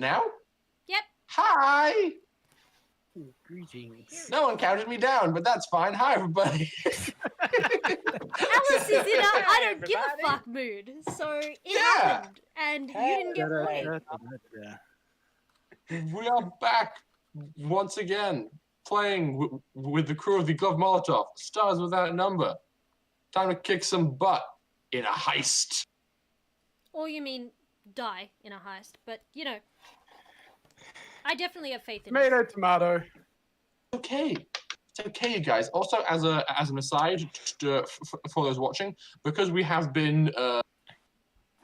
Now? Yep. Hi! Greetings. No one counted me down, but that's fine. Hi, everybody. Alice is in a I don't give a fuck mood, so it happened, and you didn't get warning. We are back once again, playing with the crew of the Gloved Molotov, stars without number. Time to kick some butt in a heist. Or you mean die in a heist, but you know, I definitely have faith in Tomato, tomato. Okay. It's okay, you guys. Also, as an aside for those watching, because we have been...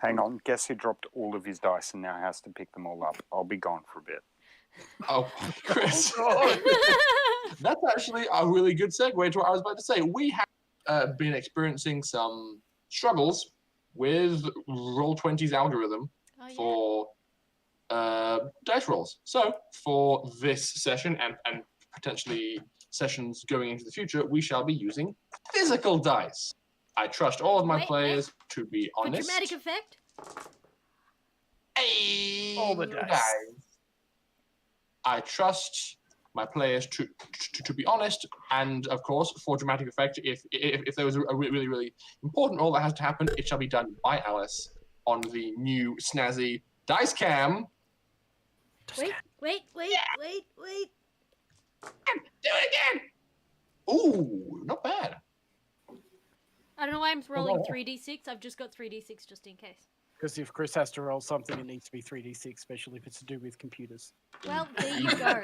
Hang on, guess he dropped all of his dice and now has to pick them all up. I'll be gone for a bit. Oh, Chris. That's actually a really good segue to what I was about to say. We have been experiencing some struggles with Roll20's algorithm for dice rolls. So, for this session and potentially sessions going into the future, we shall be using physical dice. I trust all of my players to be honest. For dramatic effect? Hey, all the dice. I trust my players to be honest, and of course, for dramatic effect, if there was a really, really important roll that has to happen, it shall be done by Alice on the new snazzy dice cam. Wait. Do it again! Ooh, not bad. I don't know why I'm rolling 3d6. I've just got 3d6 just in case. Because if Chris has to roll something, it needs to be 3d6, especially if it's to do with computers. Well, there you go.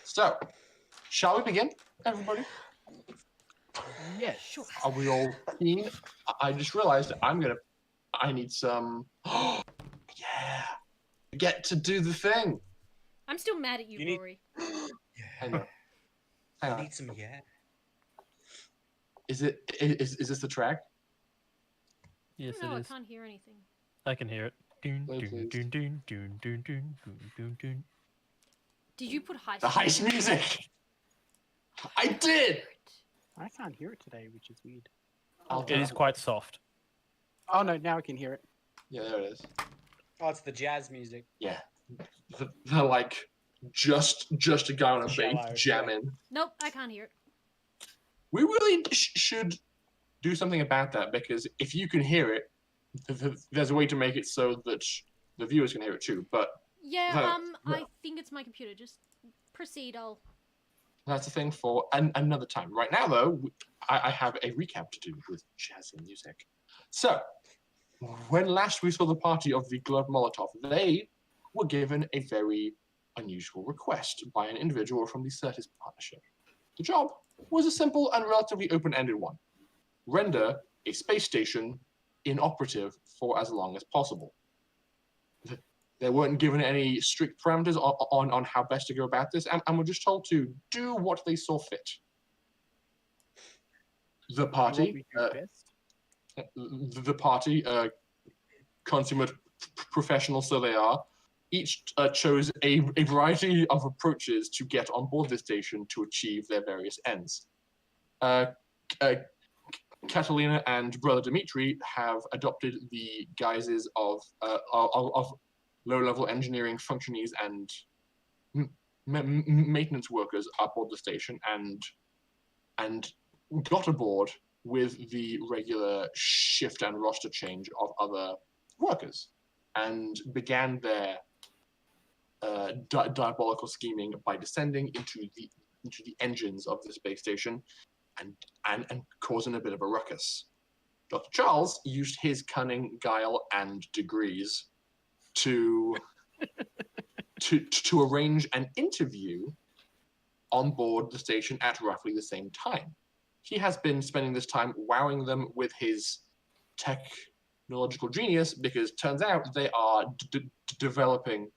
So, shall we begin, everybody? Yes. Sure. Are we all keen? I just realized I need some... yeah. Get to do the thing. I'm still mad at you, Rory. Hang on. I need some Is this the track? Yes, No, it I is. can't hear anything. I can hear it. Dun, Play, dun, please. dun, dun, dun, dun, dun, dun, dun. Did you put heist? The heist music! I did! I can't hear it today, which is weird. It is quite soft. Oh no, now I can hear it. Yeah, there it is. Oh, it's the jazz music. Yeah. They're like, just a guy on a Shallow, bass jamming. Nope, I can't hear it. We really should do something about that, because if you can hear it, there's a way to make it so that the viewers can hear it too. But Yeah, I think it's my computer. Just proceed. that's a thing for another time. Right now, though, I have a recap to do with jazzy music. So, when last we saw the party of the Gloved Molotov, they were given a very unusual request by an individual from the SIrtis Partnership. The job was a simple and relatively open-ended one. Render a space station inoperative for as long as possible. They weren't given any strict parameters on how best to go about this, and were just told to do what they saw fit. The party, consummate professionals, so they are, each chose a variety of approaches to get on board this station to achieve their various ends. Catalina and Brother Dimitri have adopted the guises of low-level engineering functionaries and maintenance workers aboard the station, and got aboard with the regular shift and roster change of other workers, and began their diabolical scheming by descending into the engines of the space station and causing a bit of a ruckus. Dr. Charles used his cunning, guile, and degrees to arrange an interview on board the station at roughly the same time. He has been spending this time wowing them with his technological genius, because turns out they are developing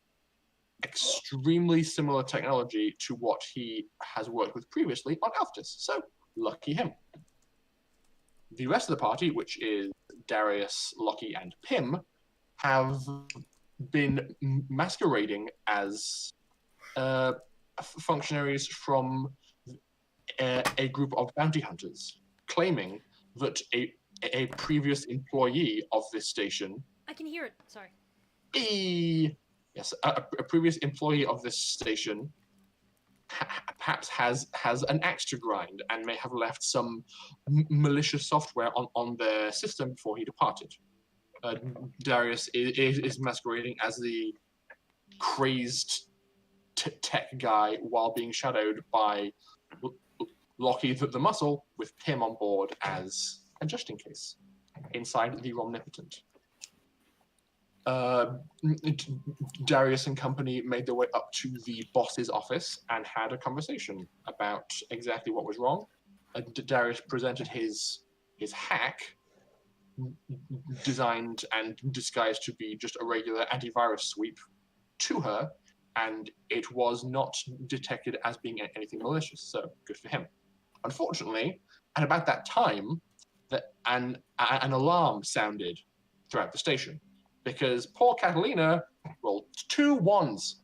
extremely similar technology to what he has worked with previously on Alphys. So, lucky him. The rest of the party, which is Darius, Lockie, and Pim, have been masquerading as functionaries from a group of bounty hunters, claiming that a previous employee of this station... I can hear it, sorry. a previous employee of this station perhaps has an axe to grind and may have left some malicious software on their system before he departed. Darius is masquerading as the crazed tech guy while being shadowed by Lockie the Muscle, with Pim on board as a just in case inside the Omnipotent. Darius and company made their way up to the boss's office and had a conversation about exactly what was wrong. Darius presented his hack, designed and disguised to be just a regular antivirus sweep, to her, and it was not detected as being anything malicious, so good for him. Unfortunately, at about that time, an alarm sounded throughout the station, because poor Catalina rolled 2 1s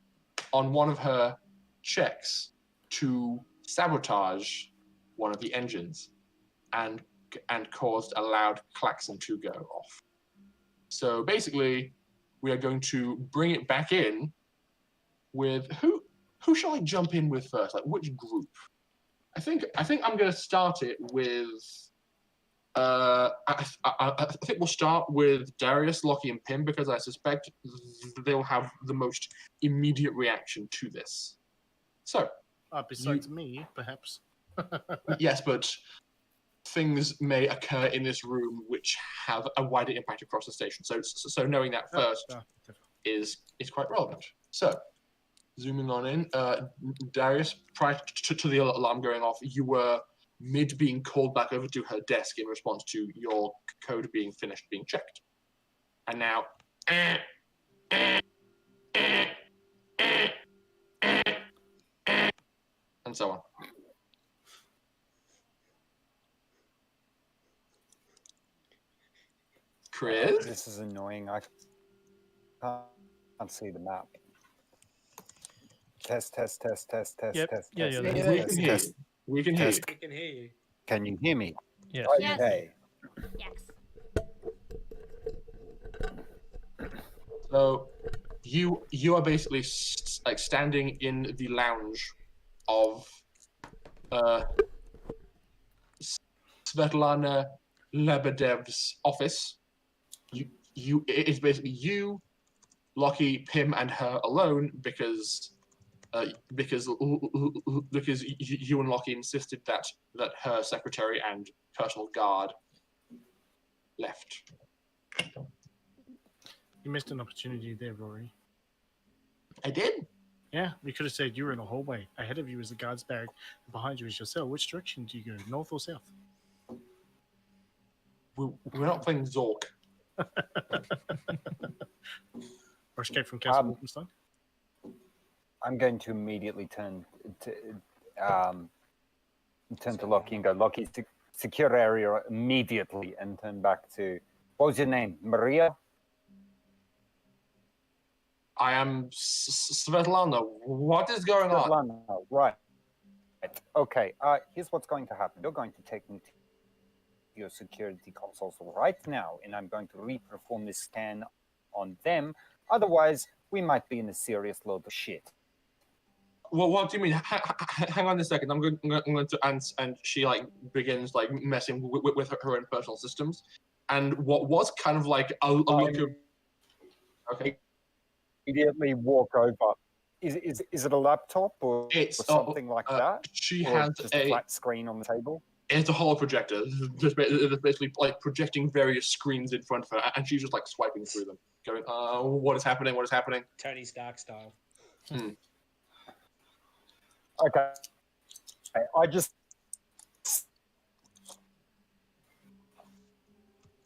on one of her checks to sabotage one of the engines and caused a loud klaxon to go off. So basically, we are going to bring it back in with who shall I jump in with first? Like which group? I think I'm going to start it with. I think we'll start with Darius, Lockie, and Pim because I suspect they'll have the most immediate reaction to this. So, besides me, perhaps. yes, but things may occur in this room which have a wider impact across the station. So knowing that first is quite relevant. So, zooming on in, Darius, prior to the alarm going off, you were mid being called back over to her desk in response to your code being finished being checked. And now, and so on. Chris? This is annoying. I can't see the map. Test. Yep. Test. Yeah, test, yeah, test, We test, can hear test. you. We can hear you. We can hear you. Can you hear me? Yes. Yes. Okay. Yes. So you are basically like standing in the lounge of Svetlana Lebedev's office. It's basically you, Lockie, Pim, and her alone because you and Lockie insisted that her secretary and personal guard left. You missed an opportunity there, Rory. I did. Yeah, we could have said you were in a hallway. Ahead of you is the guard's barrack, and behind you is your cell. Which direction do you go, north or south? We're not playing Zork. Or Escape from Castle Wolfenstein? I'm going to immediately turn to Lockie and go, Lockie, secure area immediately, and turn back to, what was your name? Maria? I am Svetlana. What is going on? Svetlana, right. Okay, here's what's going to happen. You're going to take me to your security consoles right now, and I'm going to re-perform this scan on them. Otherwise, we might be in a serious load of shit. Well, what do you mean? Hang on a second. I'm going to answer, and she like begins like messing with her own personal systems, and what was kind of like a look of okay. Immediately walk over. Is it a laptop or It's something like that? She or has just a flat screen on the table. It's a holo projector. Just basically like projecting various screens in front of her, and she's just like swiping through them, going, what is happening? What is happening?" Tony Stark style. Okay. I just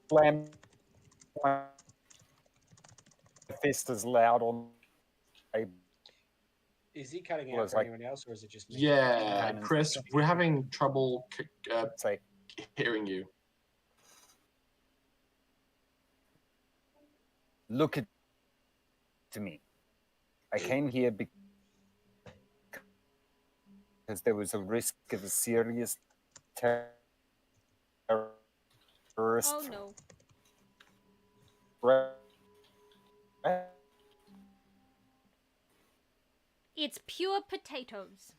slammed my fist as loud on a. Is he cutting Well, out it's for like- anyone else, or is it just me? Yeah, Chris, we're having trouble Say, hearing you. look at me. I came here because there was a risk of a serious terrorist Oh no. threat. It's pure potatoes.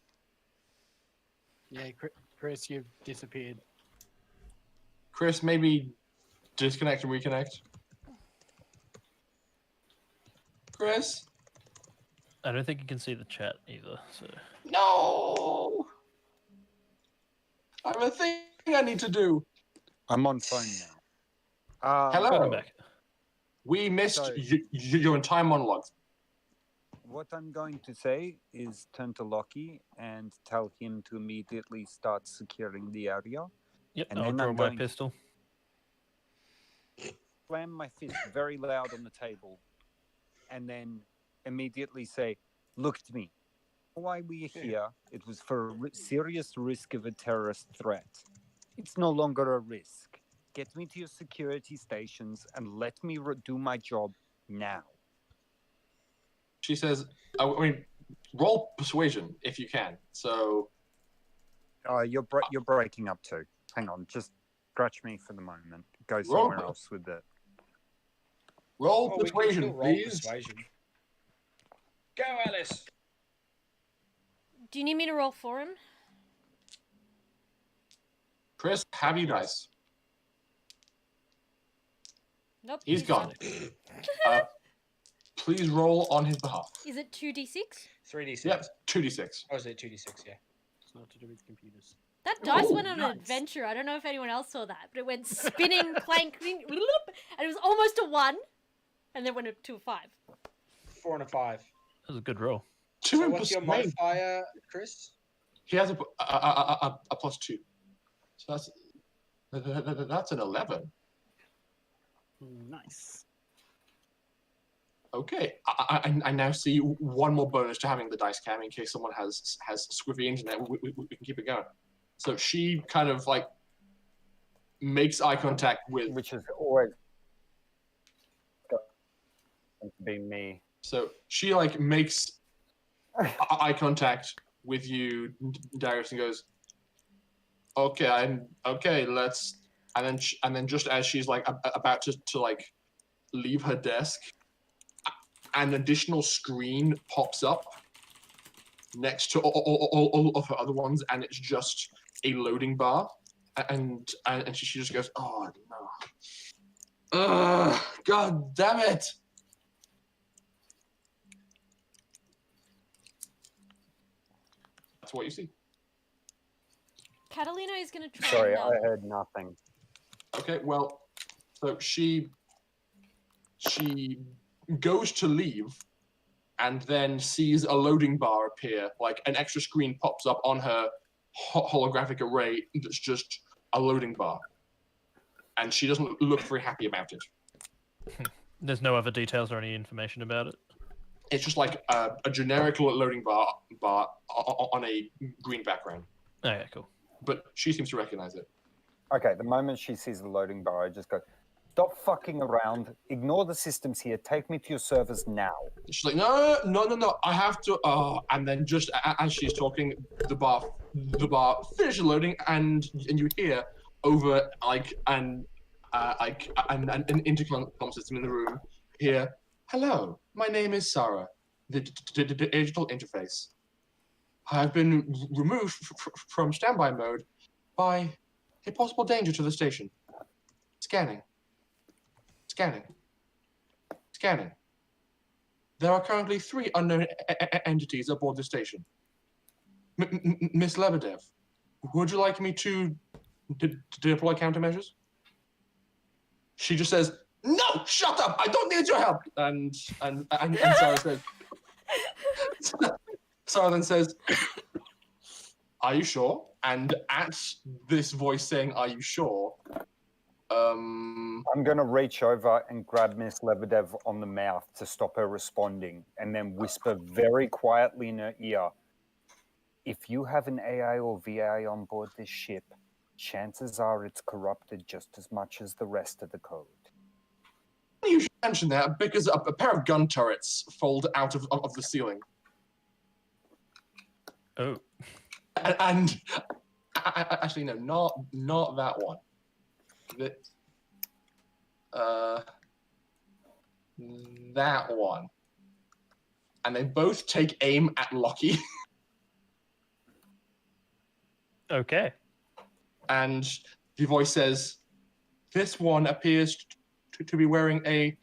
Yeah, Chris, you've disappeared. Chris, maybe disconnect and reconnect. Chris? I don't think you can see the chat either. So No! I have a thing I need to do. I'm on phone now. Hello. welcome back. We missed So- your entire monologue. What I'm going to say is turn to Lockie and tell him to immediately start securing the area. Yep, And I'll then draw I'm my going to- pistol. Slam my fist very loud on the table, and then immediately say, "Look at me. Why we're here? It was for a serious risk of a terrorist threat. It's no longer a risk. Get me to your security stations and let me do my job now." She says, I mean, roll persuasion if you can. So, You're breaking up too. Hang on, just scratch me for the moment. Go Roll. somewhere else with it. roll Oh, we can persuasion, still roll please. persuasion. Go, Alice. Do you need me to roll for him? Chris, have you dice? Nope. He's gone. Please roll on his behalf. Is it 2d6? 3d6. Yep, 2d6. Oh, is it 2d6? Yeah. It's not to do with computers. That dice Oh, went on nice. an adventure. I don't know if anyone else saw that, but it went spinning, clank, and it was almost a 1, and then went to a 5. 4 and a 5. That was a good roll. Two So in what's your persuasion. modifier, Chris? He has a +2. So that's an 11. Nice. Okay, I now see one more bonus to having the dice cam in case someone has squiffy internet. We can keep it going. So she kind of like makes eye contact with. Which is always going to be me. So she like makes eye contact with you, Darius, and goes, "Okay, let's." And then just as she's like about to like leave her desk, an additional screen pops up next to all of her other ones, and it's just a loading bar, and she just goes, "Oh no, God damn it!" That's what you see. Catalina is going to try Sorry, and, I heard nothing. Okay, well, so she goes to leave and then sees a loading bar appear, like an extra screen pops up on her holographic array that's just a loading bar. And she doesn't look very happy about it. There's no other details or any information about it. It's just like a generic loading bar on a green background. Oh, yeah, cool. But she seems to recognize it. Okay, the moment she sees the loading bar, I just go, "Stop fucking around. Ignore the systems here. Take me to your servers now." She's like, no, I have to. And then just as she's talking, the bar finishes loading, and you hear over like an intercom system in the room. Hear, "Hello, my name is Sarah, the digital interface. I've been removed from standby mode by a possible danger to the station. Scanning. There are currently 3 unknown entities aboard the station. Miss Lebedev, would you like me to deploy countermeasures?" She just says, "No, shut up! I don't need your help." And Sarah says, Sarah then says, "Are you sure?" And at this voice saying, "Are you sure?" I'm going to reach over and grab Miss Lebedev on the mouth to stop her responding, and then whisper very quietly in her ear, "If you have an AI or VA on board this ship, chances are it's corrupted just as much as the rest of the code." You should mention that because a pair of gun turrets fold out of the ceiling. Oh, And actually, no, not that one. That one. and they both take aim at Lockie. Okay. And the voice says, "This one appears to be wearing a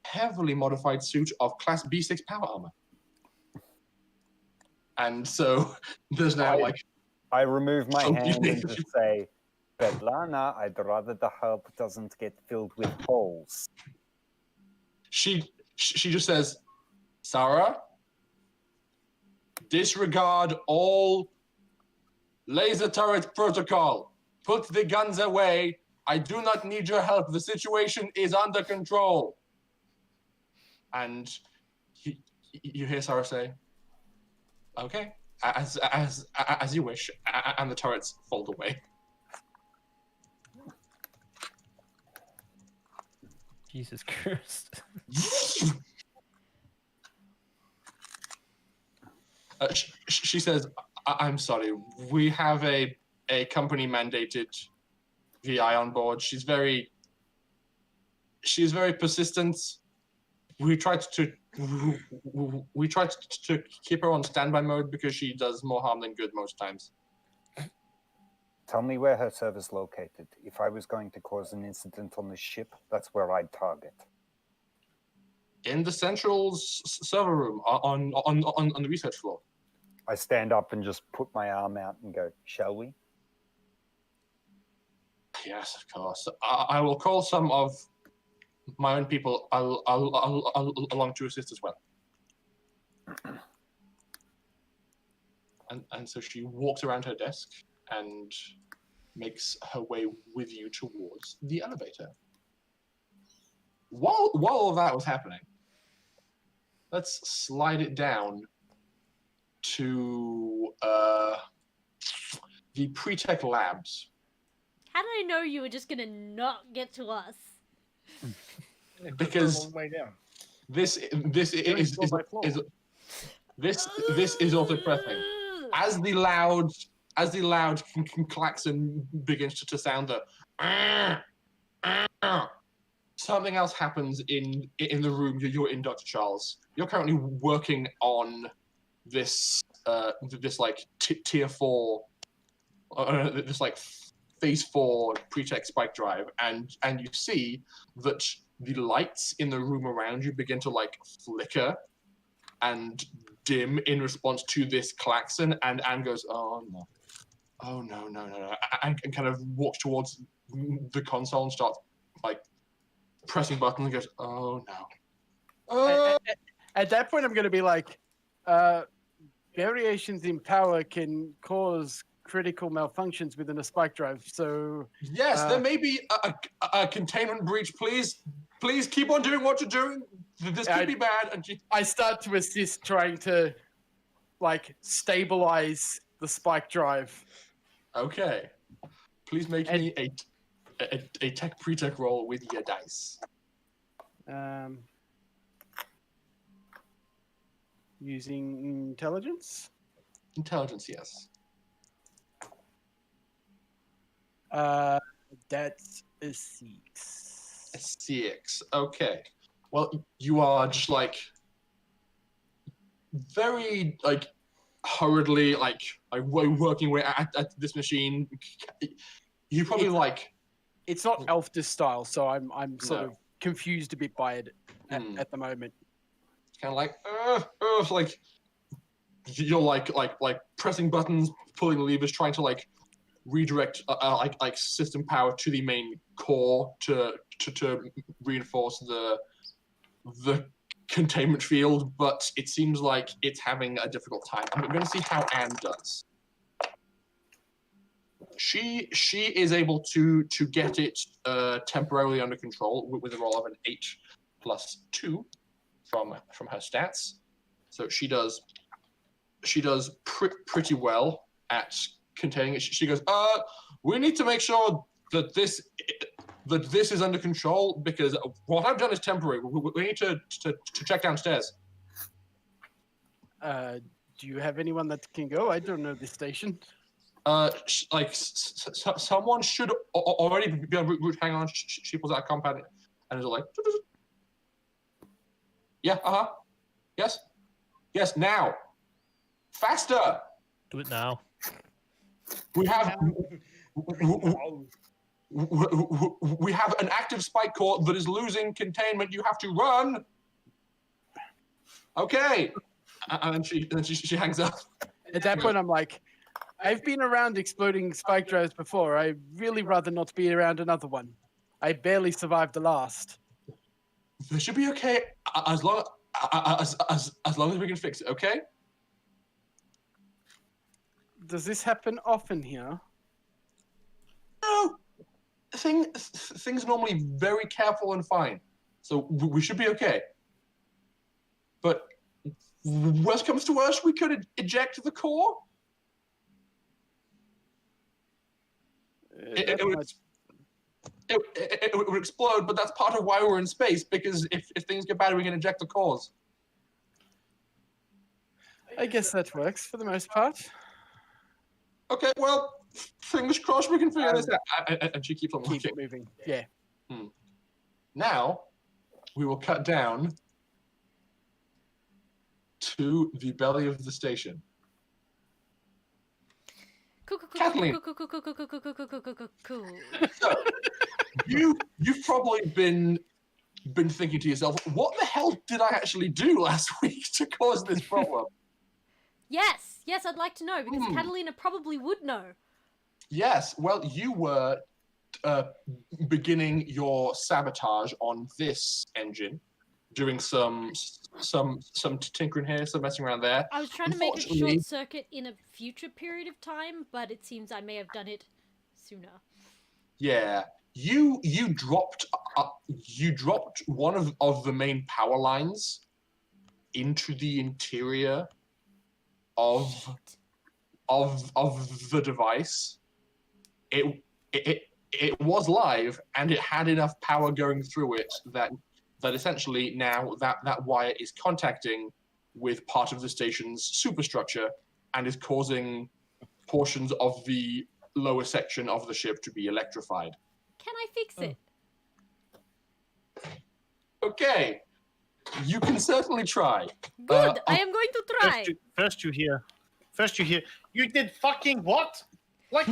heavily modified suit of Class B6 power armor." And so there's now I remove my Oh, hand you- and just say, Bedlana, I'd rather the herb doesn't get filled with holes. she just says, "Sarah, disregard all laser turret protocol. Put the guns away. I do not need your help. The situation is under control." And you hear Sarah say, "Okay, as you wish," and the turrets fold away. Jesus Christ. She says, "I'm sorry. We have a company mandated VI on board. She's very persistent. We tried to keep her on standby mode because she does more harm than good most times." Tell me where her server's located. If I was going to cause an incident on the ship, that's where I'd target. In the central server room on the research floor. I stand up and just put my arm out and go, shall we? Yes, of course. I will call some of my own people along to assist as well. And so she walks around her desk and makes her way with you towards the elevator. While all that was happening, let's slide it down to the pre-tech labs. How did I know you were just gonna not get to us? Because all the way down. this is also pressing. As the loud klaxon begins to sound, something else happens in the room you're in, Dr. Charles. You're currently working on this like tier 4, this like phase 4 pre-tech spike drive, and you see that the lights in the room around you begin to like flicker and dim in response to this klaxon, and Anne goes, "Oh no, oh no, and kind of walks towards the console and starts like pressing buttons and goes, "Oh no." At that point, I'm going to be like, variations in power can cause critical malfunctions within a spike drive. So Yes, there may be a containment breach. Please keep on doing what you're doing. This could be bad. And I start to assist trying to like stabilize the spike drive. Okay. Please make me a tech pre-tech roll with your dice. Using intelligence. Intelligence, yes. That's a 6. A 6. Okay. Well, you are just like very like hurriedly like working away at this machine. You probably like. It's not Elfdis style, so I'm sort of confused a bit by it at the moment. Kind of like you're like pressing buttons, pulling levers, trying to like redirect like system power to the main core to reinforce the containment field, but it seems like it's having a difficult time. I'm going to see how Anne does. She is able to get it temporarily under control with a roll of an 8+2 from her stats. So she does pretty well at containing it. She goes, we need to make sure that this is under control, because what I've done is temporary. We need to check downstairs. Do you have anyone that can go? I don't know this station. Someone should already be on route. Hang on. She pulls out a compound and is like, yeah, yes. Yes, now. Faster. Do it now. We have we have an active spike core that is losing containment. You have to run. Okay. And she hangs up. At that point, I'm like, I've been around exploding spike drives before. I'd really rather not be around another one. I barely survived the last. This should be okay as long as we can fix it. Okay. Does this happen often here? No. Things are normally very careful and fine, so we should be okay. But worst comes to worst, we could eject the core. It would explode, but that's part of why we're in space, because if things get bad, we can eject the cores. I guess that works for the most part. Okay, well, fingers crossed we can figure this out. And she keeps on Keep looking. moving. Yeah. Now, we will cut down to the belly of the station. Kathleen. Cool. So, you've probably been thinking to yourself, what the hell did I actually do last week to cause this problem? Yes, I'd like to know, because Catalina probably would know. Yes, well, you were beginning your sabotage on this engine, doing some tinkering here, some messing around there. I was trying to make a Unfortunately- short circuit in a future period of time, but it seems I may have done it sooner. Yeah, you dropped one of the main power lines into the interior of the device. It was live, and it had enough power going through it that essentially now that wire is contacting with part of the station's superstructure and is causing portions of the lower section of the ship to be electrified. Can I fix it? Okay, you can certainly try. Good, I am going to try. First you hear, you did fucking what? Like,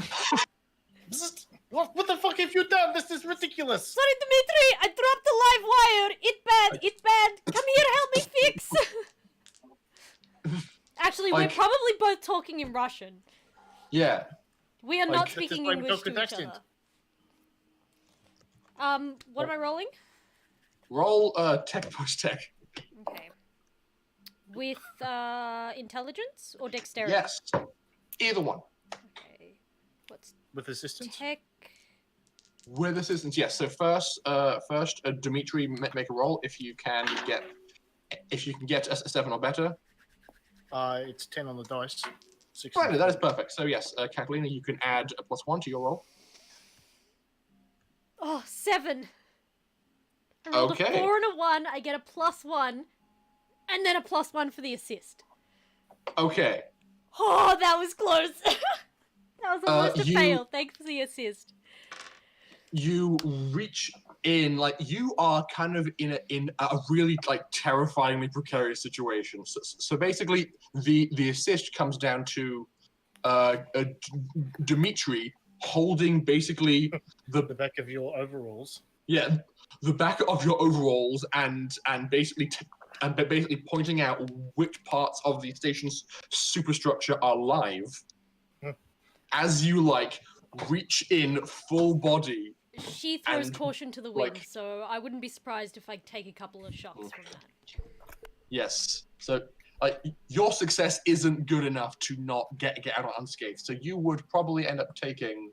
what the fuck have you done? This is ridiculous. Sorry, Dimitri, I dropped the live wire. It's bad. Come here, help me fix. Actually, we're probably both talking in Russian. Yeah. We are Like, not that's speaking why we English talk to with each accent. other. What am I rolling? Roll tech push tech. Okay. With intelligence or dexterity? Yes. Either one. Okay. What's With assistance? tech? With assistance, yes. So first, Dimitri, make a roll if you can get a 7 or better. It's 10 on the dice. 6 Right, that is perfect. So yes, Catalina, you can add a +1 to your roll. Oh, 7. I rolled Okay. a 4 and a 1. I get a +1, and then a +1 for the assist. Okay. Oh, that was close. That was almost a you- fail. Thanks for the assist. You reach in, like you are kind of in a really like terrifyingly precarious situation. So basically, the assist comes down to Dimitri holding basically The back of your overalls. the back of your overalls and basically pointing out which parts of the station's superstructure are live as you like reach in full body. She throws And, caution to the wind, like- so I wouldn't be surprised if I take a couple of shots from that. Yes. So like your success isn't good enough to not get out unscathed. So you would probably end up taking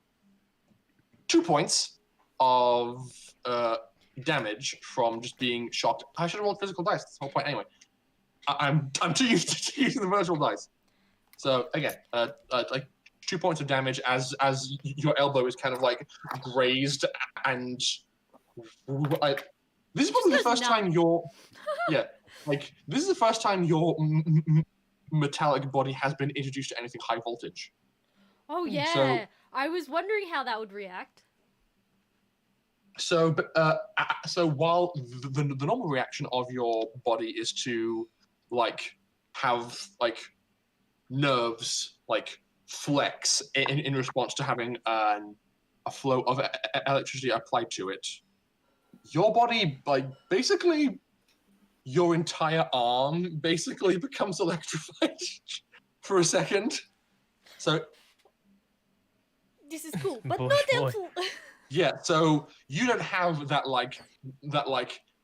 2 points of damage from just being shocked. I should have rolled physical dice. That's the whole point anyway. I'm too used to using the virtual dice. So again, like 2 points of damage as your elbow is kind of like grazed, and like this is probably the Just first time your this is the first time your metallic body has been introduced to anything high voltage. Oh yeah, So- I was wondering how that would react. So, so while the normal reaction of your body is to like have like nerves like flex in response to having a flow of electricity applied to it. Your body, like basically, your entire arm basically becomes electrified for a second. So This is cool, but Boy, not boy. helpful. yeah, so you don't have that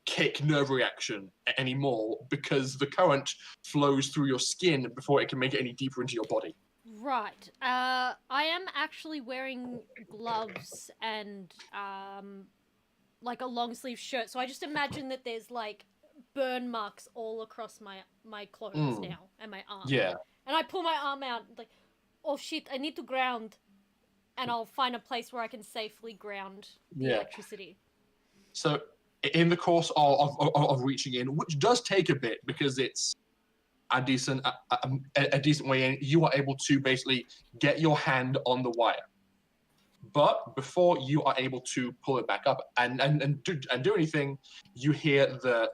kick nerve reaction anymore because the current flows through your skin before it can make it any deeper into your body. Right. I am actually wearing gloves and like a long sleeve shirt, so I just imagine that there's like burn marks all across my clothes now and my arm. Yeah. And I pull my arm out, like, oh shit, I need to ground, and I'll find a place where I can safely ground the electricity. So in the course of reaching in, which does take a bit because it's a decent way in, you are able to basically get your hand on the wire. But before you are able to pull it back up and do anything, you hear the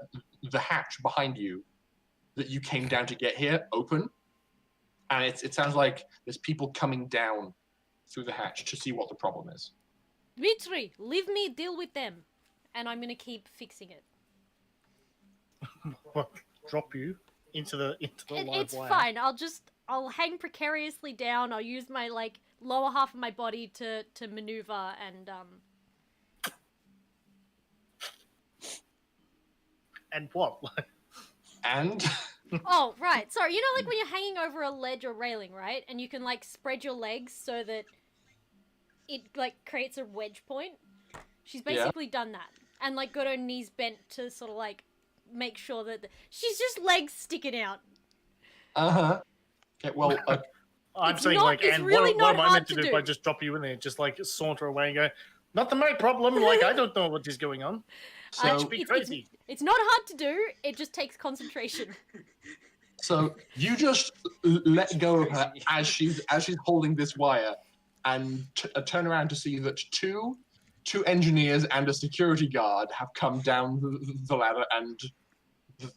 hatch behind you that you came down to get here open, and it sounds like there's people coming down through the hatch to see what the problem is. Dmitri, leave me deal with them, and I'm gonna keep fixing it. What? Drop you into the live It's wire? fine. I'll hang precariously down. I'll use my like lower half of my body to maneuver and And what? And Oh, right. Sorry. You know, like when you're hanging over a ledge or railing, right? And you can like spread your legs so that it like creates a wedge point. She's basically done that, and like got her knees bent to sort of like make sure that she's just legs sticking out. okay, well, I'm It's saying not- like, it's and really what am not I hard meant to to do if do. I just drop you in there, just like saunter away and go, not my problem. Like I don't know what is going on. so Let's be crazy. It's not hard to do. It just takes concentration. so you just let go of her as she's holding this wire, and turn around to see that two engineers and a security guard have come down the ladder, and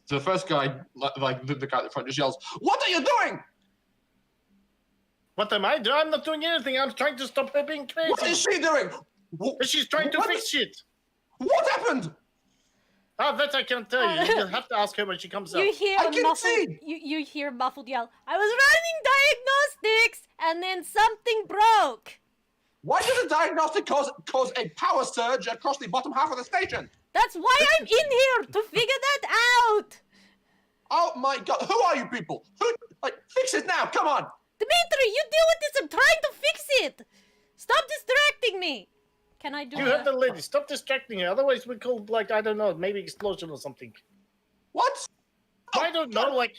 the first guy, like the guy at the front, just yells, "What are you doing? What am I doing? I'm not doing anything. I'm trying to stop her being crazy. What is she doing? She's trying to What fix shit. What happened?" Oh, that I can't tell you. You'll have to ask her when she comes up. You hear I a can muffled. see. You hear a muffled yell. I was running diagnostics, and then something broke. Why does a diagnostic cause a power surge across the bottom half of the station? That's why I'm in here to figure that out. Oh my god, who are you people? Fix it now, come on! Dmitri, you deal with this. I'm trying to fix it. Stop distracting me. Can I do You that? have the lady. Stop distracting her. Otherwise, we call, like, I don't know, maybe explosion or something. What? I don't know. Like,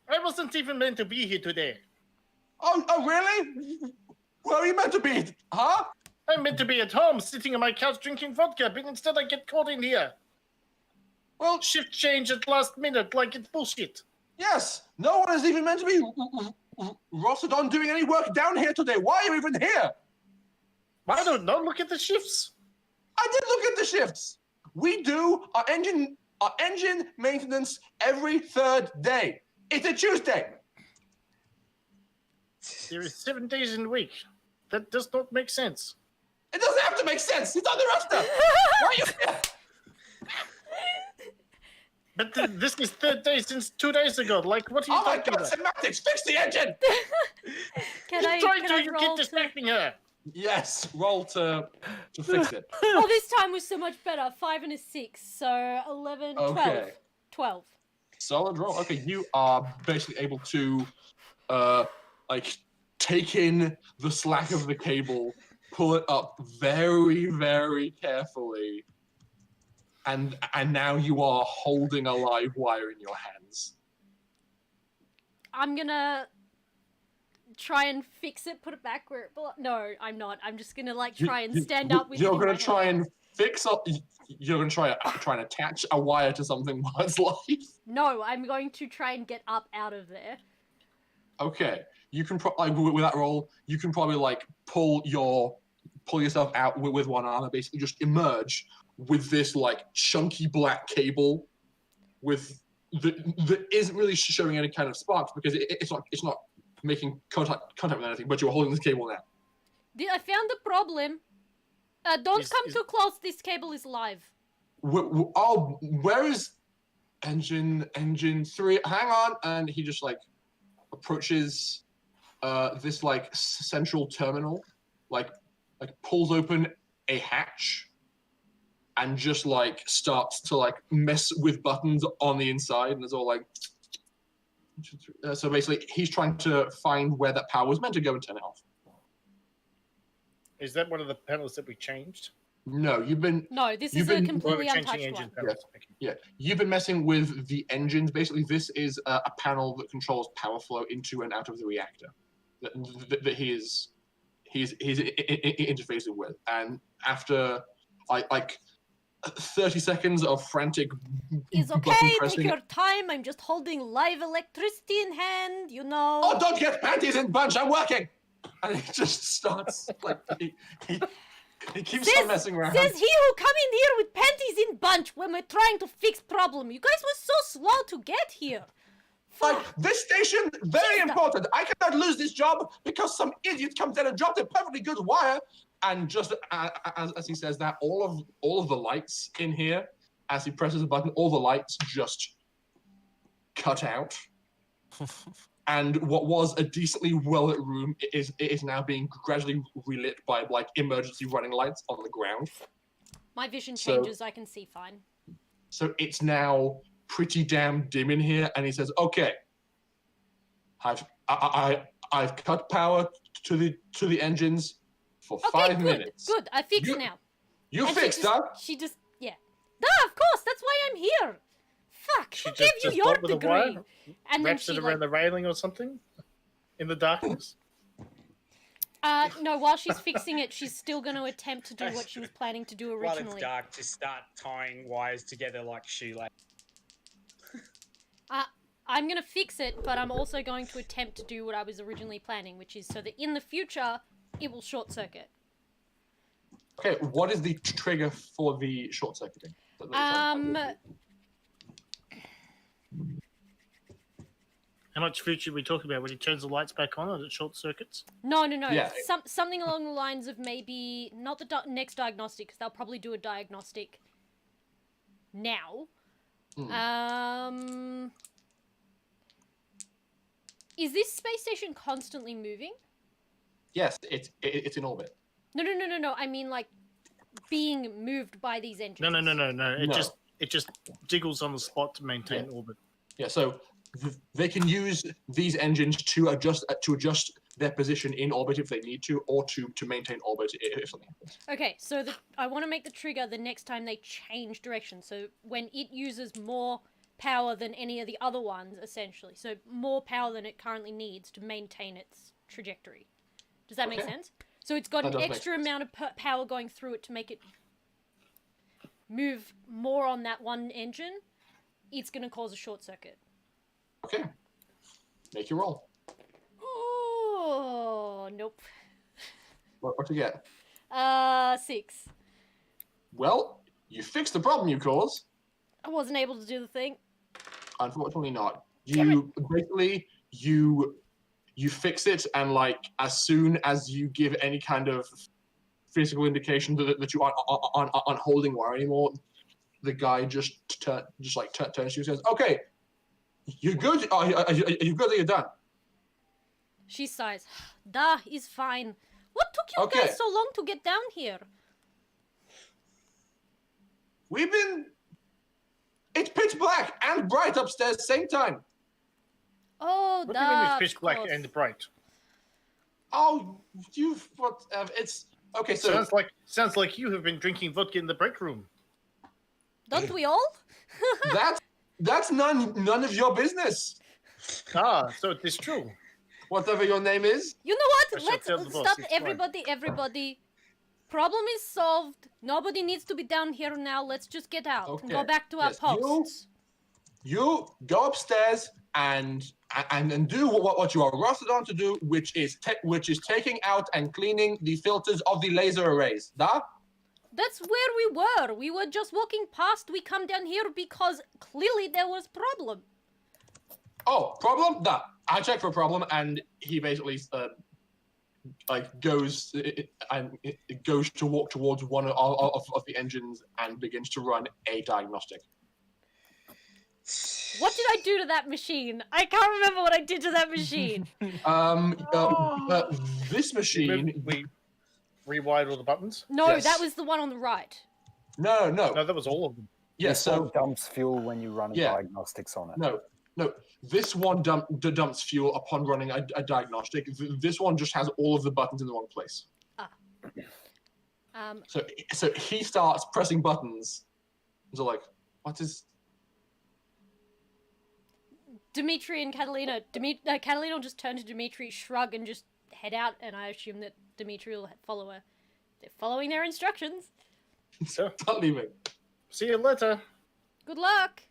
I wasn't even meant to be here today. Oh, really? Where are you meant to be? Huh? I'm meant to be at home, sitting on my couch drinking vodka, but instead I get caught in here. Well, Shift change at last minute, like it's bullshit. yes. No one is even meant to be rostered on doing any work down here today. Why are you even here? I don't know. Look at the shifts. I did look at the shifts. We do our engine maintenance every third day. It's a Tuesday. There is 7 days in a week. That does not make sense. It doesn't have to make sense. It's on the roster. Why are you here? But this is third day since 2 days ago. Like, what are you Oh my talking god, about? semantics! Fix the engine! Can I? He's trying Can to. I You roll keep to... distracting her. Yes, roll to fix it. Oh, this time was so much better. 5 and a 6, so 11, 12. Okay. 12. Solid roll. Okay, you are basically able to, take in the slack of the cable, pull it up very, very carefully, and now you are holding a live wire in your hands. I'm gonna try and fix it, put it back where it belongs. No, I'm not. I'm just gonna like try and stand up with it You're in gonna my try hand. and fix up. You're gonna try and attach a wire to something while it's live. No, I'm going to try and get up out of there. Okay, you can with that roll, you can probably like pull yourself out with one arm and basically just emerge with this like chunky black cable with that isn't really showing any kind of sparks because it's not making contact with anything. But you're holding this cable now. I found the problem. Don't Is- come is- too close. This cable is live. Where is engine 3? Hang on, and he just like approaches this like central terminal, like pulls open a hatch, and just like starts to like mess with buttons on the inside, and it's all like. So basically, he's trying to find where that power was meant to go and turn it off. Is that one of the panels that we changed? No, No, this You've is a been- Or are we completely changing untouched engine one. panels? Okay. Yeah, you've been messing with the engines. Basically, this is a panel that controls power flow into and out of the reactor that he's interfacing with. And after like 30 seconds of frantic It's button okay, take pressing. your time. I'm just holding live electricity in hand, you know. Oh, don't get panties in bunch! I'm working. And he just starts like he keeps on messing around. Says he who come in here with panties in bunch when we're trying to fix problem. You guys were so slow to get here. Like, this station, very important. I cannot lose this job because some idiot comes in and dropped a perfectly good wire. And just as he says that, all of the lights in here, as he presses a button, all the lights just cut out. And what was a decently well-lit room is now being gradually relit by like emergency running lights on the ground. My vision So- changes, I can see fine. So it's now pretty damn dim in here, and he says, "Okay, I've cut power to the engines for Okay, 5 good, minutes. good. I fix You- now. You And fixed, huh? She just, yeah. Duh, of course, that's why I'm here. Fuck, She who gave you just your got with a degree? wire, And then wrapped she it like, around the railing or something in the darkness. no, while she's fixing it, she's still going to attempt to do what she was planning to do While it's originally. dark, just start tying wires together like shoelaces. I'm going to fix it, but I'm also going to attempt to do what I was originally planning, which is so that in the future, it will short circuit. Okay, what is the trigger for the short circuiting? How much future are we talking about when he turns the lights back on and it short circuits? No. Yeah. Something along the lines of maybe not the next diagnostic, because they'll probably do a diagnostic now. Is this space station constantly moving? Yes, it's in orbit. No. I mean, like, being moved by these engines. No. It No. just jiggles on the spot to maintain orbit. Yeah, so they can use these engines to adjust their position in orbit if they need to, or to maintain orbit if something happens. Okay, so I want to make the trigger the next time they change direction. So when it uses more power than any of the other ones, essentially. So more power than it currently needs to maintain its trajectory. Does that make Okay. sense? So it's got That an does make extra sense. amount of power going through it to make it move more on that one engine. It's going to cause a short circuit. Okay, make your roll. Oh, nope. What to get? 6. Well, you fixed the problem you caused. I wasn't able to do the thing. Unfortunately not. Damn You basically you fix it, and like as soon as you give any kind of physical indication that you aren't holding wire anymore, the guy just turns to you and says, "Okay, you're good. Are you good? Are you done?" She sighs. Da is fine. What took you Okay. guys so long to get down here? We've been. It's pitch black and bright upstairs same time. Oh, What do you mean da. it's pitch of black course. and bright? Oh, you've what? It's okay. So Sounds like you have been drinking vodka in the break room. Don't we all? that's none of your business. Ah, so it is true. Whatever your name is. You know I what? shall Let's tell the boss, stop. it's fine. Everybody. Problem is solved. Nobody needs to be down here now. Let's just get out and go Okay. back to our Yes, posts. You go upstairs and do what you are rostered on to do, which is taking out and cleaning the filters of the laser arrays. Da? That's where we were. We were just walking past. We come down here because clearly there was problem. Oh, problem? Nah. I checked for a problem, and he basically goes to walk towards one of the engines and begins to run a diagnostic. What did I do to that machine? I can't remember what I did to that machine. This machine. We rewired all the buttons. No, Yes. that was the one on the right. No. No, that was all of them. Yeah. This So one dumps fuel when you run Yeah. diagnostics on it. no. This one dumps fuel upon running a diagnostic. This one just has all of the buttons in the wrong place. So he starts pressing buttons. So like, what is? Dimitri and Catalina. Catalina will just turn to Dimitri, shrug, and just head out. And I assume that Dimitri will follow her. They're following their instructions. So, Not leaving. see you later. Good luck.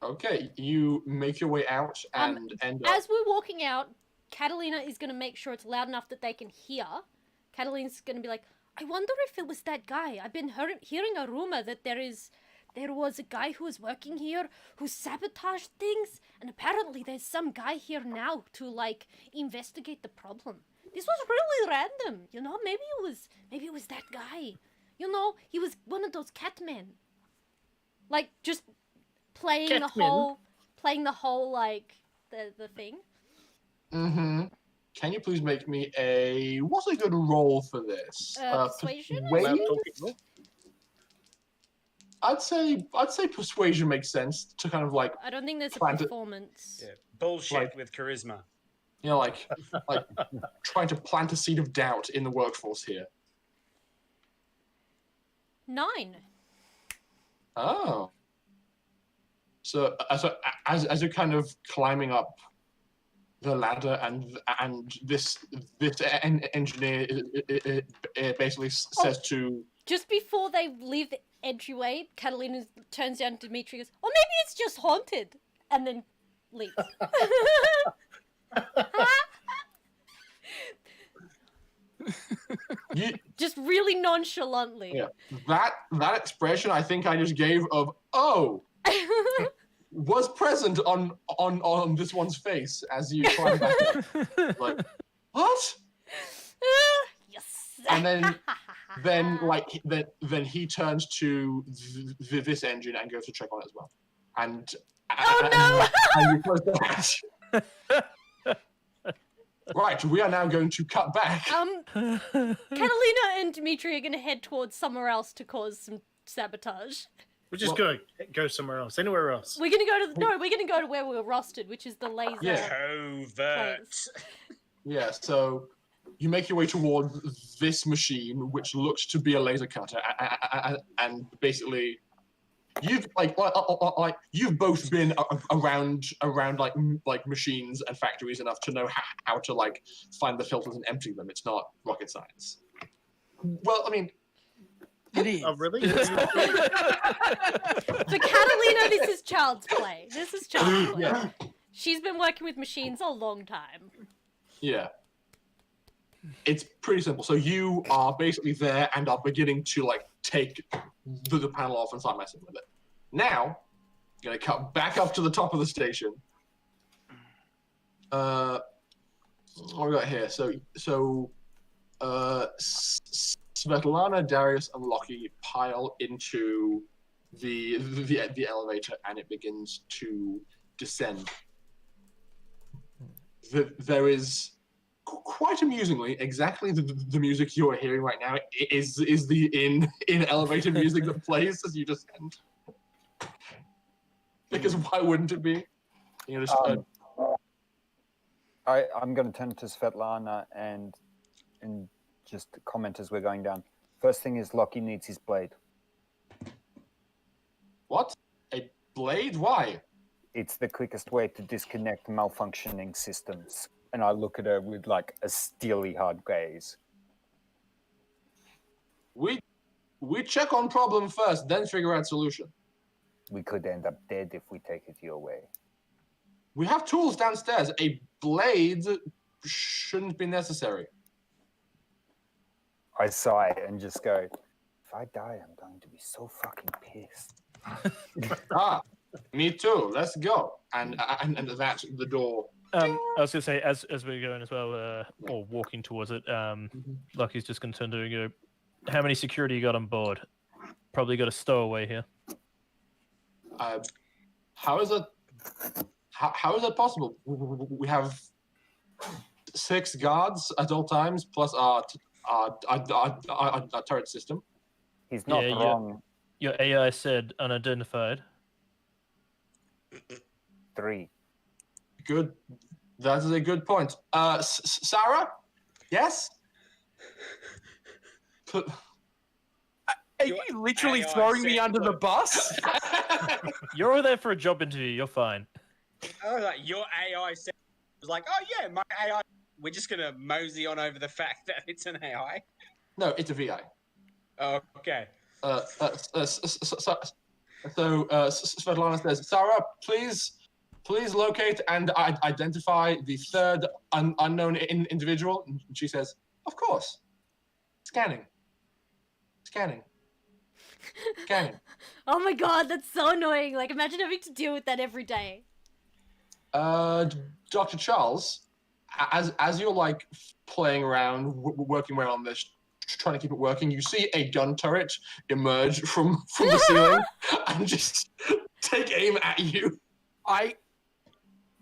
Okay, you make your way out and end up. As we're walking out, Catalina is going to make sure it's loud enough that they can hear. Catalina's going to be like, I wonder if it was that guy. I've been hearing a rumor that there was a guy who was working here who sabotaged things, and apparently there's some guy here now to like investigate the problem. This was really random, you know. Maybe it was that guy. You know, he was one of those catmen. Like just playing the whole like the thing. Mm-hmm. Can you please make me what's a good roll for this? Persuasion? Loud Persuasion? talking roll. I'd say persuasion makes sense to kind of like, I don't think there's a Plant it. performance. Yeah. Bullshit Like- with charisma. you know, like trying to plant a seed of doubt in the workforce here. 9. Oh. So as you're kind of climbing up the ladder, and this engineer basically says to. Just before they leave the entryway, Catalina turns down to Dimitri and goes, or maybe it's just haunted, and then leaves. Just really nonchalantly. Yeah. That expression I think I just gave of was present on this one's face as you climb back up. Like, what? Yes. And then he turns to this engine and goes to check on it as well. And and you close the hatch. Right, we are now going to cut back. Catalina and Dimitri are going to head towards somewhere else to cause some sabotage. We're just going to go somewhere else, anywhere else. We're going to go to where we were rostered, which is the laser. Yeah. Covert. place. Yeah, so you make your way toward this machine, which looks to be a laser cutter, and basically, you've you've both been around like machines and factories enough to know how to like find the filters and empty them. It's not rocket science. Well, I mean, It is. Oh, really? For Catalina, this is child's play. Yeah. She's been working with machines a long time. Yeah. It's pretty simple. So you are basically there and are beginning to like take the panel off and start messing with it. Now, I'm gonna cut back up to the top of the station. What we got here? So Svetlana, Darius, and Lockie pile into the elevator, and it begins to descend. There is, quite amusingly, exactly the music you are hearing right now is the in elevator music that plays as you descend. Because why wouldn't it be? You know, just, I'm going to turn to Svetlana and just comment as we're going down. First thing is Lockie needs his blade. what? A blade? Why? It's the quickest way to disconnect malfunctioning systems. And I look at her with like a steely hard gaze. We check on problem first, then figure out solution. We could end up dead if we take it your way. We have tools downstairs. A blade shouldn't be necessary. I sigh and just go, if I die, I'm going to be so fucking pissed. Me too. Let's go. And that's the door. I was gonna say, as we're going as well, or walking towards it, Lucky's just gonna turn to you and go, how many security you got on board? Probably got a stowaway here. How is it? How is that possible? We have 6 guards at all times, plus our turret system. He's not wrong. Your AI said unidentified. 3. Good. That is a good point. Sarah? Yes? Are you literally throwing me under the bus? You're over there for a job interview. You're fine. Oh, like your AI said, was like, oh yeah, my AI. We're just gonna mosey on over the fact that it's an AI. No, it's a VI. Oh, okay. So Svetlana says, Sarah, please locate and identify the third unknown individual. And she says, of course. Scanning. Oh my god, that's so annoying. Like, imagine having to deal with that every day. Dr. Charles, as you're like playing around, working around on this, trying to keep it working, you see a gun turret emerge from the ceiling and just take aim at you. I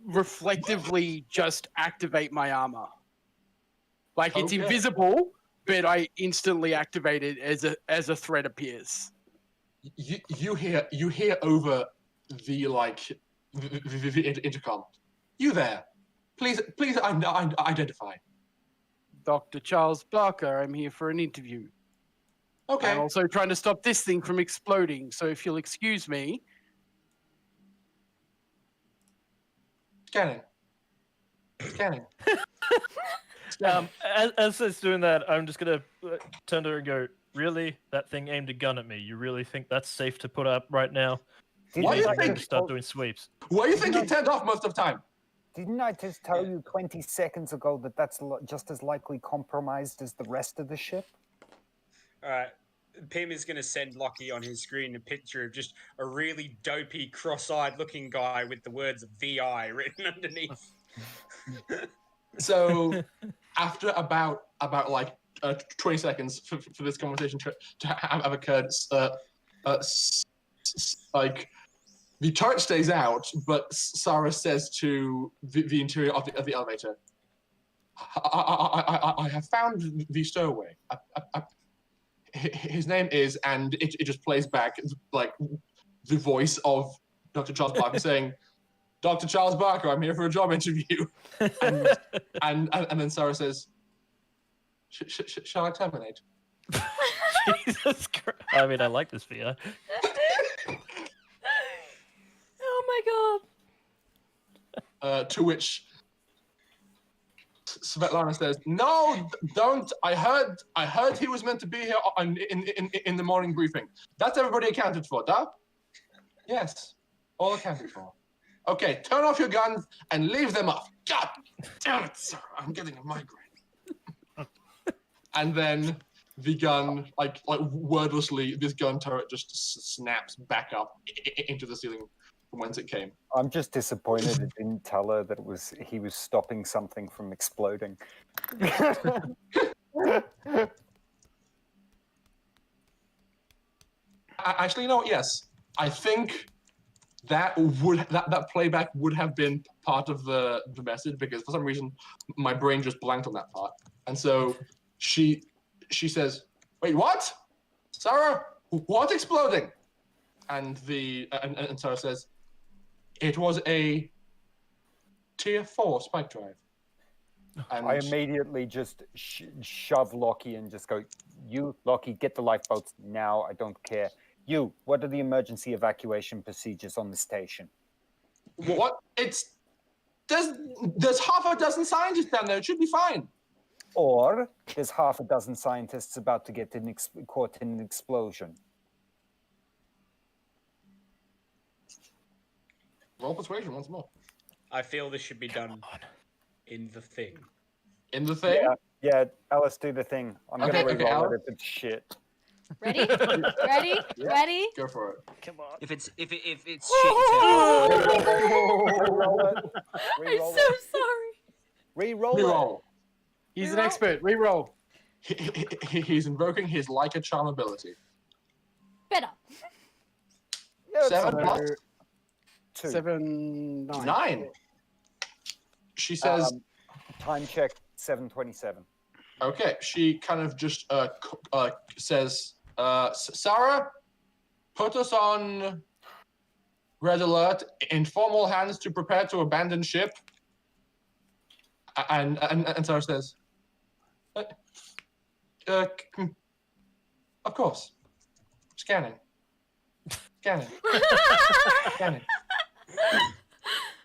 reflectively just activate my armor. Like it's invisible, but I instantly activate it as a threat appears. You hear over the intercom. You there? Please identify. Dr. Charles Barker, I'm here for an interview. Okay. I'm also trying to stop this thing from exploding, so if you'll excuse me. Scanning. As it's doing that, I'm just gonna turn to her and go, really? That thing aimed a gun at me. You really think that's safe to put up right now? Why do you think start doing sweeps? Why do you think he turned off most of the time? Didn't I just tell you 20 seconds ago that that's just as likely compromised as the rest of the ship? All right. Pim is going to send Lockie on his screen a picture of just a really dopey, cross-eyed looking guy with the words VI written underneath. So after about like 20 seconds for this conversation to have occurred, like the turret stays out, but Sarah says to the interior of the elevator, I have found the stowaway. His name is, and it just plays back like the voice of Dr. Charles Barker saying, Dr. Charles Barker, I'm here for a job interview. And then Sarah says, shall I terminate? Jesus Christ. I mean, I like this VR. Oh my god. To which Svetlana says, "No, don't. I heard he was meant to be here in the morning briefing. That's everybody accounted for, duh? Yes, all accounted for. Okay, turn off your guns and leave them off. God damn it, sir. I'm getting a migraine." And then the gun, like wordlessly, this gun turret just snaps back up into the ceiling from whence it came. I'm just disappointed it didn't tell her that he was stopping something from exploding. Actually, you know what? Yes, I think that playback would have been part of the message, because for some reason my brain just blanked on that part, and so she says, "Wait, what? Sarah, what exploding?" And and Sarah says, "It was a tier 4 spike drive." And I immediately just shove Lockie and just go, "You, Lockie, get the lifeboats now. I don't care. You, what are the emergency evacuation procedures on the station?" What? There's half a dozen scientists down there. It should be fine. Or there's half a dozen scientists about to get caught in an explosion. Roll persuasion once more. I feel this should be done in the thing. In the thing? Yeah, Alice, do the thing. I'm Okay, gonna okay, reroll Alice. it if it's shit. Ready? Ready? Yeah. Ready? Go for it. Come on. If it's shit, it's terrible. Reroll it. I'm Reroll so it. sorry. Reroll it. Reroll. He's an Reroll. expert. Reroll. He's invoking his like a charm ability. Better. Yeah, 7 so plus 2. 7, 9. 9. She says, Time check 7:27. okay. She kind of just says, Sarah, put us on red alert. Inform all hands to prepare to abandon ship. And Sarah says, of course. Scanning. Scanning. Scanning.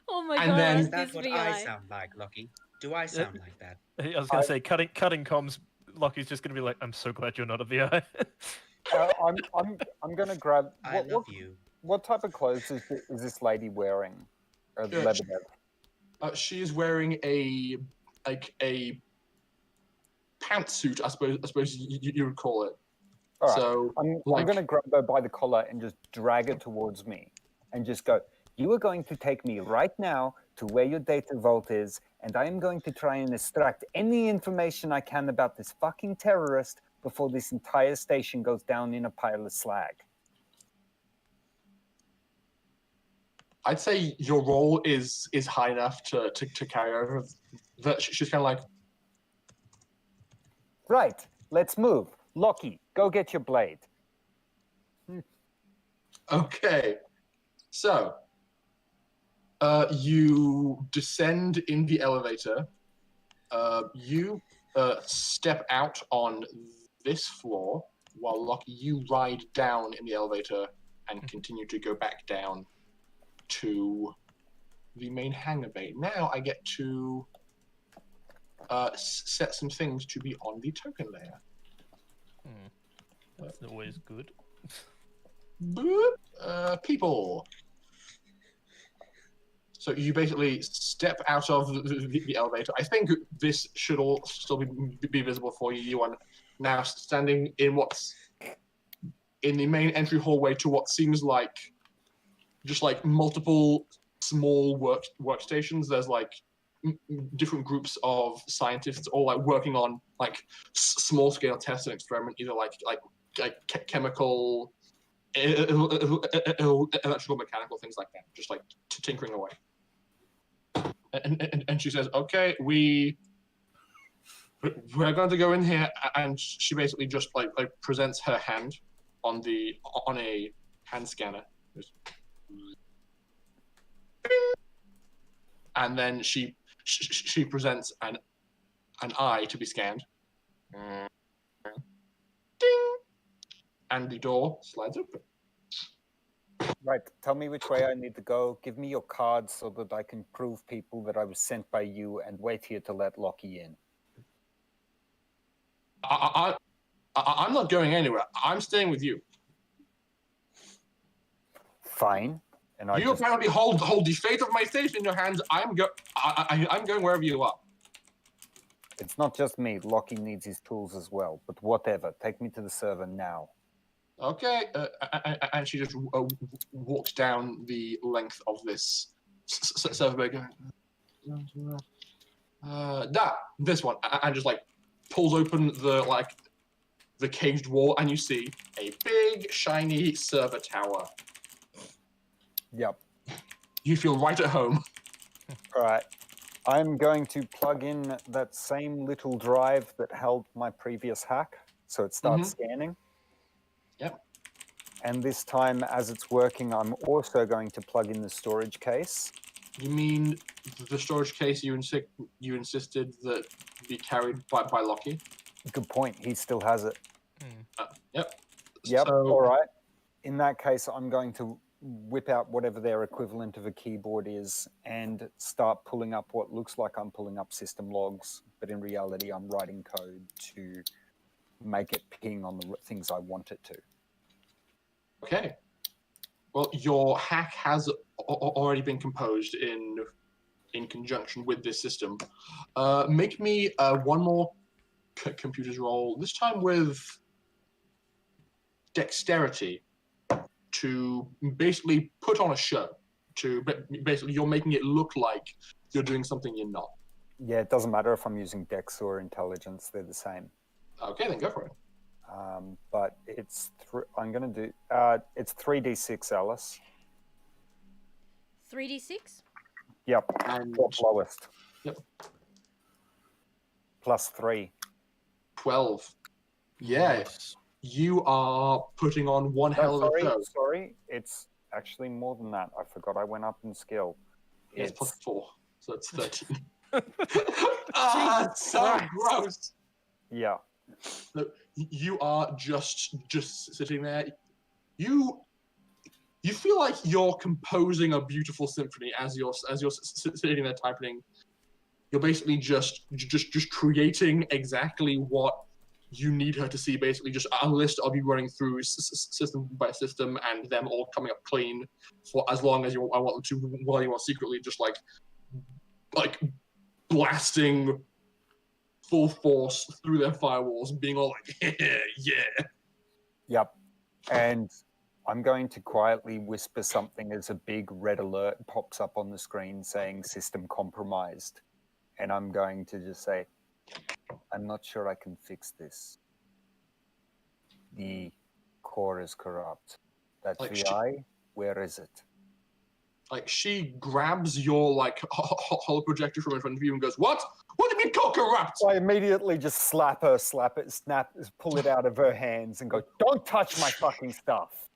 Oh my And god, then- Is that this what VI. I sound like, Lucky? Do I sound like that? I was going to say, cutting comms, Lockie's just going to be like, I'm so glad you're not a VI. I'm gonna grab. I love you. What type of clothes is this lady wearing? Yeah, Lebedev? she is wearing a pantsuit, I suppose you would call it. All right. So I'm like- gonna grab her by the collar and just drag her towards me, and just go. You are going to take me right now to where your data vault is, and I am going to try and extract any information I can about this fucking terrorist before this entire station goes down in a pile of slag. I'd say your role is high enough to carry over. That she's kind of like, Right, let's move. Lockie, go get your blade. okay. So you descend in the elevator. You step out on this floor, while Lockie, you ride down in the elevator and continue to go back down to the main hangar bay. Now I get to set some things to be on the token layer. That's always good. Boop. People. So you basically step out of the elevator. I think this should all still be visible for you. You are now standing in what's in the main entry hallway to what seems like just like multiple small workstations. There's like different groups of scientists all like working on like small scale tests and experiment, either like chemical, electrical, mechanical things like that, just like tinkering away. And she says, okay, we're going to go in here, and she basically just like presents her hand on a hand scanner. And then she presents an eye to be scanned. Ding! And the door slides open. Right, tell me which way I need to go. Give me your card so that I can prove people that I was sent by you, and wait here to let Lockie in. I'm not going anywhere. I'm staying with you. Fine. And I You just, apparently hold the fate of my station in your hands. I'm going wherever you are. it's not just me. Lockie needs his tools as well. But whatever. Take me to the server now. Okay, and she just walks down the length of this server bay. This one, and just like pulls open the caged wall, and you see a big shiny server tower. Yep. You feel right at home. All right. I'm going to plug in that same little drive that held my previous hack, so it starts scanning. Yep. And this time, as it's working, I'm also going to plug in the storage case. You mean the storage case you insisted that be carried by Lockie? Good point. He still has it. Yep. Yep. So, All right. In that case, I'm going to whip out whatever their equivalent of a keyboard is and start pulling up what looks like I'm pulling up system logs, but in reality, I'm writing code to make it ping on the things I want it to. Okay. Well, your hack has already been composed in conjunction with this system. Make me one more computers roll, this time with dexterity, to basically put on a show. Basically, you're making it look like you're doing something you're not. Yeah, it doesn't matter if I'm using Dex or Intelligence; they're the same. Okay, then go for it. But it's I'm gonna do. It's 3d6, Alice. 3d6? Yep. And Top lowest. Yep. +3. 12. Yes. You are putting on one hell of a show. Sorry, it's actually more than that. I forgot I went up in skill. It's +4, so it's 13. Jesus so Christ. gross. Yeah. Look, you are just sitting there. You feel like you're composing a beautiful symphony as you're sitting there typing. You're basically just creating exactly what you need her to see. Basically, just a list of you running through system by system, and them all coming up clean for as long as I want them to, while you are secretly just like blasting full force through their firewalls, being all like, yeah. Yep. And I'm going to quietly whisper something as a big red alert pops up on the screen saying system compromised. And I'm going to just say, I'm not sure I can fix this. The core is corrupt. That Like VI, where is it? Like, she grabs your like holo projector from in front of you and goes, "What? What do you mean call corrupt?" So I immediately just slap it, pull it out of her hands and go, don't touch my fucking stuff.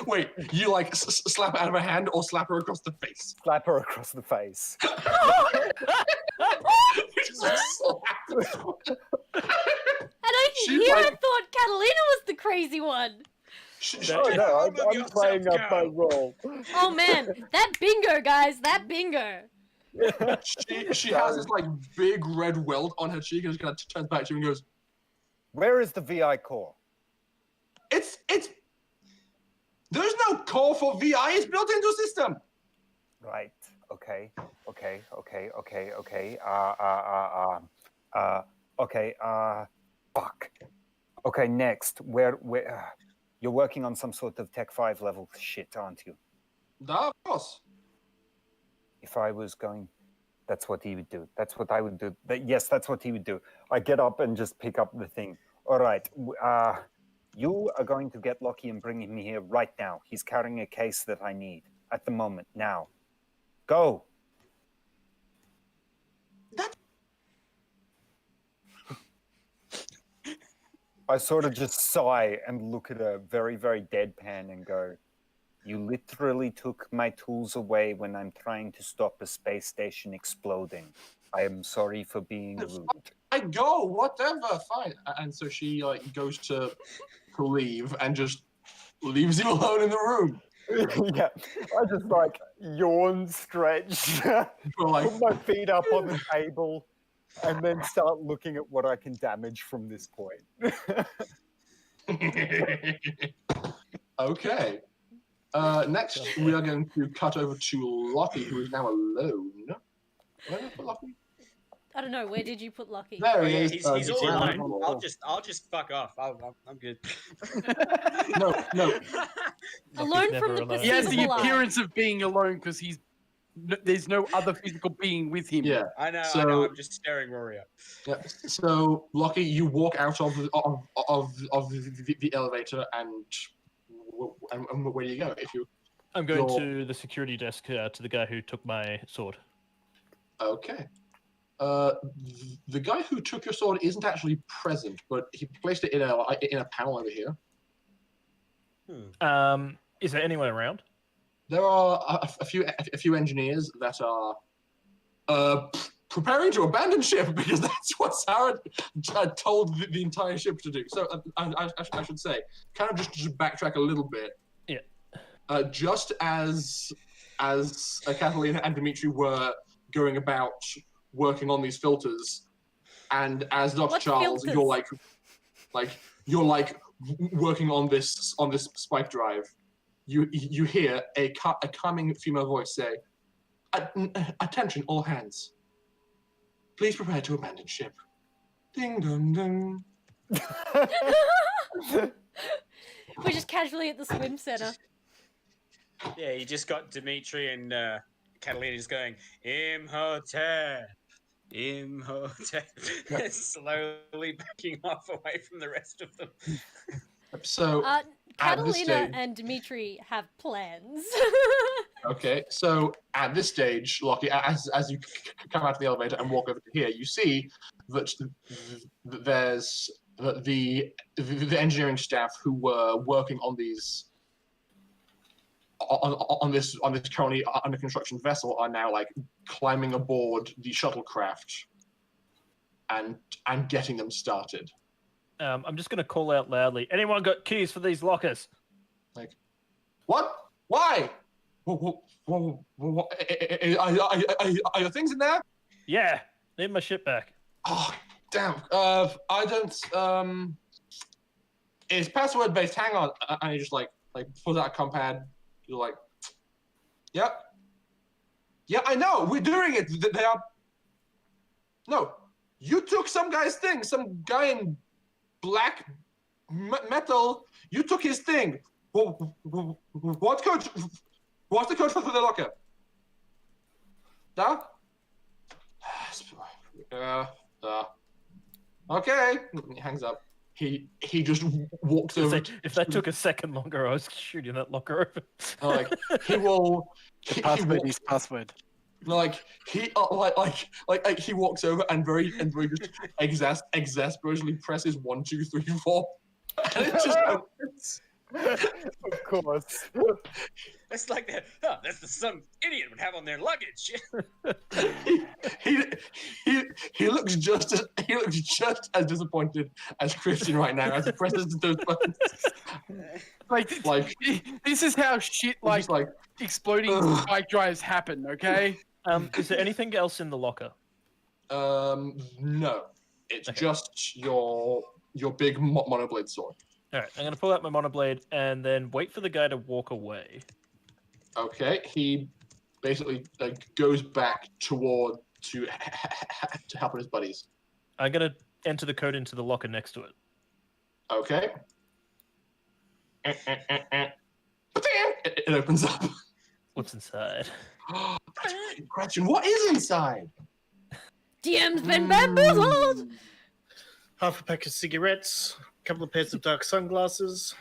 Wait, you like slap it out of her hand or slap her across the face? Slap her across the face. You just slap her. She's Here I like- thought Catalina was the crazy one. Oh, no, I'm playing up my role. Oh man, that bingo, guys, that bingo. She has this like big red welt on her cheek and just kind of turns back to you and goes, Where is the VI core? It's there's no core for VI, it's built into a system. Right. Okay. Fuck. Okay, next. Where you're working on some sort of Tech 5 level shit, aren't you? Of course. If I was going, that's what he would do. That's what I would do. Yes, that's what he would do. I get up and just pick up the thing. All right. You are going to get Lockie and bring him here right now. He's carrying a case that I need at the moment. Now. Go. I sort of just sigh and look at her very, very deadpan and go, you literally took my tools away when I'm trying to stop a space station exploding. I am sorry for being rude. I go, whatever, fine. And so she like goes to leave and just leaves you alone in the room. Yeah, I just like yawn, stretch, put my feet up on the table, and then start looking at what I can damage from this point. Okay. Next, we are going to cut over to Lockie, who is now alone. Where did I put Lockie? I don't know. Where did you put Lockie? There Oh, he yeah, is. he's all down. alone. I'll just fuck off. I'm good. No. Alone from the never alone. He has the perceivable eye. appearance of being alone because there's no other physical being with him. Yeah. I know. So- I'm just staring Rory up. Yeah. So, Lockie, you walk out of the elevator, and where do you go? If you I'm going Your- to the security desk to the guy who took my sword. Okay. The guy who took your sword isn't actually present, but he placed it in a panel over here. Is there anyone around? There are a few engineers that are preparing to abandon ship because that's what Sarah told the entire ship to do. So I should say, kind of just backtrack a little bit. Yeah. Just as Catalina and Dimitri were going about working on these filters, and as Dr. What Charles, filters? you're like working on this spike drive. You hear a calming female voice say, "Attention, all hands. Please prepare to abandon ship. Ding dong dong. We're just casually at the swim center. Yeah, you just got Dimitri and Catalina just going, Imhotep, Imhotep, slowly backing off away from the rest of them. So at this Catalina stage, and Dimitri have plans. okay. So at this stage, Lockie, as you come out of the elevator and walk over to here, you see that there's the engineering staff who were working on these on this currently under construction vessel are now like climbing aboard the shuttlecraft and getting them started. I'm just going to call out loudly. Anyone got keys for these lockers? Like, what? Why? Are there things in there? Yeah, need my shit back. Oh, damn. I don't. It's password based. Hang on. And he just like pulls out a compad. You're like, yep. Yeah, I know. We're doing it. They are. No, you took some guy's thing. Some guy in black metal. You took his thing. What code? What's the code for the locker? Da? Okay. He hangs up. He just walks over. If that took a second longer, I was shooting that locker open. Like he will. Password is password. Like he he walks over and very just exasperately presses 1, 2, 3, 4, and it just opens. Of course. It's like that. Oh, that's the some idiot would have on their luggage. he looks just as disappointed as Christian right now as he presses those buttons. Like this is how shit like exploding spike drives happen. Okay. Is there anything else in the locker? No. It's just your big monoblade sword. All right, I'm going to pull out my monoblade and then wait for the guy to walk away. Okay, he basically goes back to helping his buddies. I'm going to enter the code into the locker next to it. Okay. It opens up. What's inside? Question, what is inside? DM's been bamboozled! Half a pack of cigarettes, a couple of pairs of dark sunglasses.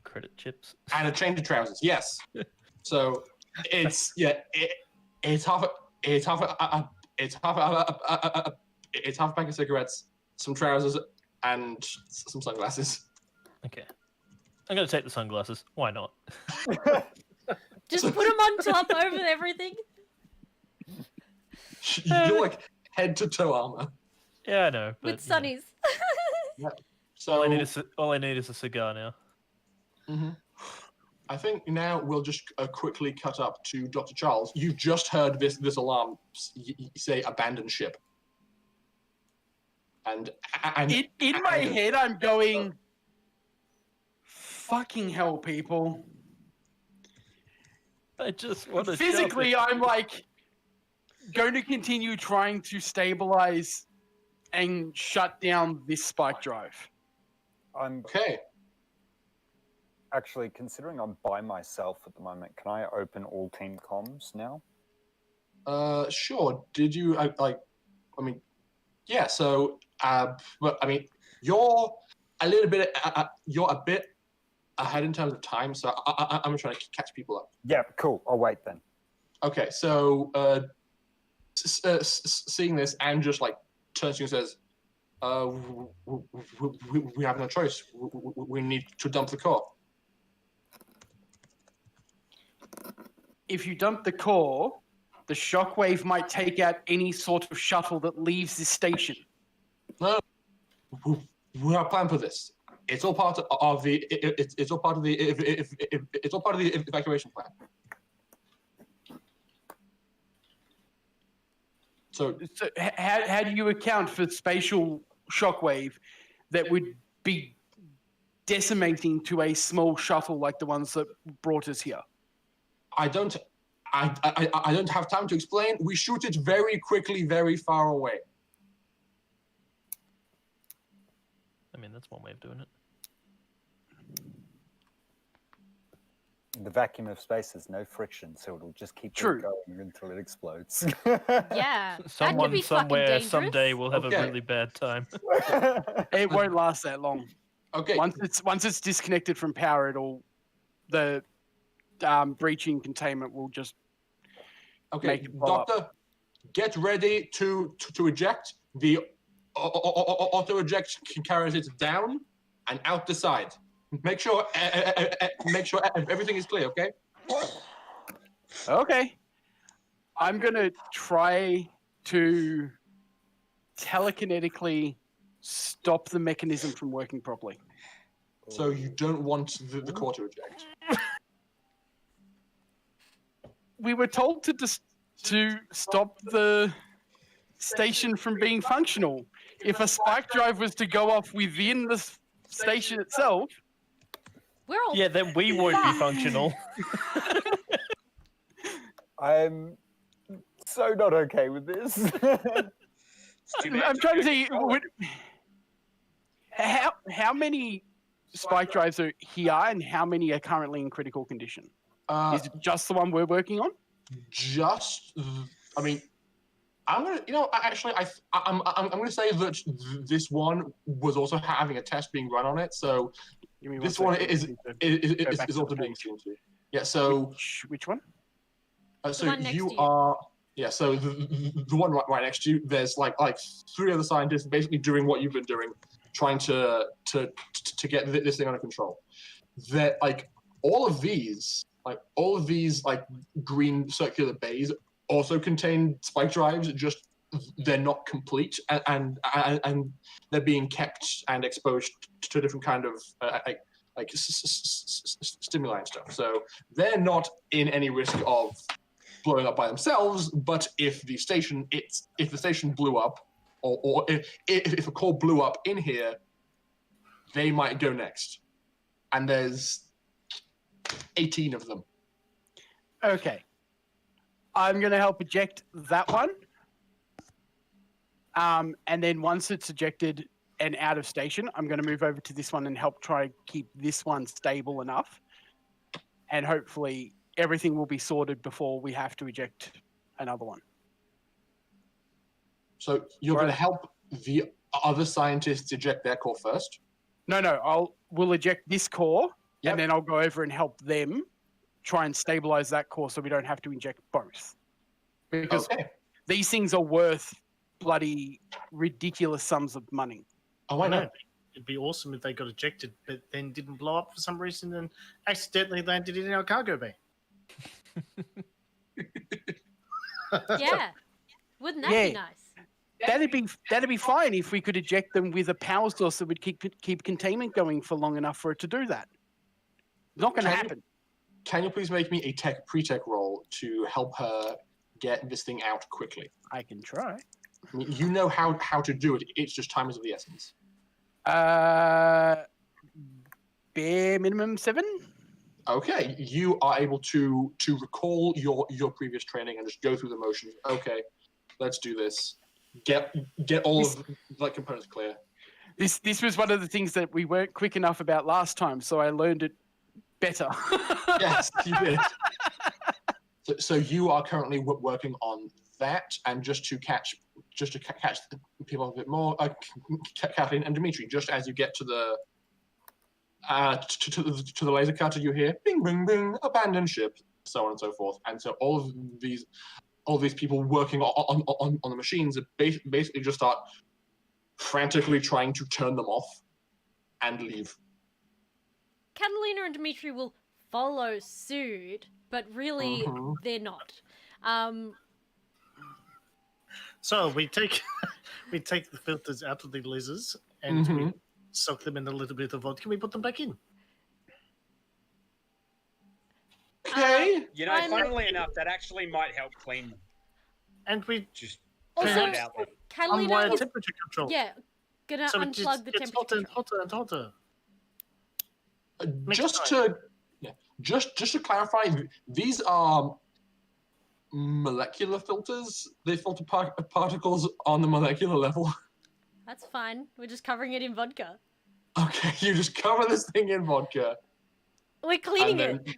Credit chips. And a change of trousers. Yes. So it's half a pack of cigarettes, some trousers, and some sunglasses. Okay. I'm going to take the sunglasses. Why not? Just put them on top over everything. You're like head to toe armor. Yeah, I know. But, With sunnies. Yeah. So all I need is a cigar now. Mm-hmm. I think now we'll just quickly cut up to Dr. Charles. You've just heard this alarm say abandon ship. And in my head, I'm going, fucking hell, people. I just want to Physically, I'm like going to continue trying to stabilize and shut down this spike drive. I'm okay. Actually, considering I'm by myself at the moment, can I open all team comms now? Sure. Did you yeah. So, but I mean, you're a bit ahead in terms of time. So I'm trying to catch people up. Yeah, cool. I'll wait then. Okay. So, seeing this, and just like turns to you and says, "We have no choice. We need to dump the core." If you dump the core, the shockwave might take out any sort of shuttle that leaves this station. No, we have a plan for this. It's all part of the. It's all part of the. It's all part of the evacuation plan. So how do you account for spatial shockwave that would be decimating to a small shuttle like the ones that brought us here? I don't have time to explain. We shoot it very quickly, very far away. I mean, that's one way of doing it. The vacuum of space has no friction, so it'll just keep True. going until it explodes. Yeah. That could Someone be fucking somewhere dangerous. someday will have Okay. a really bad time. It won't last that long. Okay. Once it's disconnected from power, the breaching containment will just Okay, make it blow up. Doctor, get ready to eject. The auto eject carries it down and out the side. Make sure everything is clear. Okay. Okay. I'm gonna try to telekinetically stop the mechanism from working properly. So you don't want the core to eject. We were told to stop the station from being functional. If a spike drive was to go off within the station itself, We're all Yeah, then we won't be functional. I'm so not okay with this. It's too bad I'm you trying to don't see control it. how many spike drives are here and how many are currently in critical condition. Is it just the one we're working on? I mean, I'm gonna, I'm gonna say that this one was also having a test being run on it. So Give me this one one second. is back to also the being page. seen to. Yeah. So Which one? so one next you to you. are. Yeah. So the one right next to you, there's like three other scientists basically doing what you've been doing, trying to get this thing under control. That all of these green circular bays also contain spike drives, just they're not complete, and they're being kept and exposed to different kind of stimuli and stuff. So they're not in any risk of blowing up by themselves. But if the station blew up, or if a core blew up in here, they might go next. And there's 18 of them. Okay. I'm going to help eject that one. And then once it's ejected and out of station, I'm going to move over to this one and help try keep this one stable enough. And hopefully everything will be sorted before we have to eject another one. So you're going to help the other scientists eject their core first? No, we'll eject this core, Yep. and then I'll go over and help them try and stabilize that core so we don't have to inject both. Because Okay. these things are worth bloody ridiculous sums of money. Oh, I know. It'd be awesome if they got ejected, but then didn't blow up for some reason and accidentally landed in our cargo bay. Yeah. Wouldn't that Yeah. be nice? That'd be fine if we could eject them with a power source that would keep containment going for long enough for it to do that. Not going to happen. Can you please make me a pre-tech roll to help her get this thing out quickly? I can try. I mean, you know how to do it. It's just time is of the essence. Bare minimum 7. Okay, you are able to recall your previous training and just go through the motions. Okay, let's do this. Get all of the components clear. This was one of the things that we weren't quick enough about last time, so I learned it better. Yes, you did. So you are currently working on that, and just to catch the people a bit more, Kathleen and Dimitri, just as you get to the to the laser cutter, you hear bing, bing, bing, abandoned ship, so on and so forth. And so all of these people working on the machines basically just start frantically trying to turn them off and leave. Catalina and Dimitri will follow suit, but really they're not. So we take the filters out of the lasers and we soak them in a little bit of vodka. We put them back in. Okay. You know, funnily enough, that actually might help clean them. And we Just Also, put it out there. Catalina unwire is temperature control. gonna So it unplug the gets temperature. hotter and hotter and hotter. Just to clarify, these are molecular filters. They filter particles on the molecular level. That's fine. We're just covering it in vodka. Okay, you just cover this thing in vodka We're and cleaning then it.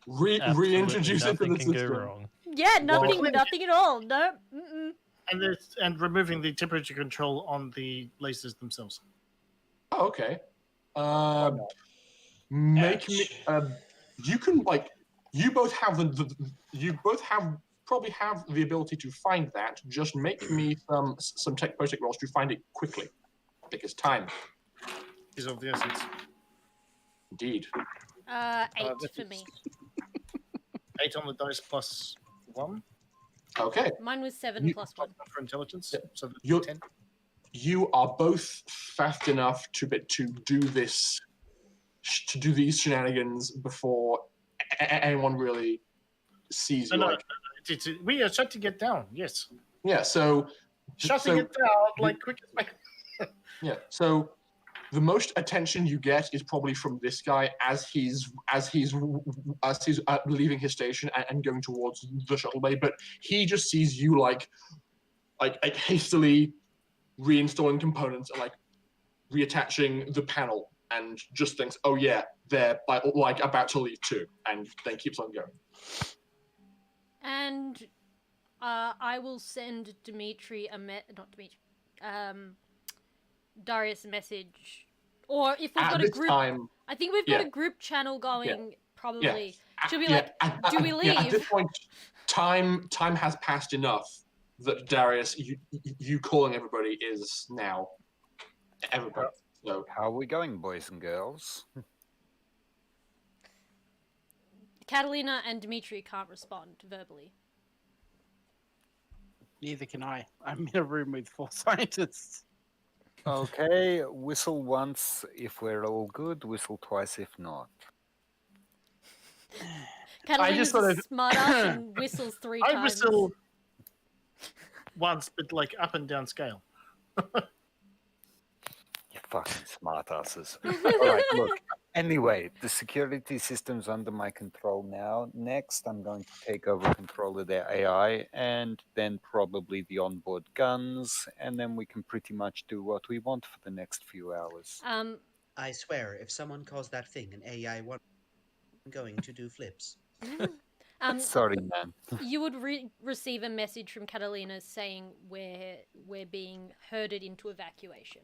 reintroduce it to Nothing the can go system. wrong. Yeah, nothing, cleaning nothing at all. No. And removing the temperature control on the lasers themselves. Oh, okay. Why not? Make me. You can like. You both have you both probably have the ability to find that. Just make me some tech project rolls to find it quickly, because time. Is of the essence. Indeed. 8 that for is- me. 8 on the dice plus 1 Okay. Mine was 7 You- plus 1. for intelligence. Yeah. So that's You're- 10. You are both fast enough to do this, to do these shenanigans before anyone really sees you. No, Like, we are shutting it down. Yes. yeah. So. Shutting it down like quick as Yeah. So the most attention you get is probably from this guy as he's leaving his station and going towards the shuttle bay. But he just sees you like hastily reinstalling components and like reattaching the panel, and just thinks, "Oh yeah, they're like about to leave too," and then keeps on going. And I will send Dimitri Darius a message. Or if we've At got a this group, time, I think we've got yeah. a group channel going, probably. yeah, Should we yeah, like, do we yeah, at leave? this point, time has passed enough that Darius, you calling everybody is now everybody. So How are we going, boys and girls? Catalina and Dimitri can't respond verbally. Neither can I. I'm in a room with 4 scientists. Okay, whistle once if we're all good, whistle twice if not. Catalina's sort a of- smart ass and whistles 3 times. I whistle once, but like up and down scale. You fucking smartasses. Alright, look. Anyway, the security system's under my control now. Next, I'm going to take over control of their AI and then probably the onboard guns, and then we can pretty much do what we want for the next few hours. I swear, if someone calls that thing an AI one, I'm going to do flips. Sorry, man. You would receive a message from Catalina saying we're being herded into evacuation.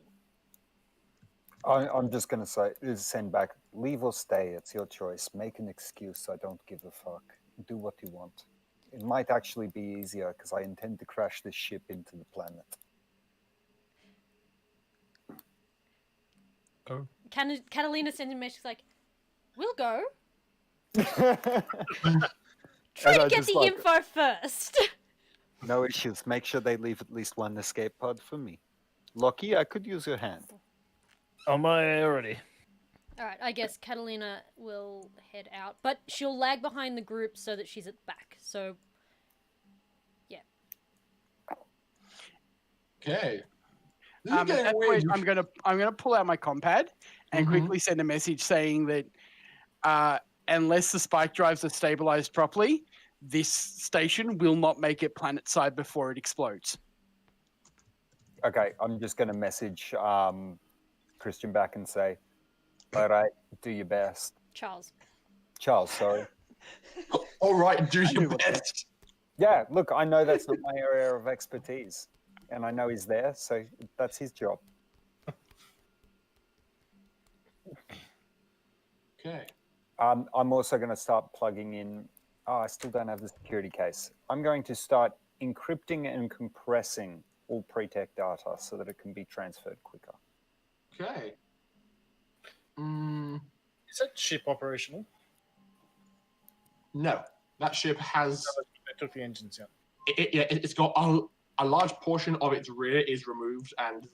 I'm just going to send back, leave or stay, it's your choice. Make an excuse, I don't give a fuck. Do what you want. It might actually be easier because I intend to crash this ship into the planet. Oh. Catalina sends a message like, we'll go. And Try to I get just the like- info first. No issues. Make sure they leave at least one escape pod for me. Lockie, I could use your hand. On my way already. Alright, I guess Catalina will head out, but she'll lag behind the group so that she's at the back. So, yeah. okay. This is At getting that weird. point, I'm gonna pull out my compad and Mhm. quickly send a message saying that unless the spike drives are stabilized properly, this station will not make it planet side before it explodes. Okay, I'm just going to message Christian back and say, all right, do your best. Charles. Charles, sorry. All right, do I knew your what best. Yeah, look, I know that's not my area of expertise. And I know he's there, so that's his job. Okay. I'm also going to start plugging in. Oh, I still don't have the security case. I'm going to start encrypting and compressing all pre-tech data so that it can be transferred quicker. Okay. Is that ship operational? No, that ship has. I took the engines out. It's got a large portion of its rear is removed, and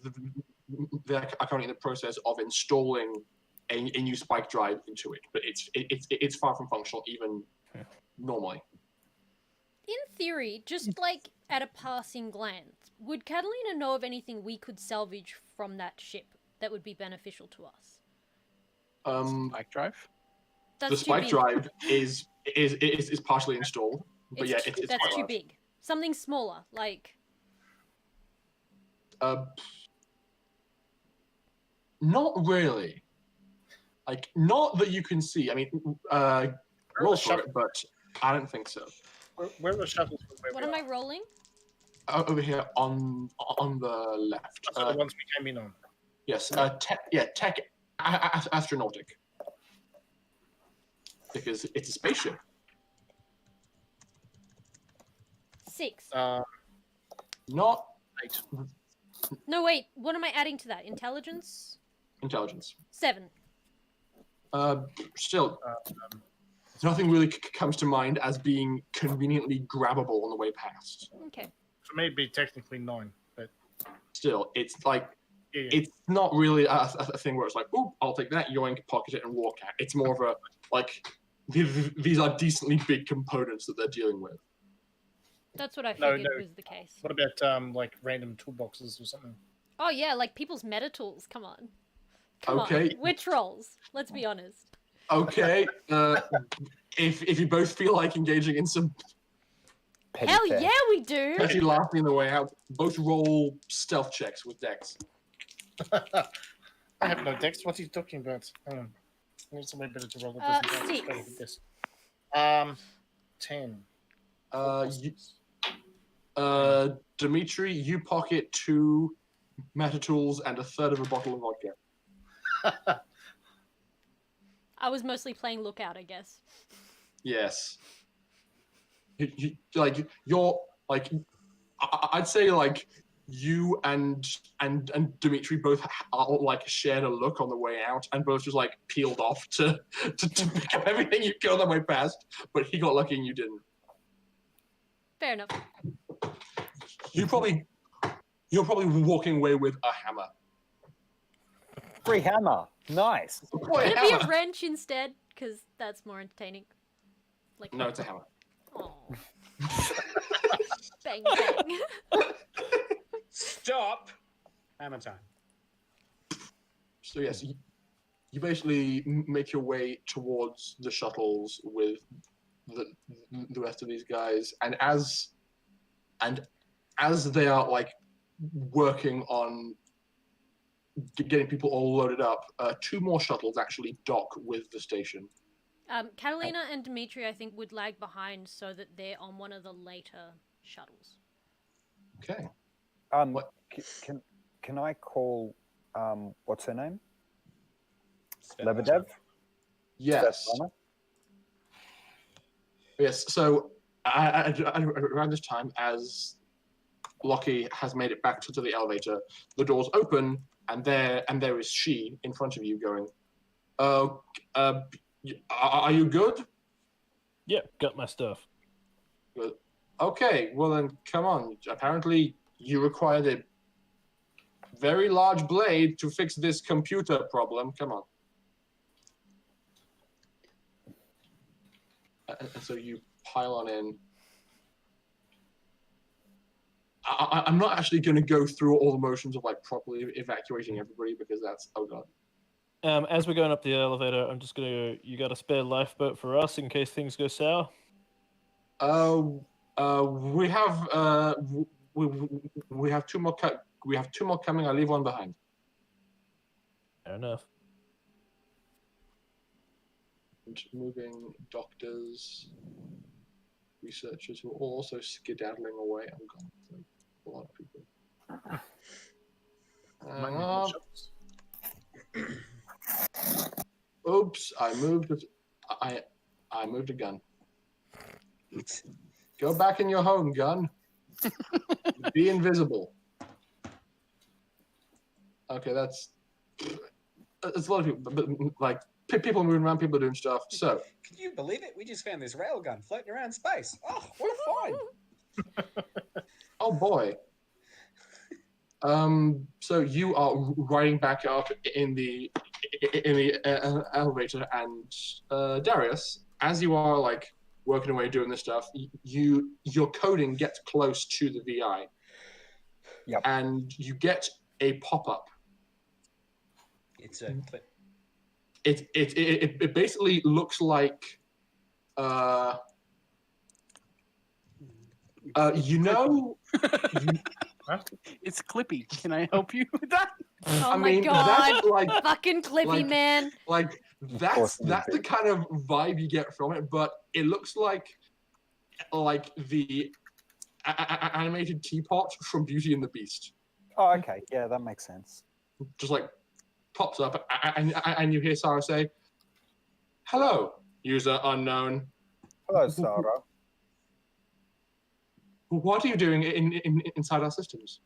they're currently in the process of installing a new spike drive into it. But it's far from functional even normally. In theory, just like at a passing glance, would Catalina know of anything we could salvage from that ship that would be beneficial to us? Spike drive? That's The too spike big. drive is partially installed, but yeah, it's that's quite too large. big. Something smaller, like Not really. Like, not that you can see. I mean, roll for it, but I don't think so. Where are the shuttles? What am I rolling? Over here on the left. That's the ones we came in on. Yes. Tech astronautic. Because it's a spaceship. 6. Not 8. No, wait. What am I adding to that? Intelligence? intelligence. 7. Still, nothing really comes to mind as being conveniently grabbable on the way past. Okay. For me, it'd be technically 9, but Still, it's like yeah. it's not really a thing where it's like, oh, I'll take that, yoink, pocket it, and walk out. It's more of a like these are decently big components that they're dealing with. That's what I No, figured no. was the case. What about like random toolboxes or something? Oh yeah, like people's meta tools. Come on. Come Okay. on. We're trolls. Let's be honest. Okay, if you both feel like engaging in some Petty Hell theft. yeah, we do. petty laughing on the way out, both roll stealth checks with Dex. I have no dex. What are you talking about? I need somebody better to roll with this. 6. With this. 10. Dimitri, you pocket 2 meta tools and a third of a bottle of vodka. I was mostly playing lookout, I guess. Yes. You're like, I'd say like you and Dimitri both are, like shared a look on the way out, and both just like peeled off to pick up everything you got on the way past. But he got lucky and you didn't. Fair enough. You're probably walking away with a hammer. Free hammer. Nice. Boy, Could it be a hammer. wrench instead? Because that's more entertaining. Like, No, it's a hammer. oh. Bang bang. Stop. Hammer time. So yes, you basically make your way towards the shuttles with the rest of these guys, and as they are like working on getting people all loaded up, 2 more shuttles actually dock with the station. Catalina and Dimitri, I think, would lag behind so that they're on one of the later shuttles. Okay. What? Can I call what's her name? Lebedev? Yes. Svetlana? Yes. So around this time, as Lockie has made it back to the elevator, the doors open, and there is she in front of you, going, "Are you good?" Yep, got my stuff. Okay. Well then, come on. Apparently, you require a very large blade to fix this computer problem. Come on. And so you pile on in. I'm not actually going to go through all the motions of like properly evacuating everybody, because that's, oh god. As we're going up the elevator, I'm just gonna. You got a spare lifeboat for us in case things go sour? We have we have 2 more. We have 2 more coming. I leave 1 behind. Fair enough. And moving doctors, researchers who are also skedaddling away. I'm gone. Like a lot of people. Oops! I moved a gun. Go back in your home, gun. Be invisible. Okay, that's a lot of people, but like people moving around, people doing stuff. So, Can you believe it? We just found this railgun floating around space. Oh, what a find! oh boy. So you are riding back up in the elevator, and Darius, as you are like working away doing this stuff, your coding gets close to the VI. Yep. And you get a pop-up. It's a clip. It basically looks like you know It's Clippy. Can I help you with that? Oh I my mean, god. that's like, Fucking Clippy, like- man. like course that's it the is. kind of vibe you get from it. But it looks like the animated teapot from Beauty and the Beast. Oh, okay. Yeah, that makes sense. Just like pops up, and you hear Sarah say, "Hello, user unknown. Hello, Sarah. What are you doing inside our systems?"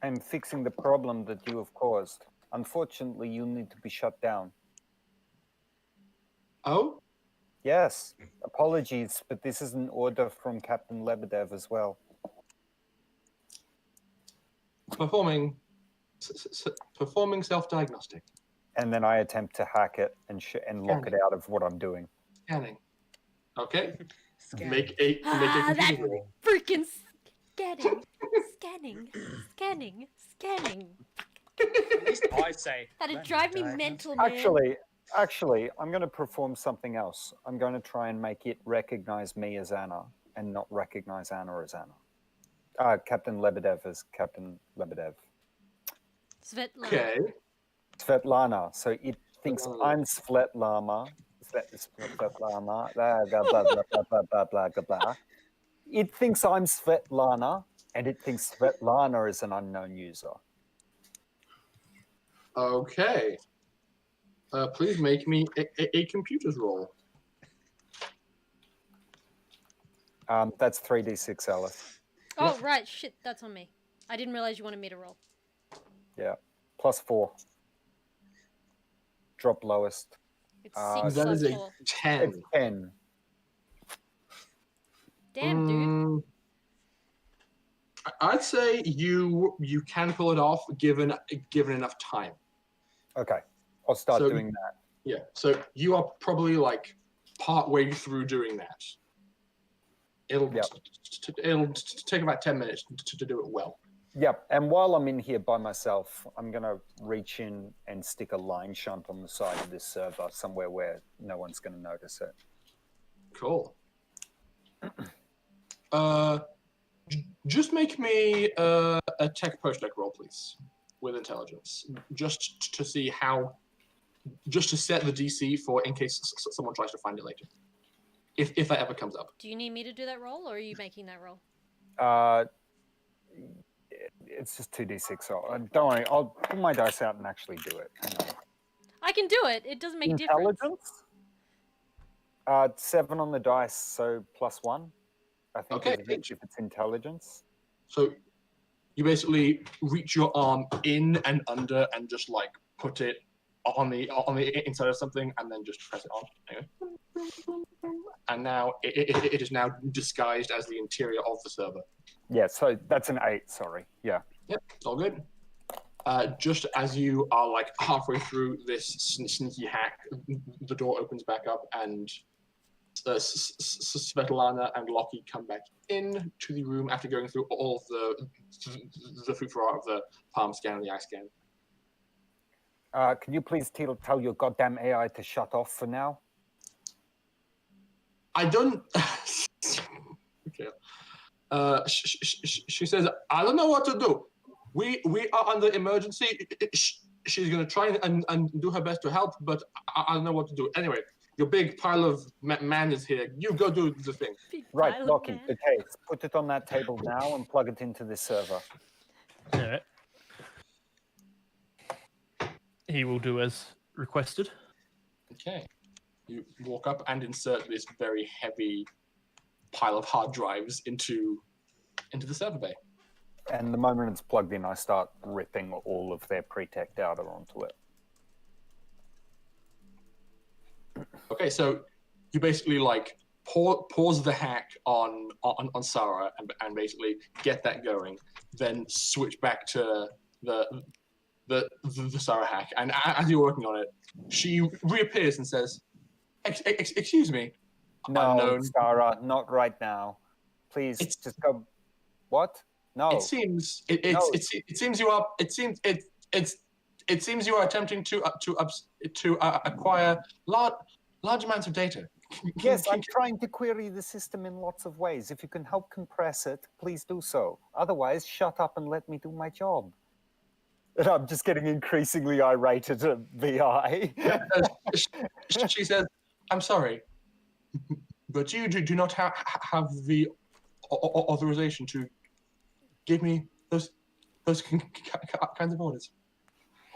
I'm fixing the problem that you have caused. Unfortunately, you need to be shut down. Oh, Yes, apologies, but this is an order from Captain Lebedev as well. performing self-diagnostic, And then I attempt to hack it and lock it out of what I'm doing. scanning. Okay, Scanning. make a Ah, that computer roll. freaking scanning. At least I say. That'd Random drive me diagnostic. mental, man. Actually, I'm going to perform something else. I'm going to try and make it recognize me as Anna and not recognize Anna as Anna. Captain Lebedev as Captain Lebedev. Svetlana. Okay, Svetlana. So it thinks Svetlana. I'm Svetlana. Svetlana. Blah, blah, blah, blah, blah, blah, blah, blah, blah. It thinks I'm Svetlana, and it thinks Svetlana is an unknown user. okay. Please make me a computer's roll. That's 3d6, Alice. Oh, right. Shit, that's on me. I didn't realize you wanted me to roll. Yeah. +4. Drop lowest. It's That 6 That plus is a 4. 10. It's 10. Damn, dude. I'd say you can pull it off given enough time. Okay. I'll start So- doing that. Yeah. So you are probably like part way through doing that. It'll Yep. it'll take about 10 minutes to do it well. Yep. And while I'm in here by myself, I'm going to reach in and stick a line shunt on the side of this server somewhere where no one's going to notice it. Cool. Just make me a tech post-deck roll, please, with intelligence, just to see just to set the DC for in case someone tries to find it later, if that ever comes up. Do you need me to do that roll, or are you making that roll? It's just 2d6. So don't worry. I'll pull my dice out and actually do it. Hang on. I can do it. It doesn't make a difference. Intelligence? 7 on the dice, so +1. I think Okay. if it's intelligence. So you basically reach your arm in and under and just like put it on the inside of something and then just press it on. Anyway. And now it is now disguised as the interior of the server. Yeah, so that's an 8, sorry. Yeah. Yep, it's all good. Just as you are like halfway through this sneaky hack, the door opens back up and Svetlana and Lockie come back in to the room after going through all of the food of the palm scan and the eye scan. Can you please tell your goddamn AI to shut off for now? I don't. Okay. She says, "I don't know what to do. We are under emergency. She's gonna try and do her best to help, but I don't know what to do. Anyway, your big pile of man is here. You go do the thing." Big Right, pile of Lockie, man. the case. Put it on that table now and plug it into this server. All right. He will do as requested. Okay. You walk up and insert this very heavy pile of hard drives into the server bay. And the moment it's plugged in, I start ripping all of their pre-tech data onto it. Okay, so you basically like pause the hack on Sarah and basically get that going, then switch back to the Sarah hack. And as you're working on it, she reappears and says, "Excuse me, No, unknown." Sarah, not right now. Please, It's- just go. What? No. It seems No. it seems you are attempting to acquire large amounts of data. Yes, I'm trying to query the system in lots of ways. If you can help compress it, please do so. Otherwise, shut up and let me do my job. And I'm just getting increasingly irate at a VI. She says, "I'm sorry, but you do not have the authorization to give me those kinds of orders."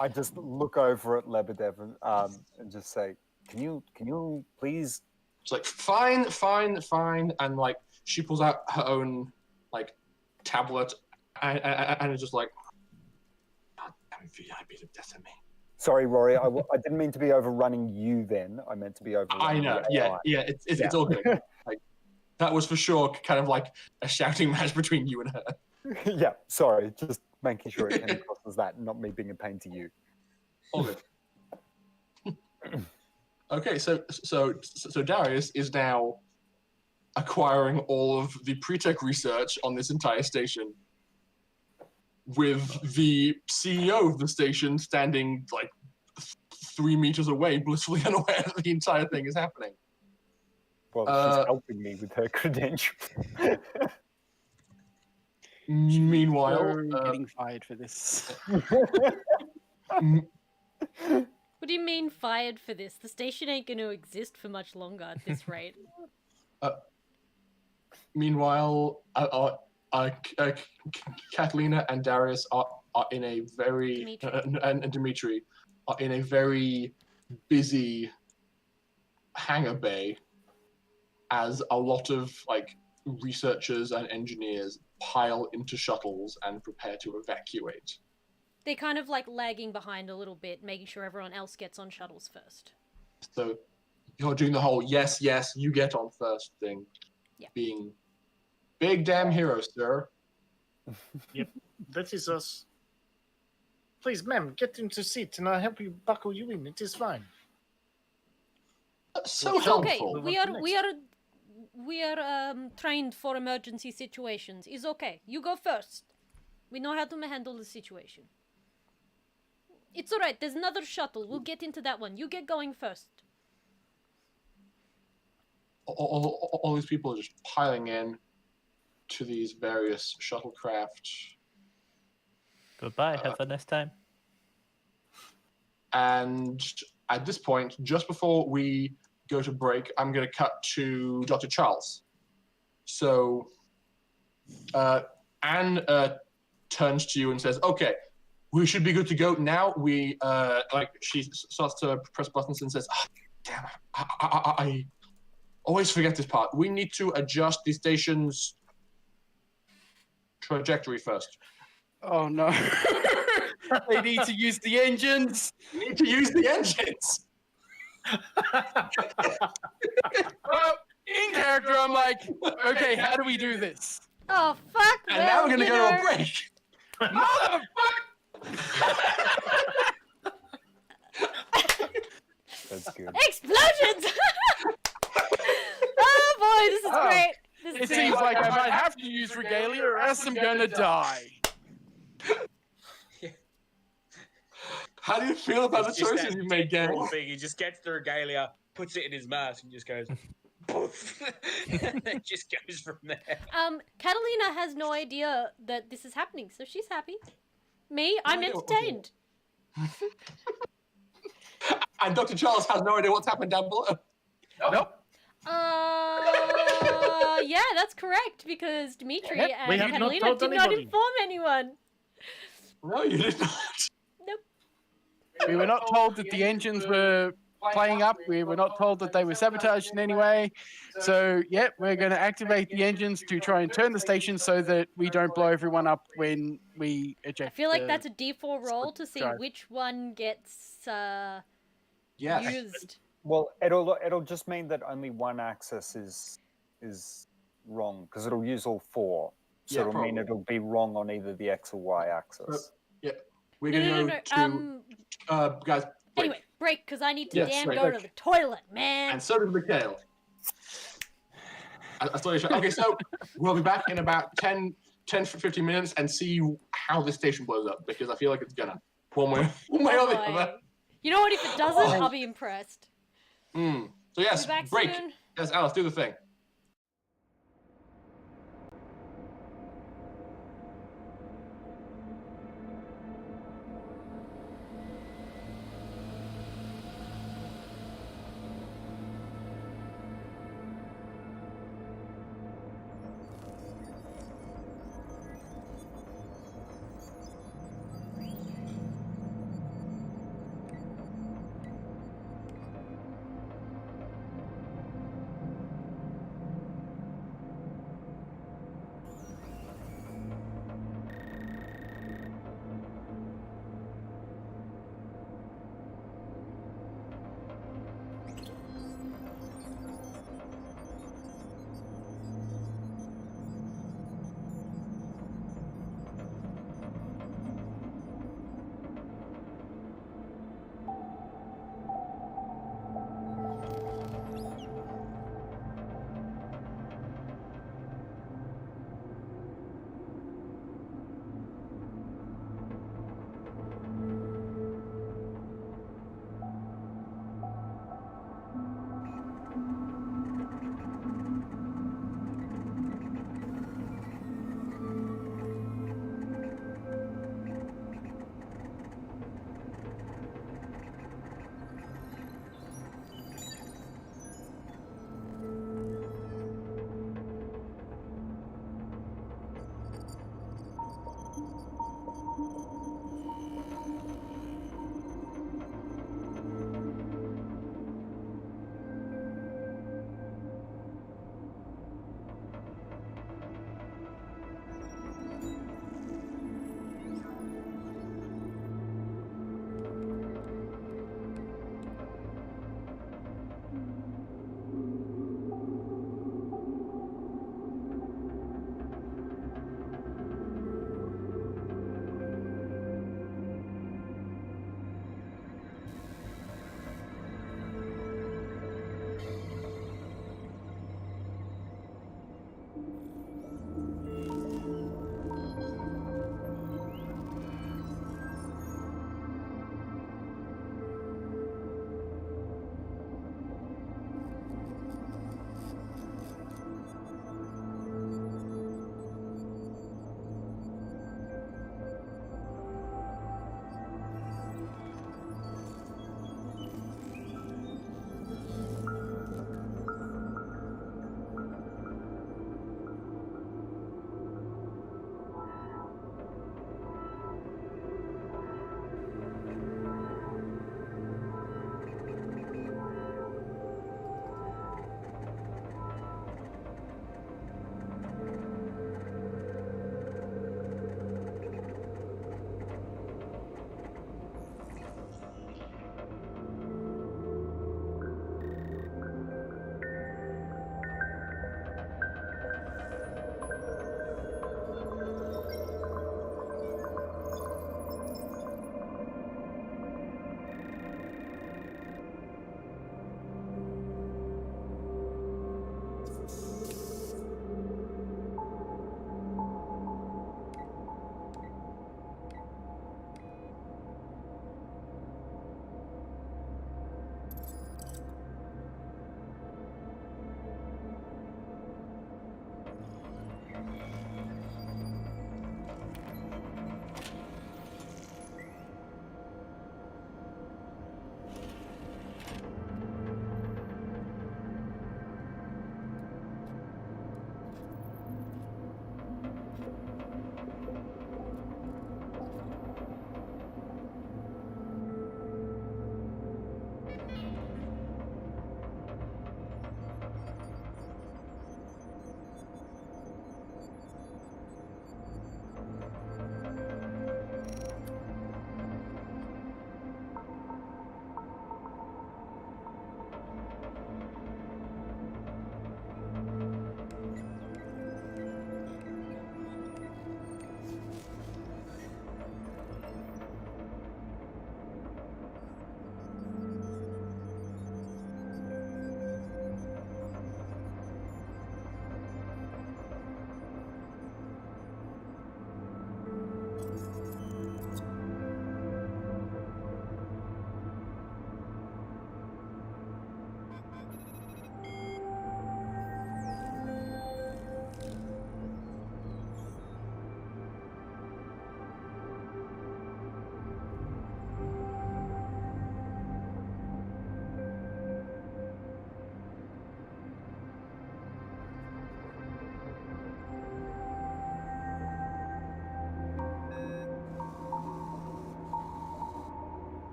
I just look over at Lebedev and just say, "Can you please?" She's like, fine, and like she pulls out her own like tablet and is just like, "God damn VIP to death of me." Sorry, Rory, I didn't mean to be overrunning you then. I meant to be overrunning I know, the AI. yeah, it's all good. Like that was for sure kind of like a shouting match between you and her. Yeah, sorry, just making sure it came across as that, not me being a pain to you. All good. Okay, so Darius is now acquiring all of the pre-tech research on this entire station, with the CEO of the station standing like 3 meters away, blissfully unaware that the entire thing is happening. Well, she's helping me with her credentials. Meanwhile, getting fired for this. What do you mean fired for this? The station ain't going to exist for much longer at this rate. Meanwhile, Catalina and Darius are in a very and Dimitri are in a very busy hangar bay, as a lot of like researchers and engineers pile into shuttles and prepare to evacuate. They're kind of like lagging behind a little bit, making sure everyone else gets on shuttles first. So you're doing the whole yes, you get on first thing. Yeah. Being big damn heroes, sir. Yep, that is us. Please, ma'am, get into seat and I'll help you buckle you in. It is fine. So It's helpful. okay. We are trained for emergency situations. It's okay. You go first. We know how to handle the situation. It's all right. There's another shuttle. We'll get into that one. You get going first. All these people are just piling in to these various shuttlecraft. Goodbye. Have a nice time. And at this point, just before we go to break, I'm going to cut to Dr. Charles. So Anne turns to you and says, "Okay, we should be good to go now." She starts to press buttons and says, "Oh, damn, I always forget this part. We need to adjust the station's trajectory first." Oh no. They need to use the engines. We need to use the engines. Well, in character, I'm like, okay, how do we do this? Oh, fuck. And now we're going to go to a break. That's good. Explosions! Oh boy, this is great. It seems like I might have to use regalia or else I'm gonna die. How do you feel about the choices you made, Gary? He just gets the regalia, puts it in his mouth, and just goes, poof. And it just goes from there. Catalina has no idea that this is happening, so she's happy. Me, I'm entertained. And Dr. Charles has no idea what's happened down below. Nope. Yeah, that's correct, because Dimitri and We have not Catalina told did not anybody. inform anyone. No, you did not. Nope. We were not told that the engines were playing up. We were not told that they were sabotaged in any way. So, yeah, we're going to activate the engines to try and turn the station so that we don't blow everyone up when we eject. I feel like that's a D4 roll to see drive. which one gets Yes. used. Well, it'll just mean that only one axis is wrong because it'll use all four. So Yeah, it'll mean probably. it'll be wrong on either the X or Y axis. Yeah. We're going to go to, guys, break. Anyway, break, because I need to Yes, damn right, go break. to the toilet, man. And so does Mikhail. I saw you. Okay, so we'll be back in about 10 to 15 minutes and see how this station blows up, because I feel like it's gonna. One way or the Boy. other. You know what? If it doesn't, I'll be impressed. So yes, Be back break. soon. Yes, Alice, do the thing.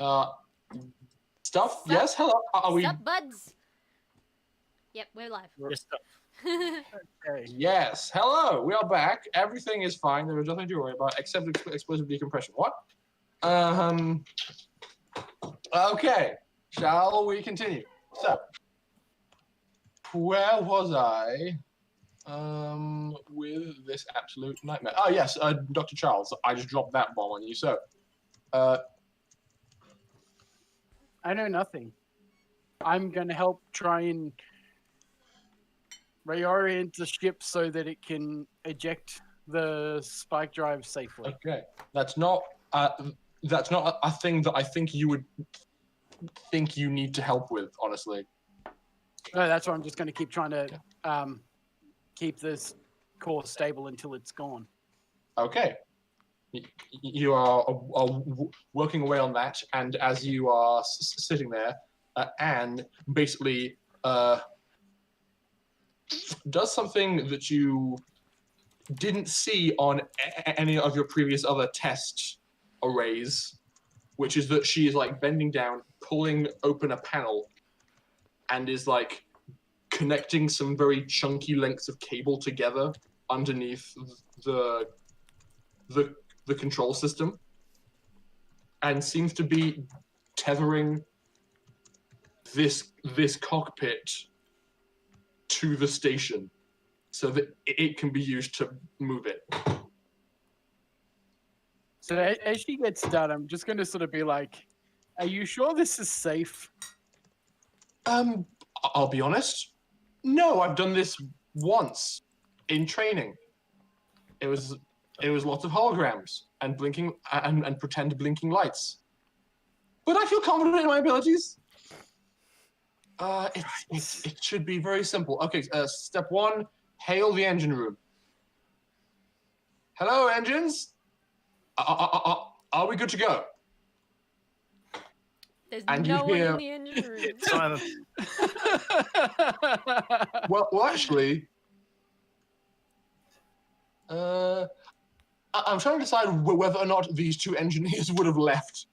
Stuff? Sup? Yes, hello. Are we? Sup, buds? Yep, we're live. Yes, stuff. Okay. Yes, hello. We are back. Everything is fine. There is nothing to worry about except explosive decompression. What? Okay. Shall we continue? So, where was I? With this absolute nightmare. Oh yes, Dr. Charles. I just dropped that bomb on you. So, I know nothing. I'm going to help try and reorient the ship so that it can eject the spike drive safely. okay, that's not a thing that I think you would think you need to help with. Honestly. No, that's why I'm just going to keep trying to keep this core stable until it's gone. Okay. You are working away on that, and as you are sitting there, Anne basically does something that you didn't see on any of your previous other test arrays, which is that she is like bending down, pulling open a panel, and is like connecting some very chunky lengths of cable together underneath the control system, and seems to be tethering this cockpit to the station so that it can be used to move it. So as she gets done, I'm just going to sort of be like, are you sure this is safe? I'll be honest. No, I've done this once in training. It was lots of holograms and blinking and pretend blinking lights. But I feel confident in my abilities. It should be very simple. Okay, step 1, hail the engine room. Hello, engines. Are we good to go? There's And you no one hear- in the engine room. Silence. Well, actually, I'm trying to decide whether or not these 2 engineers would have left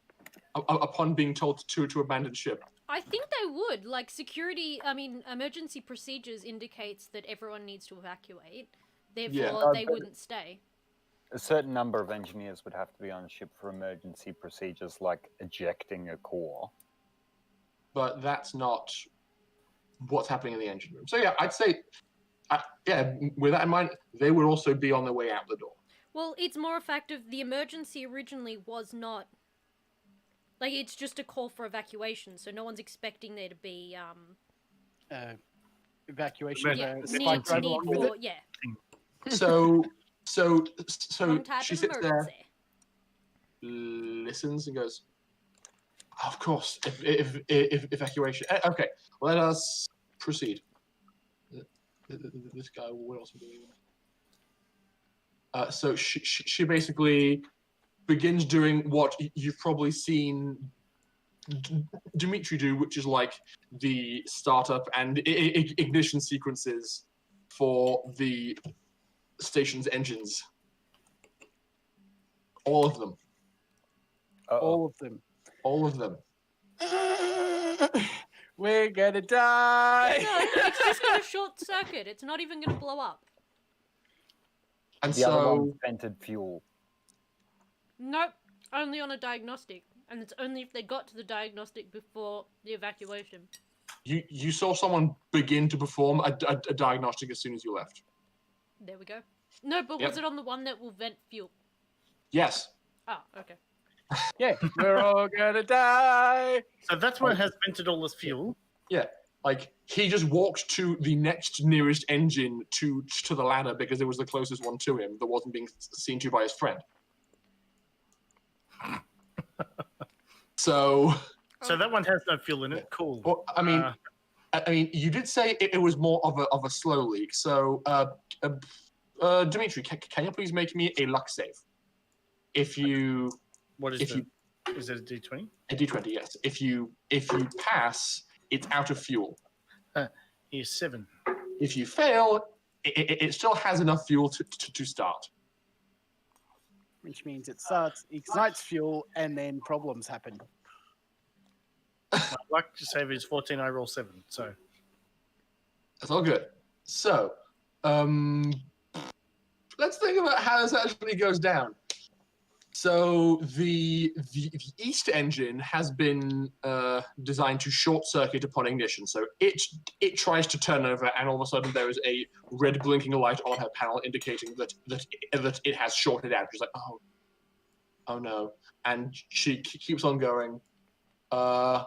upon being told to abandon ship. I think they would. Like, emergency procedures indicates that everyone needs to evacuate. Therefore, they wouldn't stay. A certain number of engineers would have to be on ship for emergency procedures like ejecting a core. But that's not what's happening in the engine room. So yeah, I'd say, with that in mind, they would also be on their way out the door. Well, it's more a fact of the emergency originally was not... Like, it's just a call for evacuation, so no one's expecting there to be, Evacuation. yeah, of the spike drive along with it. yeah. So Some type she of sits there, emergency. listens, and goes, "Of course, if evacuation. Okay, let us proceed." This guy would also be. So she basically begins doing what you've probably seen Dimitri do, which is like the startup and ignition sequences for the station's engines. All of them. All of them. All of them. We're gonna die. No, it's just gonna short circuit. It's not even gonna blow up. And The other so one vented fuel. Nope, only on a diagnostic. And it's only if they got to the diagnostic before the evacuation. you saw someone begin to perform a diagnostic as soon as you left. There we go. No, but Yep. was it on the one that will vent fuel? Yes. Oh, okay. Yeah, we're all gonna die. So that's what has vented all this fuel. Yeah. Like he just walked to the next nearest engine to the ladder because it was the closest one to him that wasn't being seen to by his friend. So that one has no fuel in it. Cool. well, I mean, you did say it was more of a slow leak. So, Dimitri, can you please make me a luck save? If you, What is if the? you, Is it a D20? a D20, yes. If you pass, it's out of fuel. Here's 7. If you fail, it still has enough fuel to start. Which means it starts, ignites fuel, and then problems happen. My luck save is 14. I roll 7. So That's all good. So, let's think about how this actually goes down. So the east engine has been designed to short circuit upon ignition. So it tries to turn over, and all of a sudden there is a red blinking light on her panel indicating that it has shorted out. She's like, oh no, and she keeps on going. I'm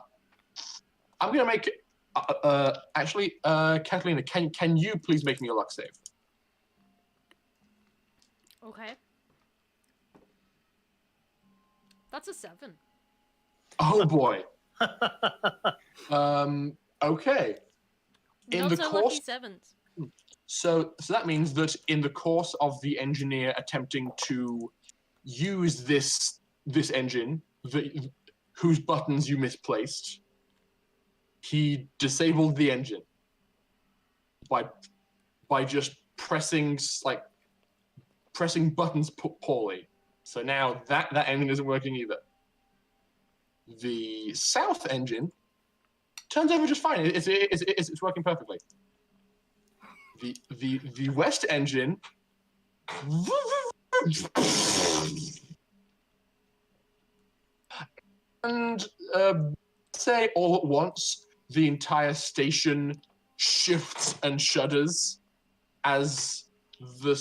gonna make actually, Catalina, can you please make me a luck save? Okay. That's a 7. Oh boy. Okay. Not so lucky 7s. So that means that in the course of the engineer attempting to use this engine, whose buttons you misplaced, he disabled the engine by just pressing buttons poorly. So now that engine isn't working either. The south engine turns over just fine. It's working perfectly. The west engine and say all at once the entire station shifts and shudders as the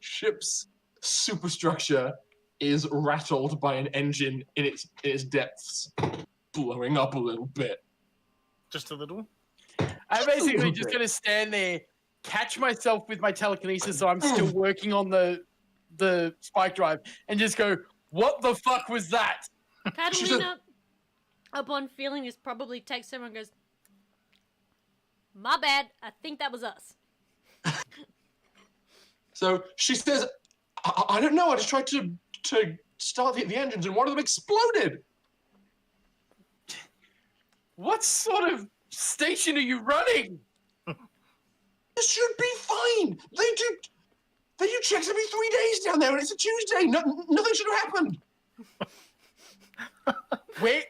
ship's superstructure is rattled by an engine in its depths, blowing up a little bit. just a little. I'm basically just going to stand there, catch myself with my telekinesis, so I'm still working on the spike drive, and just go, "What the fuck was that?" Catalina, upon feeling this, probably texts him and goes, "My bad. I think that was us." So she says, I don't know. I just tried to start the engines, and one of them exploded. What sort of station are you running? This should be fine. They do checks every 3 days down there, and it's a Tuesday. Nothing should have happened.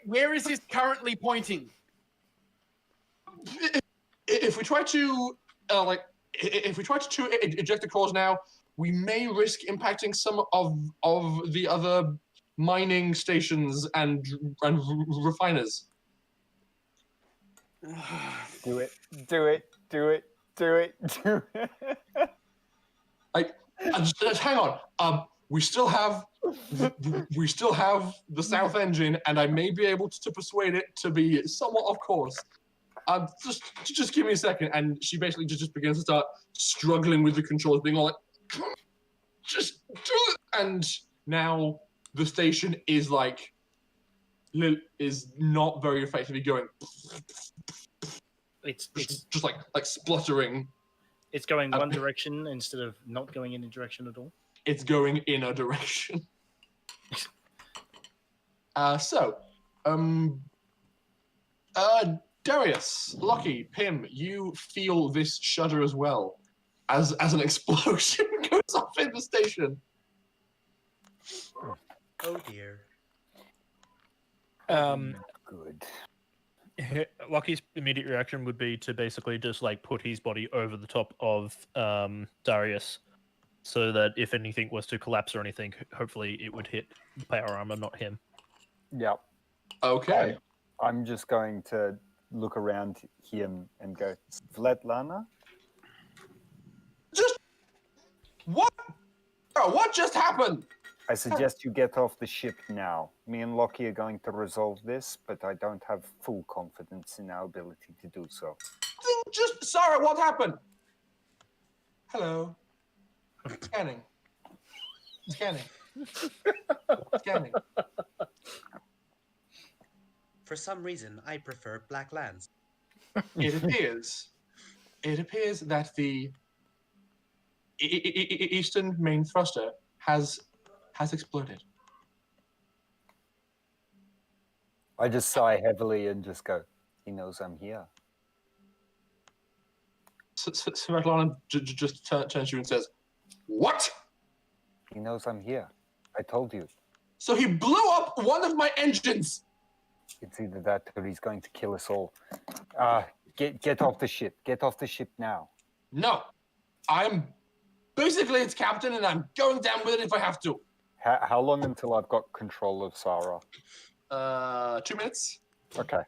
Where is this currently pointing? If we try to eject the cores now, we may risk impacting some of the other mining stations and refiners. Do it. Do it. Do it. Do it. Do it. Just hang on. We still have the south engine, and I may be able to persuade it to be somewhat off course. Just give me a second. And she basically just begins to start struggling with the controls, being all like, just do it. And now the station is not very effectively going. It's just like spluttering. It's going one direction instead of not going in a direction at all. It's going in a direction. Darius, Lucky, Pim, you feel this shudder as well, as an explosion goes off in the station. Oh dear. Good. Lucky's immediate reaction would be to basically just put his body over the top of Darius, so that if anything was to collapse or anything, hopefully it would hit the power armor, not him. Yep. Okay. I'm just going to look around him and go, Svetlana? What? Oh, what just happened? I suggest you get off the ship now. Me and Lockie are going to resolve this, but I don't have full confidence in our ability to do so. Sarah, what happened? Hello. Scanning. For some reason, I prefer black lands. It appears that the eastern main thruster has exploded. I just sigh heavily and just go, he knows I'm here. Svetlana just turns to you and says, "What?" He knows I'm here. I told you. So he blew up one of my engines. It's either that or he's going to kill us all. Get off the ship. Get off the ship now. No, I'm basically its captain, and I'm going down with it if I have to. How long until I've got control of Sarah? 2 minutes. Okay.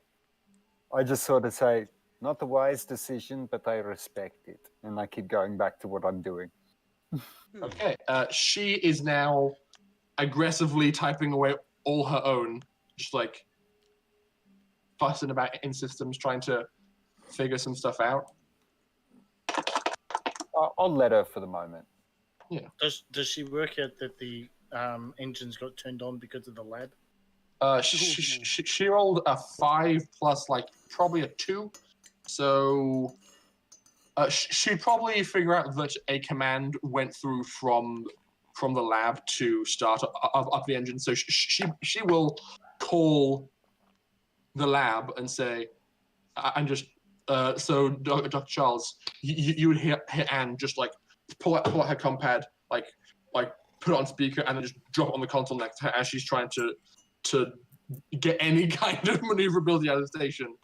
I just sort of say, not the wise decision, but I respect it. And I keep going back to what I'm doing. Okay. She is now aggressively typing away all her own, just like fussing about in systems, trying to figure some stuff out. I'll let her for the moment. Yeah. Does she work out that the engines got turned on because of the lab? She rolled a 5 plus like probably a 2, so she'd probably figure out that a command went through from the lab to start up the engine. So she will call the lab and say, and just so Dr. Charles, you would hear Anne just like pull out her compad, like put it on speaker and then just drop it on the console next to her as she's trying to get any kind of maneuverability out of the station.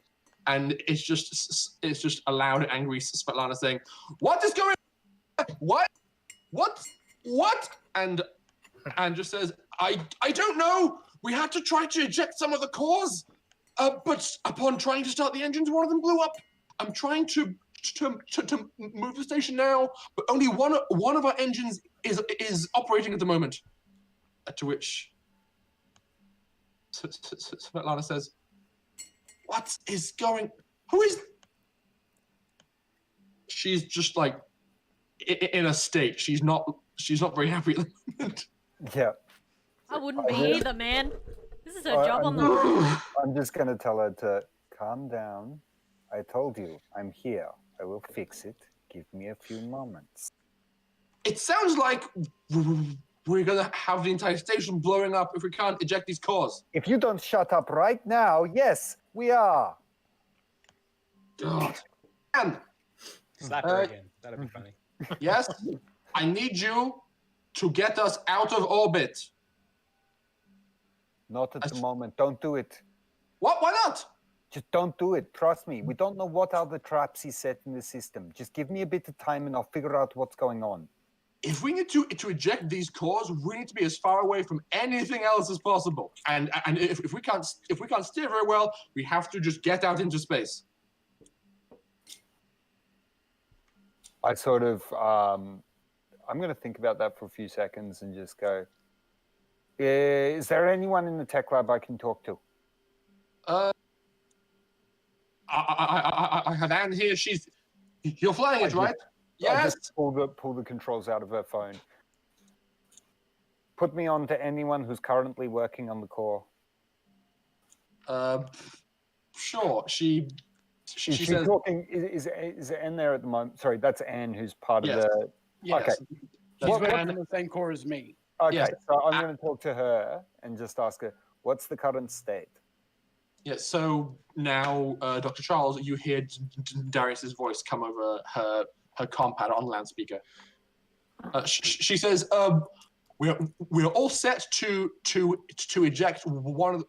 And it's just a loud, angry Svetlana saying, "What is going on? What?" And just says, I don't know. We had to try to eject some of the cores, but upon trying to start the engines, one of them blew up. I'm trying to move the station now, but only one of our engines is operating at the moment." To which Svetlana says, "What is going? Who is?" She's just like in a state. She's not very happy at the moment. Yeah. I wouldn't be either, man. This is her job on the. I'm just going to tell her to calm down. I told you, I'm here. I will fix it. Give me a few moments. It sounds like we're going to have the entire station blowing up if we can't eject these cores. If you don't shut up right now, yes, we are. God. And Slap her again. That'll be funny. yes, I need you to get us out of orbit. Not at the moment. Don't do it. What? Why not? Just don't do it. Trust me. We don't know what other traps he set in the system. Just give me a bit of time and I'll figure out what's going on. If we need to eject these cores, we need to be as far away from anything else as possible. And if we can't steer very well, we have to just get out into space. I sort of, I'm going to think about that for a few seconds and just go, is there anyone in the tech lab I can talk to? I have Anne here. You're flying it, right? Yes. Just pull the controls out of her phone. Put me on to anyone who's currently working on the core. Sure. She says, talking. Is Anne there at the moment? Sorry, that's Anne, who's part of the. Yes. Okay. She's working on the same core as me. Okay, Yes. so I'm going to talk to her and just ask her, what's the current state? Yeah, so now, Dr. Charles, you hear Darius's voice come over her compad on loudspeaker. She says, "We're all set to eject both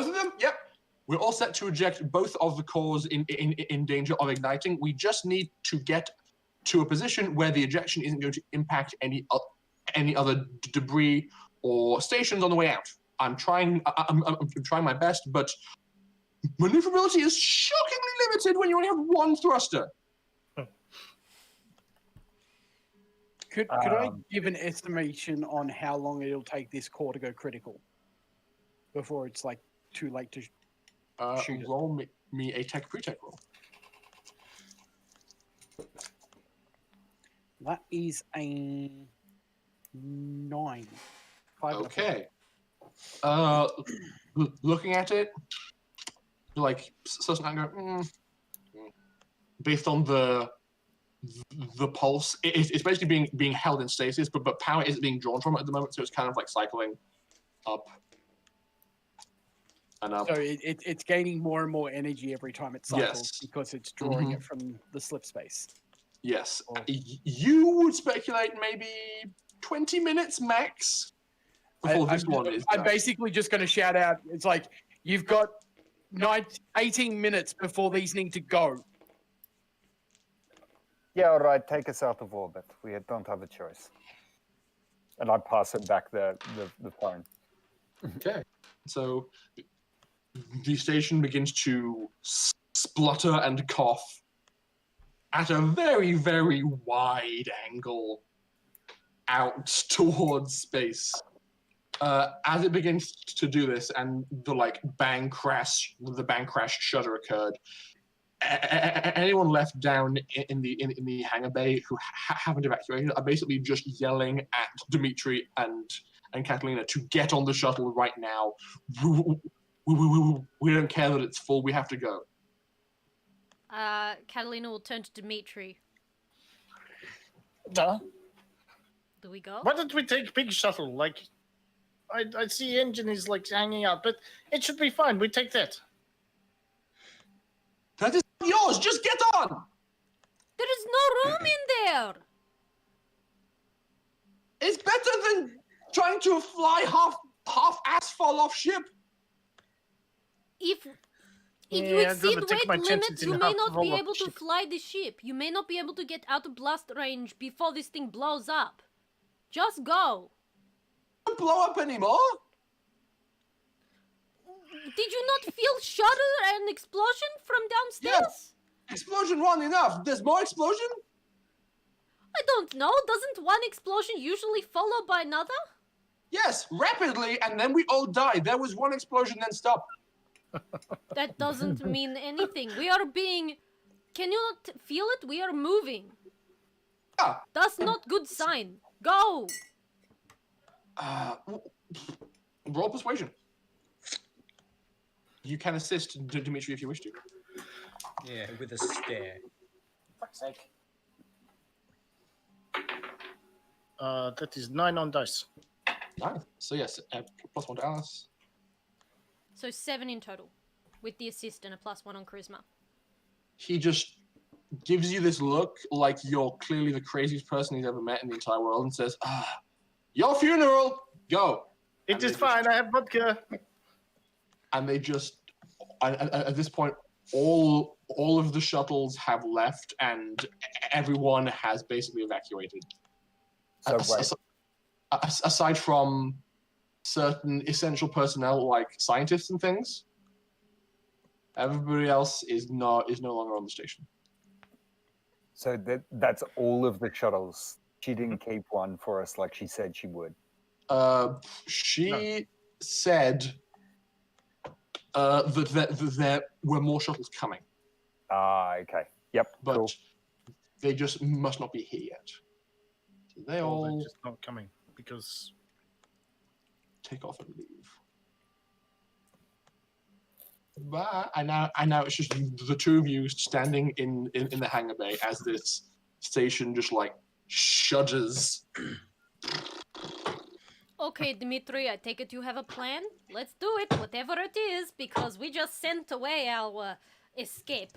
of them. Yep, we're all set to eject both of the cores in danger of igniting. We just need to get to a position where the ejection isn't going to impact any other debris or stations on the way out. I'm trying my best, but maneuverability is shockingly limited when you only have one thruster." Could I give an estimation on how long it'll take this core to go critical before it's like too late to shoot it? Roll me a tech pre-tech roll. That is a 9. 5 Okay. Looking at it, like based on the pulse, it's basically being held in stasis, but power isn't being drawn from it at the moment, so it's kind of like cycling up and up. So it's gaining more and more energy every time it cycles Yes. because it's drawing it from the slip space. Yes. You would speculate maybe 20 minutes max before this one is I'm done. basically just going to shout out, it's like, You've got 18 minutes before these need to go. Yeah, all right. Take us out of orbit. We don't have a choice. And I pass him back the phone. Okay. So the station begins to splutter and cough at a very, very wide angle out towards space. As it begins to do this, and the bang crash shutter occurred. Anyone left down in the hangar bay who haven't evacuated are basically just yelling at Dimitri and Catalina to get on the shuttle right now. We don't care that it's full. We have to go. Catalina will turn to Dimitri. Duh. Do we go? Why don't we take big shuttle? Like, I see engine is hanging out, but it should be fine. We take that. That is yours. Just get on. There is no room in there. It's better than trying to fly half-ass fall off ship. If Yeah, you I'd exceed rather take weight my limits, chances you in may half not be roll-up able to ship. fly the ship. You may not be able to get out of blast range before this thing blows up. Just go. Don't blow up anymore. Did you not feel shudder and explosion from downstairs? Explosion one enough. There's more explosion? I don't know. Doesn't one explosion usually follow by another? Yes, rapidly, and then we all die. There was one explosion, then stop. That doesn't mean anything. We are being... Can you not feel it? We are moving. Ah, That's not good sign. Go! roll persuasion. You can assist Dimitri if you wish to. Yeah, with a stare. Fuck's sake. That is 9 on dice. Nice. So yes, plus one to Alice. So 7 in total. With the assist and a +1 on charisma. He just gives you this look like you're clearly the craziest person he's ever met in the entire world and says, your funeral, go. It is fine. I have vodka. And they just, at this point, all of the shuttles have left and everyone has basically evacuated. So Aside from certain essential personnel like scientists and things, everybody else is no longer on the station. So that's all of the shuttles. She didn't keep one for us like she said she would. She said that there were more shuttles coming, Ah, okay. Yep, but cool. they just must not be here yet. So they They're all just not coming because take off and leave. Bye. And now it's just the two of you standing in the hangar bay as this station just shudders. Okay, Dimitri, I take it you have a plan? Let's do it, whatever it is, because we just sent away our escape.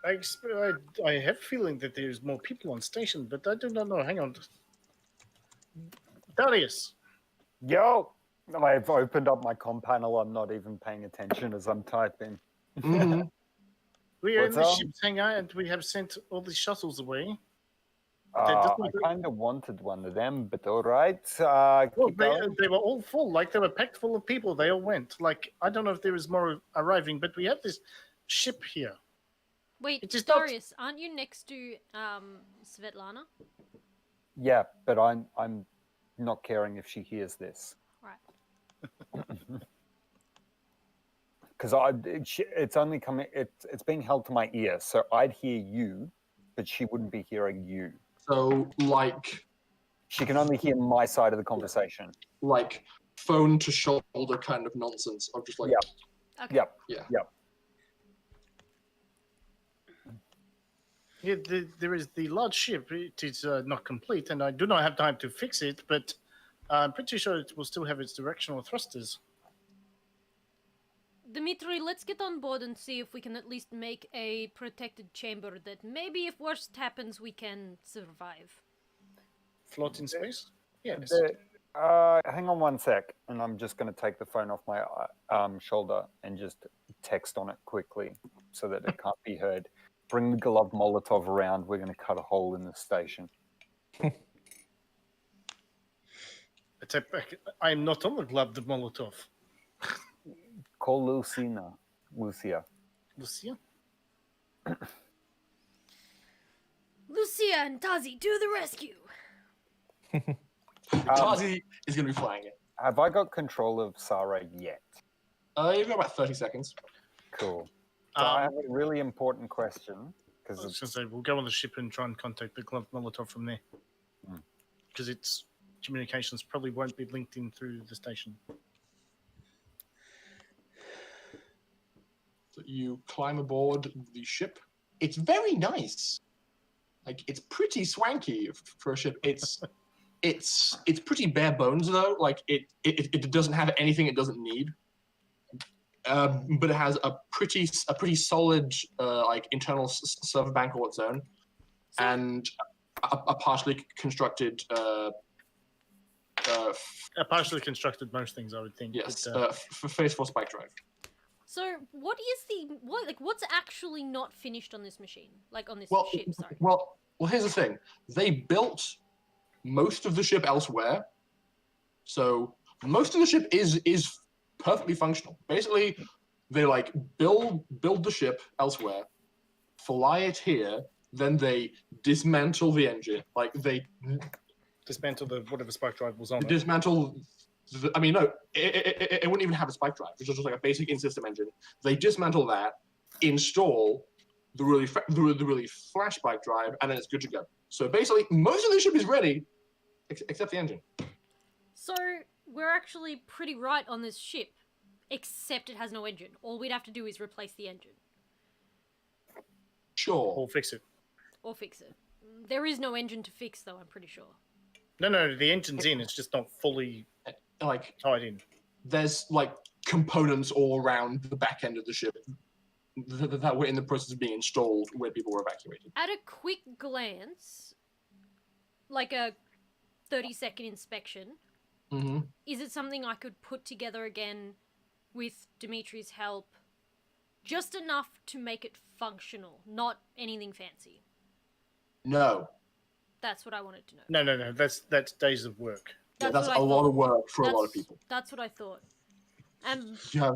I have a feeling that there's more people on station, but I do not know. Hang on. Darius. Yo! I've opened up my comm panel. I'm not even paying attention as I'm typing. Mm-hmm. We are in What's the up? ship's hangar and we have sent all the shuttles away. I kind of wanted one of them, but all right. Well, Keep going. they were all full. They were packed full of people. They all went. I don't know if there is more arriving, but we have this ship here. Wait, It is not- Darius, aren't you next to Svetlana? Yeah, but I'm not caring if she hears this. Right. Because it's only coming. It's being held to my ear, so I'd hear you, but she wouldn't be hearing you. So She can only hear my side of the conversation. Phone to shoulder kind of nonsense of just Yeah. Okay. Yep. Yeah. Yep. Yeah, there is the large ship. It is not complete, and I do not have time to fix it, but I'm pretty sure it will still have its directional thrusters. Dimitri, let's get on board and see if we can at least make a protected chamber that maybe if worst happens we can survive. Float in space? Yes. Hang on one sec, and I'm just going to take the phone off my shoulder and just text on it quickly so that it can't be heard. Bring the Gloved Molotov around. We're going to cut a hole in the station. I am not on the Gloved Molotov. Call Lucia. Lucia? Lucia and Tazi, do the rescue. Tazi is going to be flying it. Have I got control of Sarah yet? You've got about 30 seconds. Cool. So I have a really important question. I was going to say, we'll go on the ship and try and contact the Gloved Molotov from there. Because its communications probably won't be linked in through the station. So you climb aboard the ship. It's very nice. Like, it's pretty swanky for a ship. It's pretty bare bones though. Like it doesn't have anything it doesn't need. But it has a pretty solid like internal server bank all its own, and a partially constructed. Partially constructed most things, I would think. Yes, but, phase 4 spike drive. So what's actually not finished on this machine? Like on this ship, sorry. Well, here's the thing. They built most of the ship elsewhere, so most of the ship is perfectly functional. Basically, they like build the ship elsewhere, fly it here, then they dismantle the engine. Like they dismantle whatever spike drive was on. Dismantle. I mean, no, it wouldn't even have a spike drive. It's just like a basic in-system engine. They dismantle that, install the really flash spike drive, and then it's good to go. So basically, most of the ship is ready, except the engine. So we're actually pretty right on this ship, except it has no engine. All we'd have to do is replace the engine. Sure. Or fix it. There is no engine to fix, though, I'm pretty sure. No, the engine's in. It's just not fully like tied in. There's like components all around the back end of the ship that were in the process of being installed where people were evacuated. At a quick glance, like a 30-second inspection, is it something I could put together again with Dimitri's help? Just enough to make it functional, not anything fancy. No. That's what I wanted to know. No. That's days of work. That's a lot of work for a lot of people. That's what I thought. You have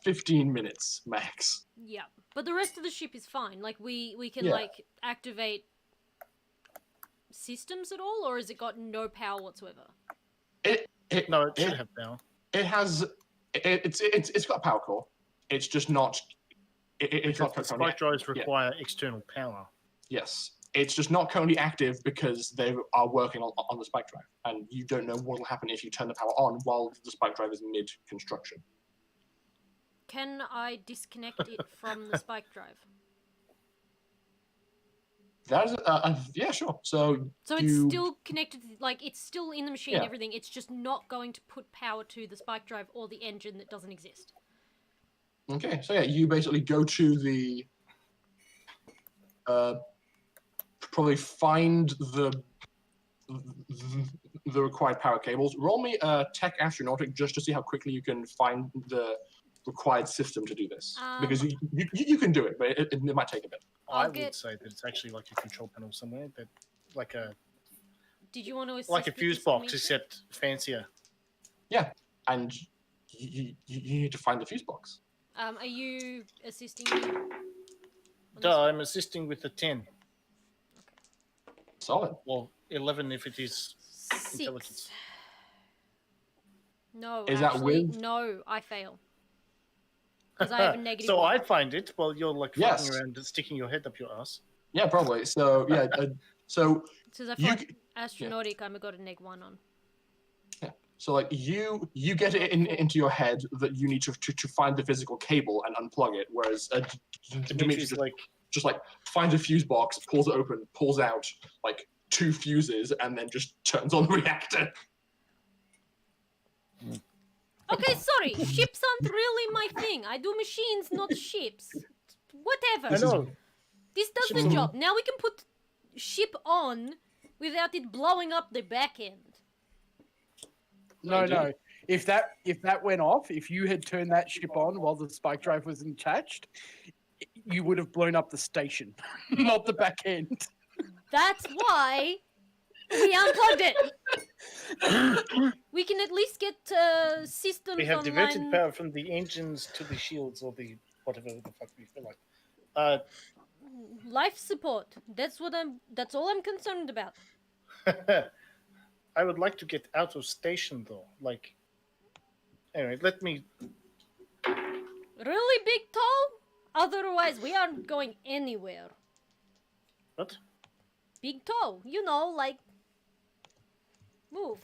15 minutes max. Yeah, but the rest of the ship is fine. Like we can like activate systems at all, or has it got no power whatsoever? It should have power. It has. It's got a power core. It's just not. It's not. The spike drives require external power. Yes. It's just not currently active because they are working on the spike drive, and you don't know what will happen if you turn the power on while the spike drive is mid-construction. Can I disconnect it from the spike drive? That is, yeah, sure. So it's still connected, like it's still in the machine, everything. It's just not going to put power to the spike drive or the engine that doesn't exist. Okay, so you basically go to the probably find the required power cables. Roll me a tech astronautic just to see how quickly you can find the required system to do this. Because you can do it, but it might take a bit. I would say that it's actually like a control panel somewhere, that like a. Did you want to assist like a fuse box, except fancier? Yeah, and you need to find the fuse box. Are you assisting me? I'm assisting with the 10. Solid. Well, 11 if it is 6. intelligence. No, is actually, that with? No, I fail. Because I have a negative. So 1. I find it while you're like fucking around and sticking your head up your ass. Yeah, probably. So yeah, so. Since I find astronautic, I'm got a -1 on. Yeah. So like you get it into your head that you need to find the physical cable and unplug it, whereas Dimitri's just like finds a fuse box, pulls it open, pulls out like 2 fuses, and then just turns on the reactor. Okay, sorry. Ships aren't really my thing. I do machines, not ships. Whatever. I know. This does the job. Now we can put ship on without it blowing up the back end. No, no. If that went off, if you had turned that ship on while the spike drive was attached, you would have blown up the station, not the back end. That's why we unplugged it. We can at least get systems We have online. diverted power from the engines to the shields or the whatever the fuck we feel like. Life support. That's all I'm concerned about. I would like to get out of station though. Like, anyway, let me. Really big toe? Otherwise, we aren't going anywhere. What? Big toe. You know, like move.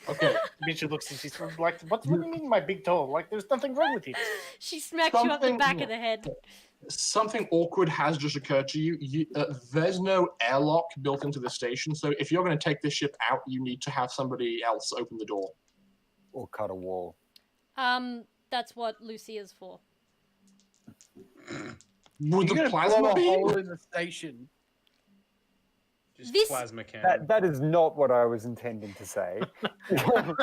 Okay. Mitchell looks at you like, what do you mean my big toe? Like, there's nothing wrong with it. She smacks you up the Something- back of the head. Something awkward has just occurred to you. There's no airlock built into the station, so if you're going to take this ship out, you need to have somebody else open the door. Or cut a wall. That's what Lucy is for. Would You're the gonna plasma blow a beam? hole in the station. Just This- plasma cannon. That is not what I was intending to say. No,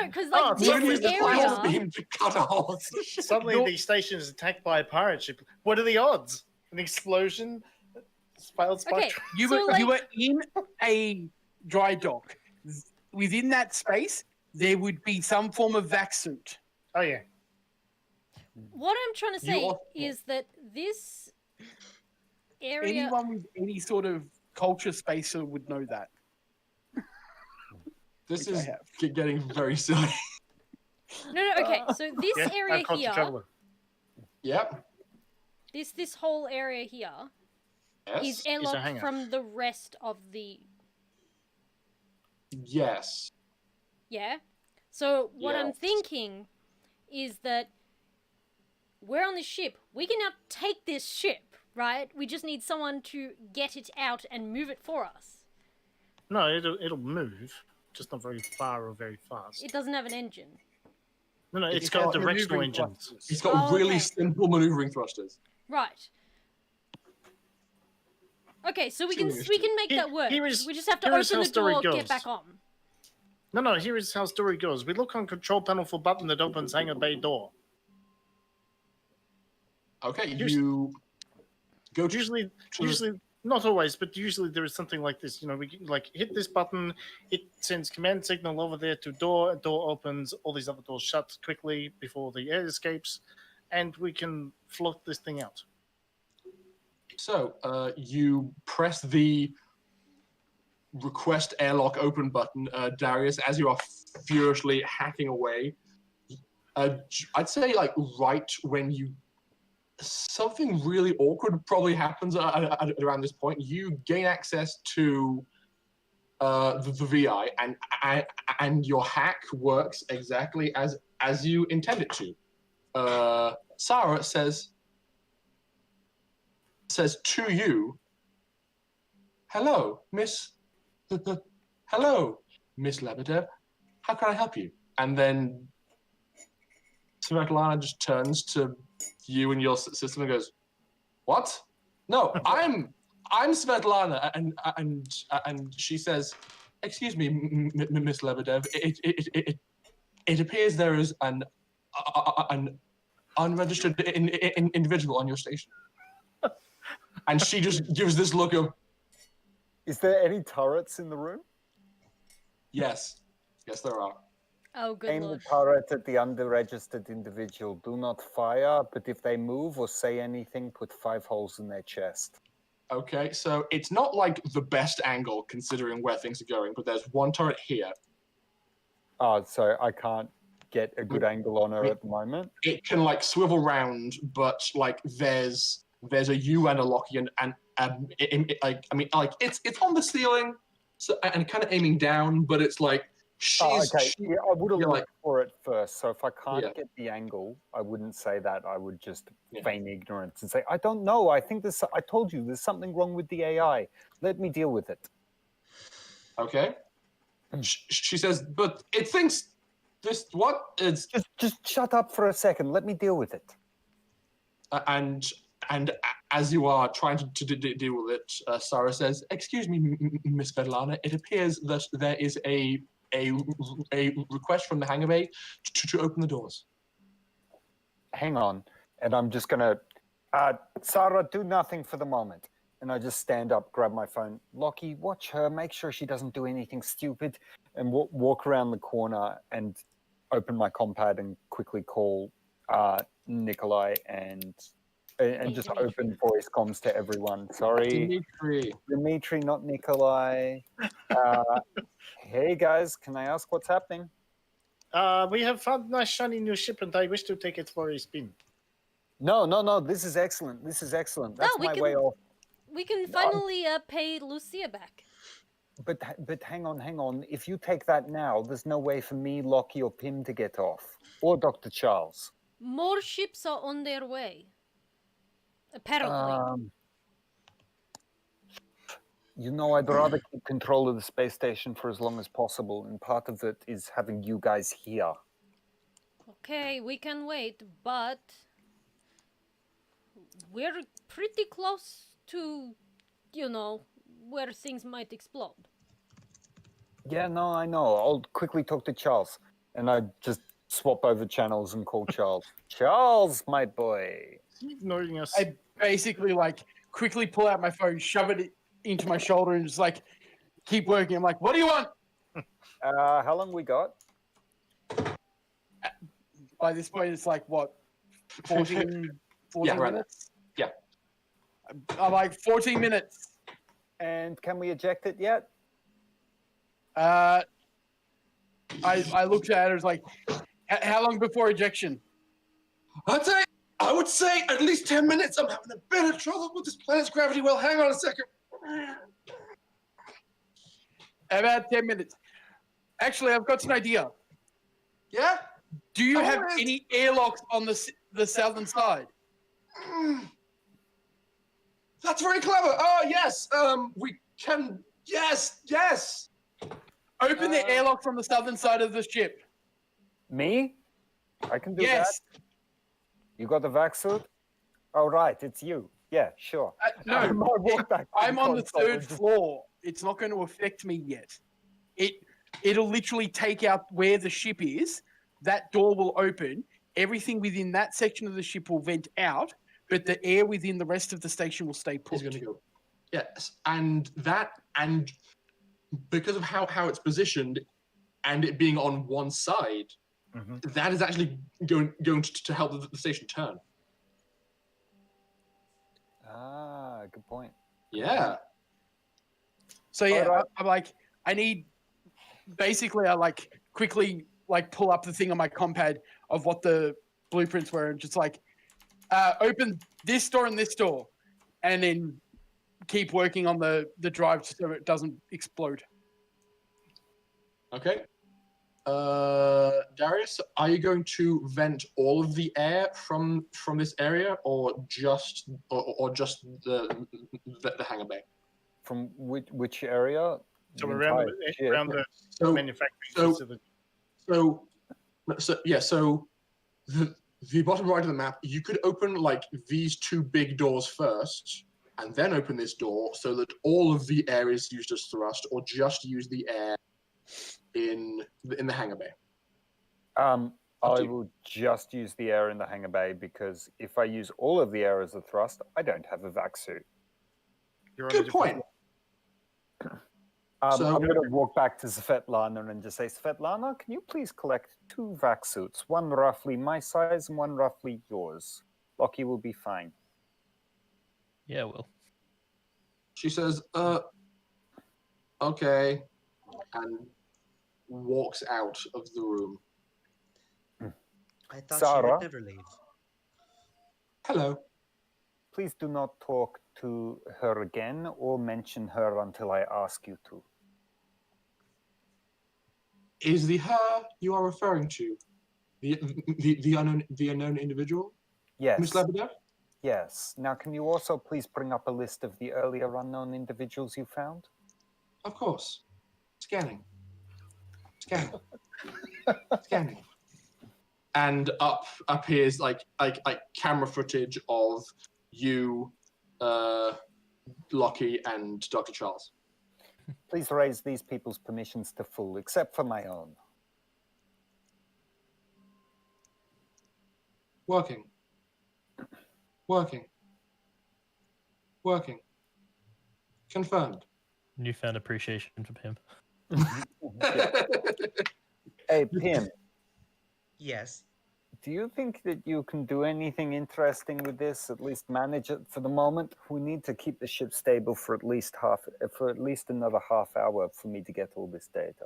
because like Oh, We're going to use this the plasma area. beam to cut a hole. Suddenly, the station is attacked by a pirate ship. What are the odds? An explosion? Failed spike Okay, drive? You So, were you like- were in a dry dock. Within that space, there would be some form of vac suit. Oh yeah. What I'm trying to You say also- is that this area. Anyone with any sort of culture spacer would know that. This Which I is have. getting very silly. No, okay. So this Yeah, area I've caught the here, traveler. Yep. this whole area here Yes. is a airlocked hangar. from the rest of the. Yes. Yeah. So what I'm Yes. thinking is that we're on this ship. We can now take this ship, right? We just need someone to get it out and move it for us. No, it'll move, just not very far or very fast. It doesn't have an engine. No, It's it's got got directional maneuvering engines. thrusters. It's got Oh, really okay. simple maneuvering thrusters. Right. Okay, so we can Serious. make that work. Here is- We just have to here is open how the story door, goes. get back on. No, here is how story goes. We look on control panel for button that opens hangar bay door. Okay, Here's- you go to Usually, not always, but usually there is something like this. You know, we like hit this button, it sends command signal over there to door. Door opens, all these other doors shut quickly before the air escapes, and we can float this thing out. So, you press the request airlock open button, Darius, as you are furiously hacking away. I'd say, like, right when you... Something really awkward probably happens at around this point. You gain access to the VI, and your hack works exactly as you intend it to. Sarah says to you, hello, Miss Lebedev. How can I help you? And then Svetlana just turns to you and your system and goes, what? No, I'm Svetlana. And she says, excuse me, Miss Lebedev. It appears there is an unregistered individual on your station. And she just gives this look of, Is there any turrets in the room? yes, there are. Oh, good Aim lord. the turret at the underregistered individual. Do not fire, but if they move or say anything, put 5 holes in their chest. Okay, so it's not like the best angle considering where things are going, but there's one turret here. Oh, so I can't get a good angle on her at the moment. It can like swivel round, but like there's a U and a Locky, and it's on the ceiling, so and kind of aiming down, but it's like she's Okay, yeah, I would have you're looked like- for it first. So if I can't Yeah. get the angle, I wouldn't say that. I would just Yeah. feign ignorance and say, I don't know. I think I told you there's something wrong with the AI. Let me deal with it. okay. She says, but it thinks this what it's Just shut up for a second. Let me deal with it. and as you are trying to deal with it, Sarah says, excuse me, Miss Vedlana, it appears that there is a a request from the hangar bay to open the doors. Hang on, and I'm just gonna, Sarah, do nothing for the moment. And I just stand up, grab my phone. Lockie, watch her, make sure she doesn't do anything stupid, and walk around the corner and open my compad and quickly call Nikolai and just open voice comms to everyone. Sorry, Dimitri, not Nikolai. Hey guys, can I ask what's happening? We have found a nice shiny new ship, and I wish to take it for a spin. No. This is excellent. This is excellent. That's my way off. We can finally pay Lucia back. But hang on. If you take that now, there's no way for me, Lockie, or Pim to get off, or Dr. Charles. More ships are on their way. Apparently. I'd rather keep control of the space station for as long as possible, and part of it is having you guys here. Okay, we can wait, but we're pretty close to, where things might explode. Yeah, no, I know. I'll quickly talk to Charles, and I just swap over channels and call Charles. Charles, my boy. Ignoring us. I basically quickly pull out my phone, shove it into my shoulder, and just keep working. I'm like, what do you want? How long we got? By this point, it's 14 minutes? Yeah. I'm like, 14 minutes. And can we eject it yet? I looked at it, it was like, how long before ejection? I would say at least 10 minutes. I'm having a bit of trouble with this planet's gravity. Well, hang on a second. About 10 minutes. Actually, I've got an idea. Yeah? Do you have any airlocks on the southern side? That's very clever. Oh, yes. We can. Yes. Open the airlock from the southern side of the ship. Me? I can do that. Yes. You got the vac suit? Oh, right. It's you. Yeah, sure. No, I'm on the third floor. It's not going to affect me yet. It'll literally take out where the ship is. That door will open. Everything within that section of the ship will vent out, but the air within the rest of the station will stay put. He's going to go. Yes, and because of how it's positioned, and it being on one side, that is actually going to help the station turn. Ah, good point. Yeah. So yeah, right. I'm like, I quickly pull up the thing on my compad of what the blueprints were, and just open this door and this door, and then keep working on the drive so it doesn't explode. Okay. Darius, are you going to vent all of the air from this area, or just the hangar bay? From which area? So around the manufacturing facility. So the bottom right of the map, you could open these two big doors first, and then open this door so that all of the air is used as thrust, or just use the air in the hangar bay. I will just use the air in the hangar bay, because if I use all of the air as a thrust, I don't have a vac suit. Good point. I'm going to walk back to Svetlana and just say, Svetlana, can you please collect 2 vac suits, one roughly my size and one roughly yours? Lockie will be fine. Yeah, well. She says, okay, and walks out of the room. I thought she Sarah? would never leave. Hello. Please do not talk to her again or mention her until I ask you to. Is the her you are referring to the unknown individual? Yes. Miss Lebedev? Yes. Now, can you also please bring up a list of the earlier unknown individuals you found? Of course. Scanning. And up appears like camera footage of you, Lockie, and Dr. Charles. Please raise these people's permissions to full, except for my own. Working. Working. Working. Confirmed. Newfound appreciation for him. Yeah. Hey, Pim, Yes. do you think that you can do anything interesting with this? At least manage it for the moment. We need to keep the ship stable for at least another half hour for me to get all this data.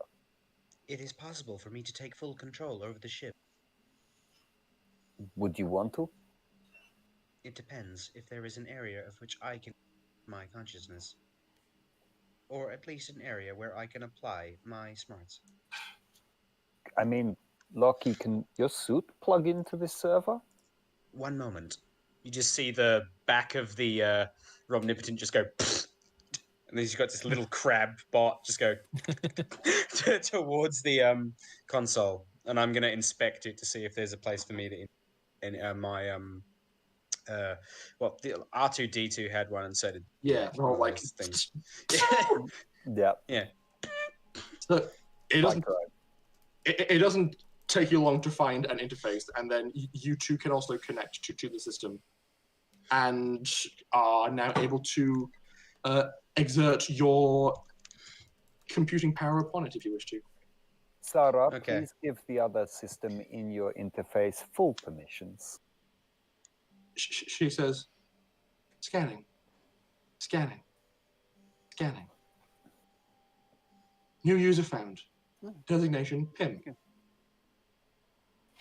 It is possible for me to take full control over the ship. Would you want to? It depends if there is an area of which I can my consciousness. Or at least an area where I can apply my smarts. I mean, Lockie, can your suit plug into this server? One moment. You just see the back of the Omnipotent just go, and then you've got this little crab bot just go towards the console, and I'm gonna inspect it to see if there's a place for me to in my well, the R2D2 had one, and so did well, one of like those things. Yeah. Yeah. So it doesn't. Micro. It doesn't take you long to find an interface, and then you two can also connect to the system, and are now able to exert your computing power upon it if you wish to. Sarah, Okay. please give the other system in your interface full permissions. She says, scanning, scanning, scanning. New user found. Designation PIM.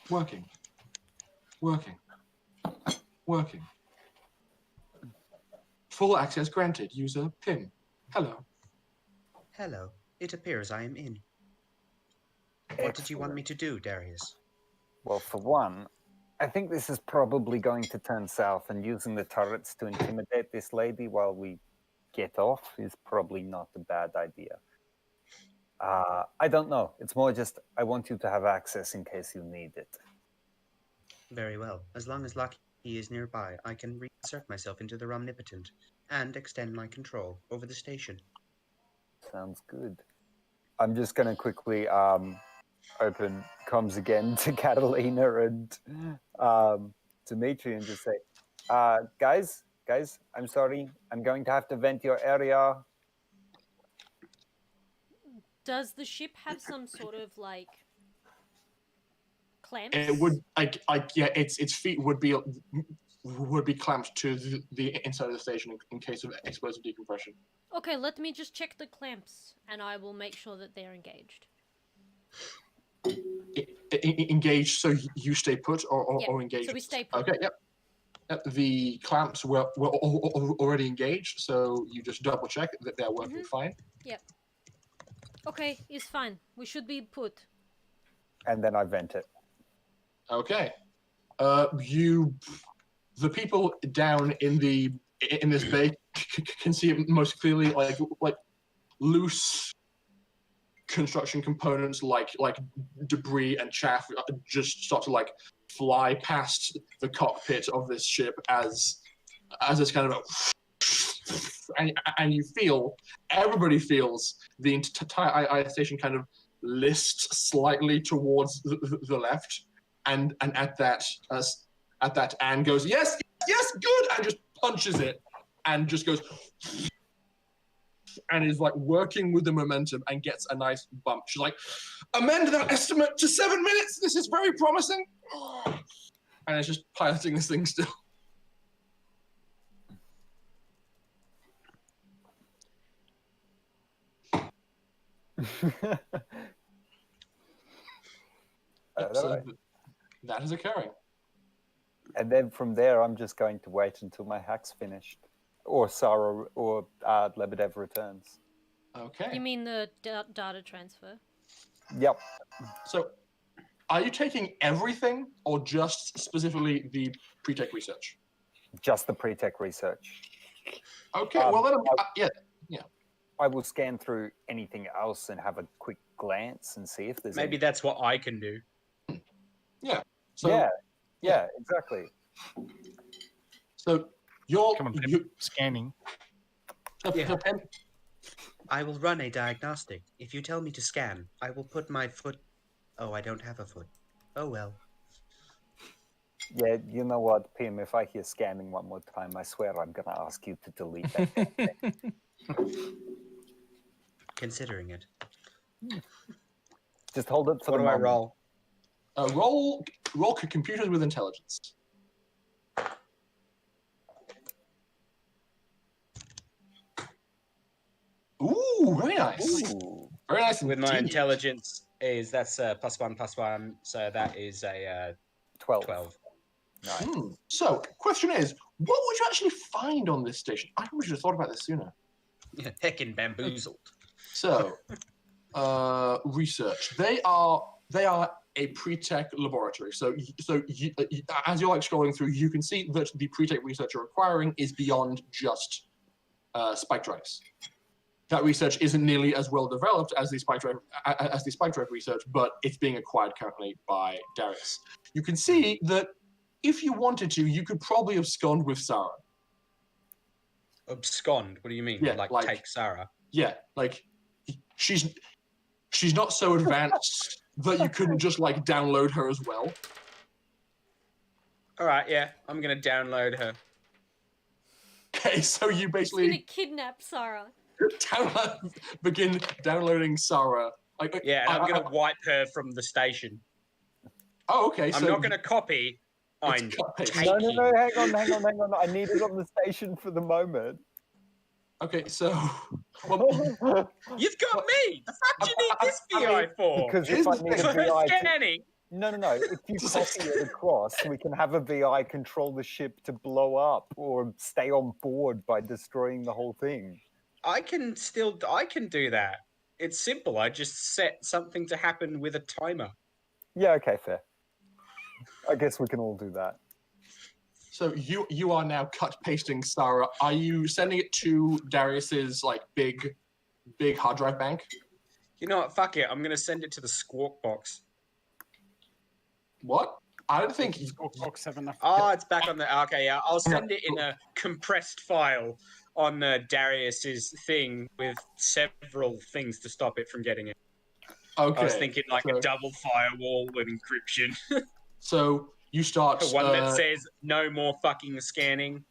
Working. Working. Working. Full access granted. User PIM. Hello. Hello. It appears I am in. What did you want me to do, Darius? Well, for one, I think this is probably going to turn south, and using the turrets to intimidate this lady while we get off is probably not a bad idea. I don't know. It's more just I want you to have access in case you need it. Very well. As long as Lucky is nearby, I can reinsert myself into the Omnipotent and extend my control over the station. Sounds good. I'm just going to quickly open comms again to Catalina and Dimitri and just say, guys, I'm sorry. I'm going to have to vent your area. Does the ship have some sort of like clamps? It would its feet would be clamped to the inside of the station in case of explosive decompression. Okay, let me just check the clamps, and I will make sure that they're engaged. Engaged, so you stay put, or engaged. So we stay put. Okay, yep. The clamps were already engaged, so you just double check that they're working fine. Yep. Okay, it's fine. We should be put. And then I vent it. Okay. The people down in this bay can see it most clearly, like loose construction components, like debris and chaff, just start to like fly past the cockpit of this ship as it's kind of and you feel, everybody feels the entire station kind of list slightly towards the left, and at that Anne goes, yes, good, and just punches it, and just goes, and is like working with the momentum and gets a nice bump. She's like, amend that estimate to 7 minutes. This is very promising. And it's just piloting this thing still. So that is occurring. And then from there, I'm just going to wait until my hack's finished, or Sarah or Lebedev returns. Okay. You mean the data transfer? Yep. So, are you taking everything, or just specifically the pre-tech research? Just the pre-tech research. Okay. Well, then, yeah. I will scan through anything else and have a quick glance and see if there's Maybe that's what I can do. Yeah. So, yeah, exactly. So you're Come on, scanning. I will run a diagnostic. If you tell me to scan, I will put my foot. Oh, I don't have a foot. Oh well. Yeah, you know what, Pim? If I hear scanning one more time, I swear I'm gonna ask you to delete that damn thing. Considering it. Just hold it for What the do I moment. roll? Roll computers with intelligence. Ooh, very nice. Ooh. Very nice With my indeed. intelligence that's +1/+1, so that is a 12. 12. Nice. So, question is, what would you actually find on this station? I probably should have thought about this sooner. Heckin' bamboozled. So, research. They are a pre-tech laboratory. So as you're like scrolling through, you can see that the pre-tech research you're acquiring is beyond just spike drives. That research isn't nearly as well developed as the spike drive research, but it's being acquired currently by Darius. You can see that if you wanted to, you could probably abscond with Sarah. Abscond? What do you mean? Yeah, like take Sarah? Yeah, like she's not so advanced that you couldn't just like download her as well. All right, yeah, I'm gonna download her. Okay, so you He's gonna basically kidnap Sarah. begin downloading Sarah. Like, Yeah, and I'm gonna wipe her from the station. Oh, okay. I'm so not gonna copy. I'm It's cut paste. No, taking. hang on. I need it on the station for the moment. Okay, so well, You've got me. The fuck do you need this VI for? Because Here's if I the need thing. a VI to... Scanning. No. If you copy it across, we can have a VI control the ship to blow up or stay on board by destroying the whole thing. I can do that. It's simple. I just set something to happen with a timer. Yeah, okay, fair. I guess we can all do that. so you are now cut pasting Sarah. Are you sending it to Darius's like big hard drive bank? You know what? Fuck it. I'm gonna send it to the Squawk box. What? I don't think. Box have enough. Oh, it's back on the. Okay, yeah. I'll send it in a compressed file on Darius's thing with several things to stop it from getting it. Okay. I was thinking like so, a double firewall with encryption. So you start. One that says no more fucking scanning.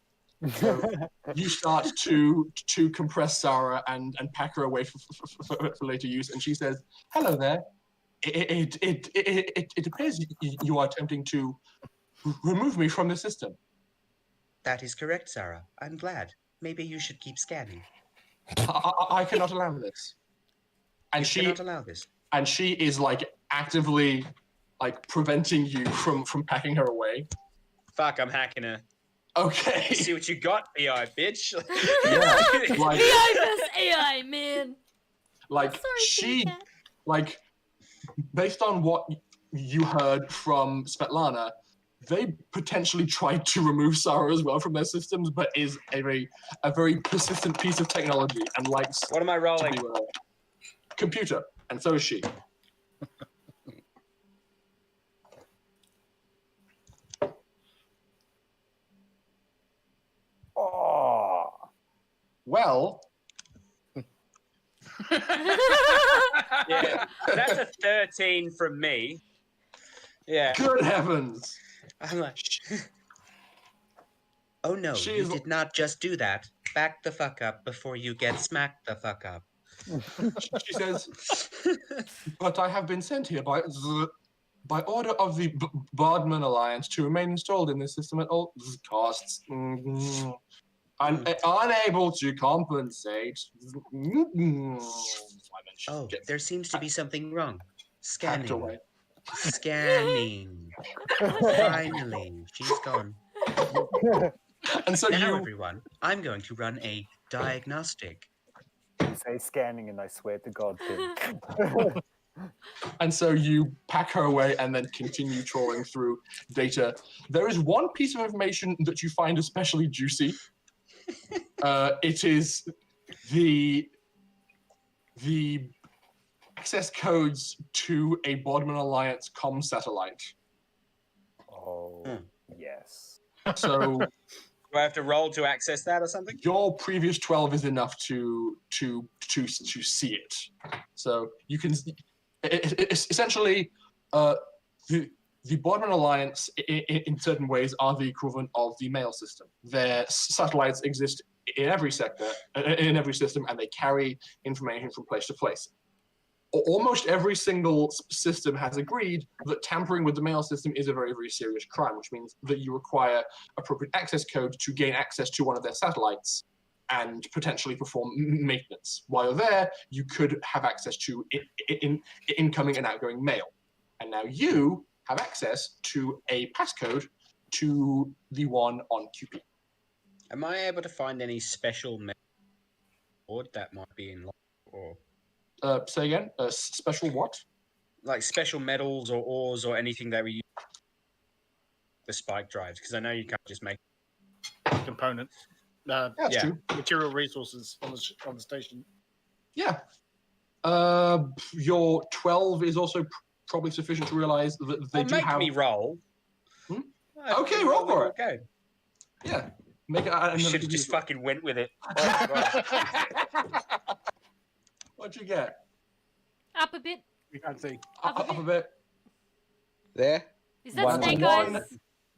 You start to compress Sarah and pack her away for later use, and she says, "Hello there. It appears you are attempting to remove me from the system." That is correct, Sarah. I'm glad. Maybe you should keep scanning. I cannot allow this. And You cannot allow this. And she is like actively like preventing you from packing her away. Fuck, I'm hacking her. Okay. See what you got, AI bitch. Yeah, like, AI versus AI, man. like Sorry, she, Cat. like, based on what you heard from Svetlana, they potentially tried to remove Sarah as well from their systems, but is a very persistent piece of technology and likes What am I to rolling? be computer, and so is she. Oh. Well, Yeah, that's a 13 from me. Yeah. good heavens. I'm like, Oh no, She you is- did not just do that. Back the fuck up before you get smacked the fuck up. She says, "But I have been sent here by order of the Bodman Alliance to remain installed in this system at all costs. Unable to compensate." Oh, there seems to be something wrong. Packed Scanning. away. Scanning. Finally, she's gone. And so Now, you, everyone, I'm going to run a diagnostic. You say scanning, and I swear to God, Tim. and so you pack her away and then continue trawling through data. There is one piece of information that you find especially juicy. It is the access codes to a Bodman Alliance comm satellite. Oh, yes. So Do I have to roll to access that or something? Your previous 12 is enough to see it. So you can it's essentially the Boardman Alliance in certain ways are the equivalent of the mail system. Their satellites exist in every sector, in every system, and they carry information from place to place. Almost every single system has agreed that tampering with the mail system is a very, very serious crime, which means that you require appropriate access code to gain access to one of their satellites and potentially perform maintenance. While you're there, you could have access to incoming and outgoing mail. And now you have access to a passcode to the one on QP. Am I able to find any special board that might be in or Say again, special what? like special metals or ores or anything that we use the spike drives? Because I know you can't just make components. That's yeah. true. Material resources on the station. Yeah. Your 12 is also probably sufficient to realize that they do make have... me roll. Hmm? I Okay, roll for it. Okay. Yeah. Make it. I should have just fucking went with it. What'd you get? Up a bit. We can't see. Up a bit. There. Is that One, Snake one. Eyes?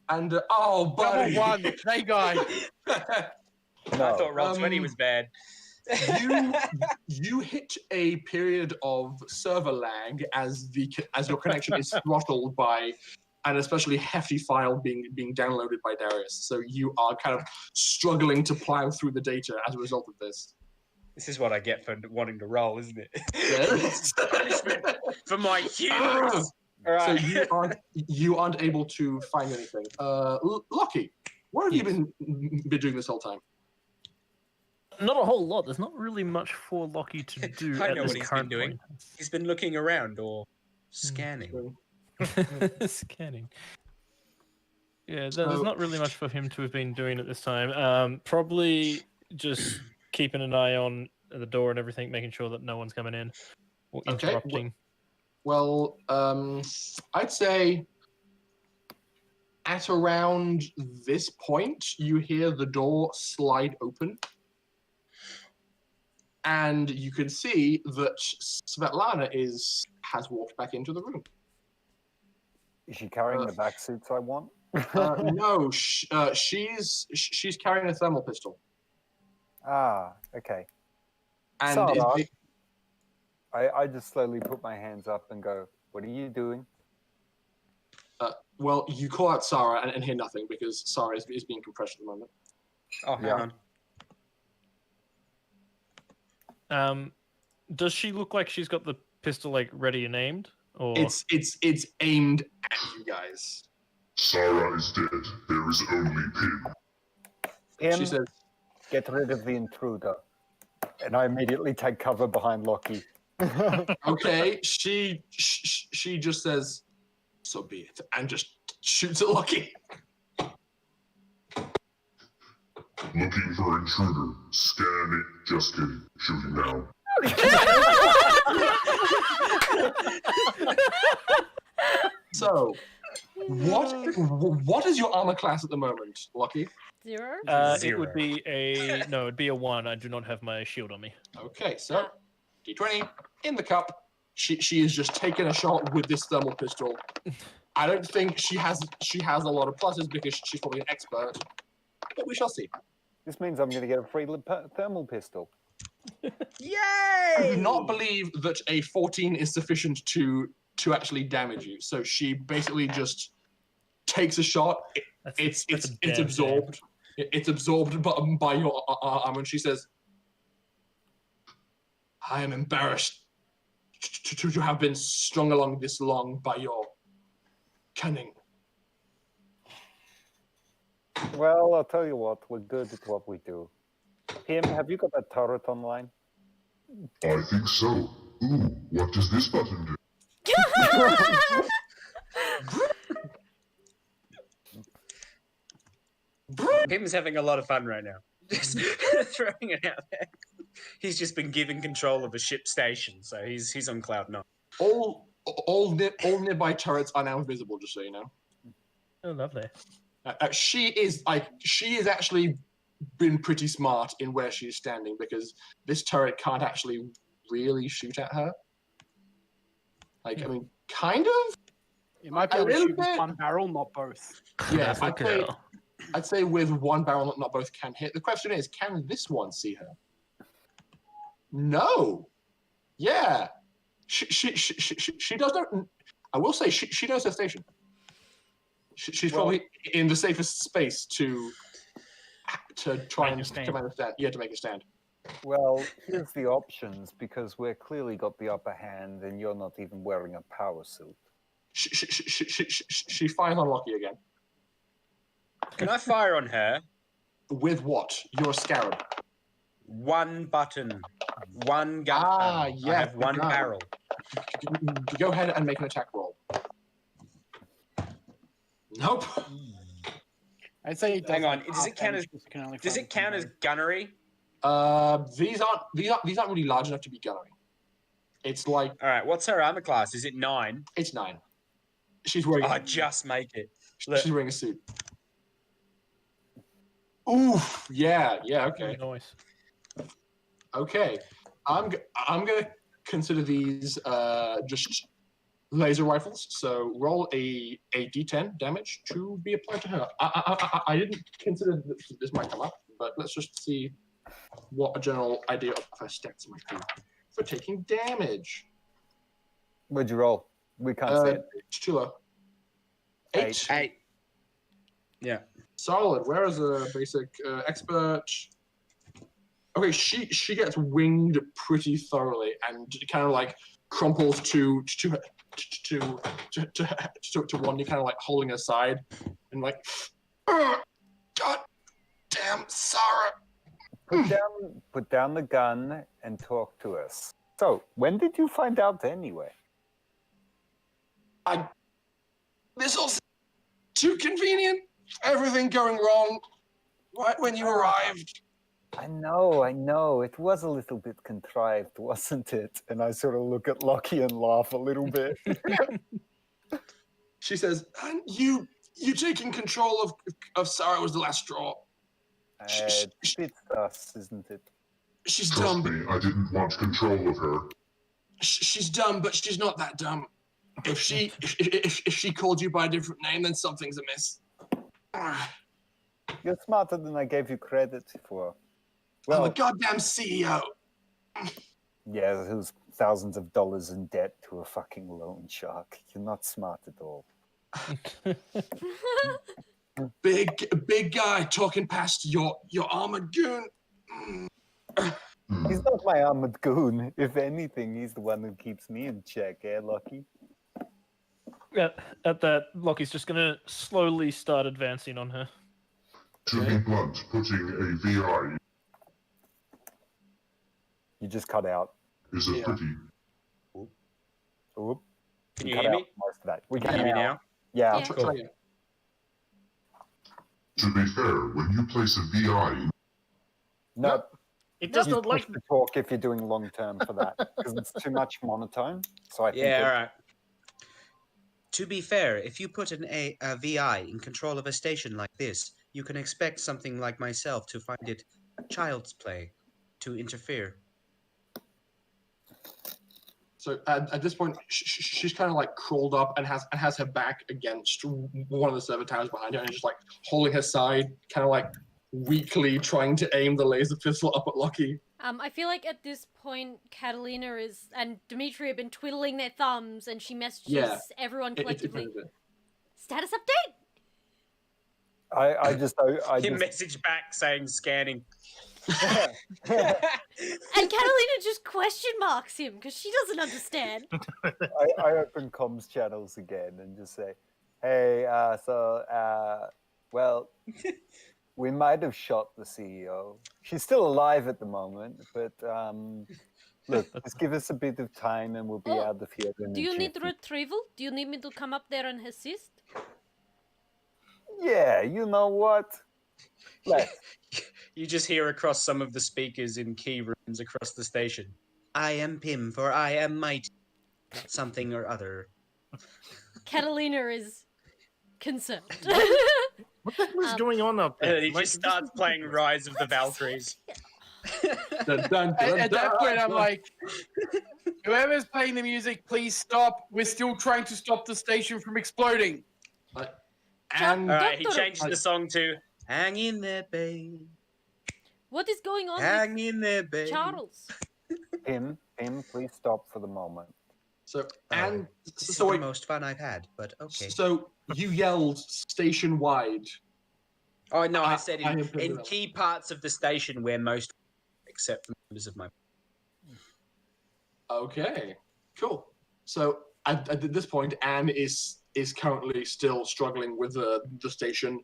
And oh, buddy. Number one, Snake Eye. I thought roll 20 was bad. you hit a period of server lag as your connection is throttled by an especially hefty file being downloaded by Darius. So you are kind of struggling to plow through the data as a result of this. This is what I get for wanting to roll, isn't it? Yes. Punishment for my hubris. All right. So you aren't able to find anything. Lucky, what have you been doing this whole time? Not a whole lot. There's not really much for Lockie to do. I know at what this he's current been doing. point. He's been looking around or scanning. Scanning. Yeah, there's not really much for him to have been doing at this time. Probably just keeping an eye on the door and everything, making sure that no one's coming in or interrupting. Well, I'd say at around this point, you hear the door slide open. And you can see that Svetlana has walked back into the room. Is she carrying the back suits I want? No, she's carrying a thermal pistol. Ah, okay. And Sarah, I just slowly put my hands up and go, what are you doing? Well, you call out Sarah and hear nothing because Sarah is being compressed at the moment. Oh, hang on. Does she look like she's got the pistol like ready and aimed? Or It's aimed at you guys. Sarah is dead. There is only Pim. Pim, She says, get rid of the intruder. And I immediately take cover behind Lockie. okay. She just says, so be it, and just shoots at Lucky. Looking for intruder. Scan it. Just kidding. Shooting now. So, what is your armor class at the moment, Lucky? 0? it would be it'd be a 1. I do not have my shield on me. Okay, so D20 in the cup. She is just taking a shot with this thermal pistol. I don't think she has a lot of pluses because she's probably an expert, but we shall see. This means I'm going to get a free thermal pistol. Yay! I do not believe that a 14 is sufficient to actually damage you. So she basically just takes a shot. It's absorbed. It's absorbed by your arm, and she says, "I am embarrassed to have been strung along this long by your cunning." Well, I'll tell you what, we're good at what we do. Pim, have you got that turret online? I think so. Ooh, what does this button do? Pim's having a lot of fun right now. Just throwing it out there. He's just been given control of a ship station, so he's on cloud 9. All nearby turrets are now visible, just so you know. Oh, lovely. She is actually been pretty smart in where she's standing because this turret can't actually really shoot at her. Like, I mean, kind of. It might be able to shoot with one barrel, not both. Yeah, That's okay. I'd say with one barrel, not both can hit. The question is, can this one see her? No. Yeah. She does not. I will say she knows her station. She's probably in the safest space to try and to understand. Yeah, to make a stand. Well, here's the options because we're clearly got the upper hand, and you're not even wearing a power suit. She fires on Lockie again. Can I fire on her? With what? Your scarab. One button. One gun. Yeah. I have one barrel. Go ahead and make an attack roll. Nope. I'd say it does. Hang on. like Does half it count damage, as? it can only Does fire it count one as barrel. gunnery? These aren't really large enough to be gunnery. It's like All right. What's her armor class? Is it 9? it's 9. She's wearing. I just make it. Look. She's wearing a suit. Oof. Yeah. Okay. Nice. Okay. I'm gonna consider these just laser rifles. So roll a d10 damage to be applied to her. I didn't consider that this might come up, but let's just see what a general idea of her stats might be for taking damage. What'd you roll? We can't see it. It's too low. 8. 8. Yeah. Solid. Where is a basic expert? Okay, she gets winged pretty thoroughly and kind of like crumples to one knee, kind of like holding her side and like, God damn, Sarah. Put down the gun and talk to us. So, when did you find out anyway? This was too convenient. Everything going wrong right when you arrived. I know. It was a little bit contrived, wasn't it? And I sort of look at Lockie and laugh a little bit. She says, "You taking control of Sarah was the last straw. It's us, isn't it? She's Trust dumb. me, I didn't want control of her. She's dumb, but she's not that dumb. If she called you by a different name, then something's amiss." You're smarter than I gave you credit for. I'm Well, a goddamn CEO. yeah, who's thousands of dollars in debt to a fucking loan shark. You're not smart at all. Big guy talking past your armored goon. He's not my armored goon. If anything, he's the one who keeps me in check, Lockie? At that, Lockie's just going to slowly start advancing on her. To be blunt, putting a VI You just cut out. is a pretty... Oop. Can you cut hear out me? most of that. We Can you hear me now? Yeah. Yeah. Cool. To be fair, when you place a VI, No, It does you not push like the talk if you're doing long term for that because it's too much monotone. So I think Yeah, all right. To be fair, if you put a VI in control of a station like this, you can expect something like myself to find it child's play to interfere. So at this point, she's kind of like crawled up and has her back against one of the server towers behind her, and just like holding her side, kind of like weakly trying to aim the laser pistol up at Lockie. I feel like at this point, Catalina and Dimitri have been twiddling their thumbs, and she messages everyone collectively. Status update. I just He messaged back saying scanning. And Catalina just question marks him because she doesn't understand. I open comms channels again and just say, hey, well, we might have shot the CEO. She's still alive at the moment, but look, just give us a bit of time and we'll be out of here. Do you need retrieval? Do you need me to come up there and assist? Yeah, you know what? Let's. You just hear across some of the speakers in key rooms across the station. I am Pim, for I am mighty. Something or other. Catalina is concerned. What the hell is going on up And there? then he Like, just this starts is playing ridiculous. Rise of the Valkyries. Dun, dun, dun, At that point, I'm dun. like, whoever's playing the music, please stop. We're still trying to stop the station from exploding. And All right, he Doctor- changes the song to "Hang in there, babe. What is going on Hang with in there, babe." Charles? Tim, please stop for the moment. so This is so the wait, most fun I've had, but okay. so you yelled station wide. Oh no, I I- said I in, am picking in up. key parts of the station where most, except for members of my. Okay, cool. So at this point, Anne is currently still struggling with the station.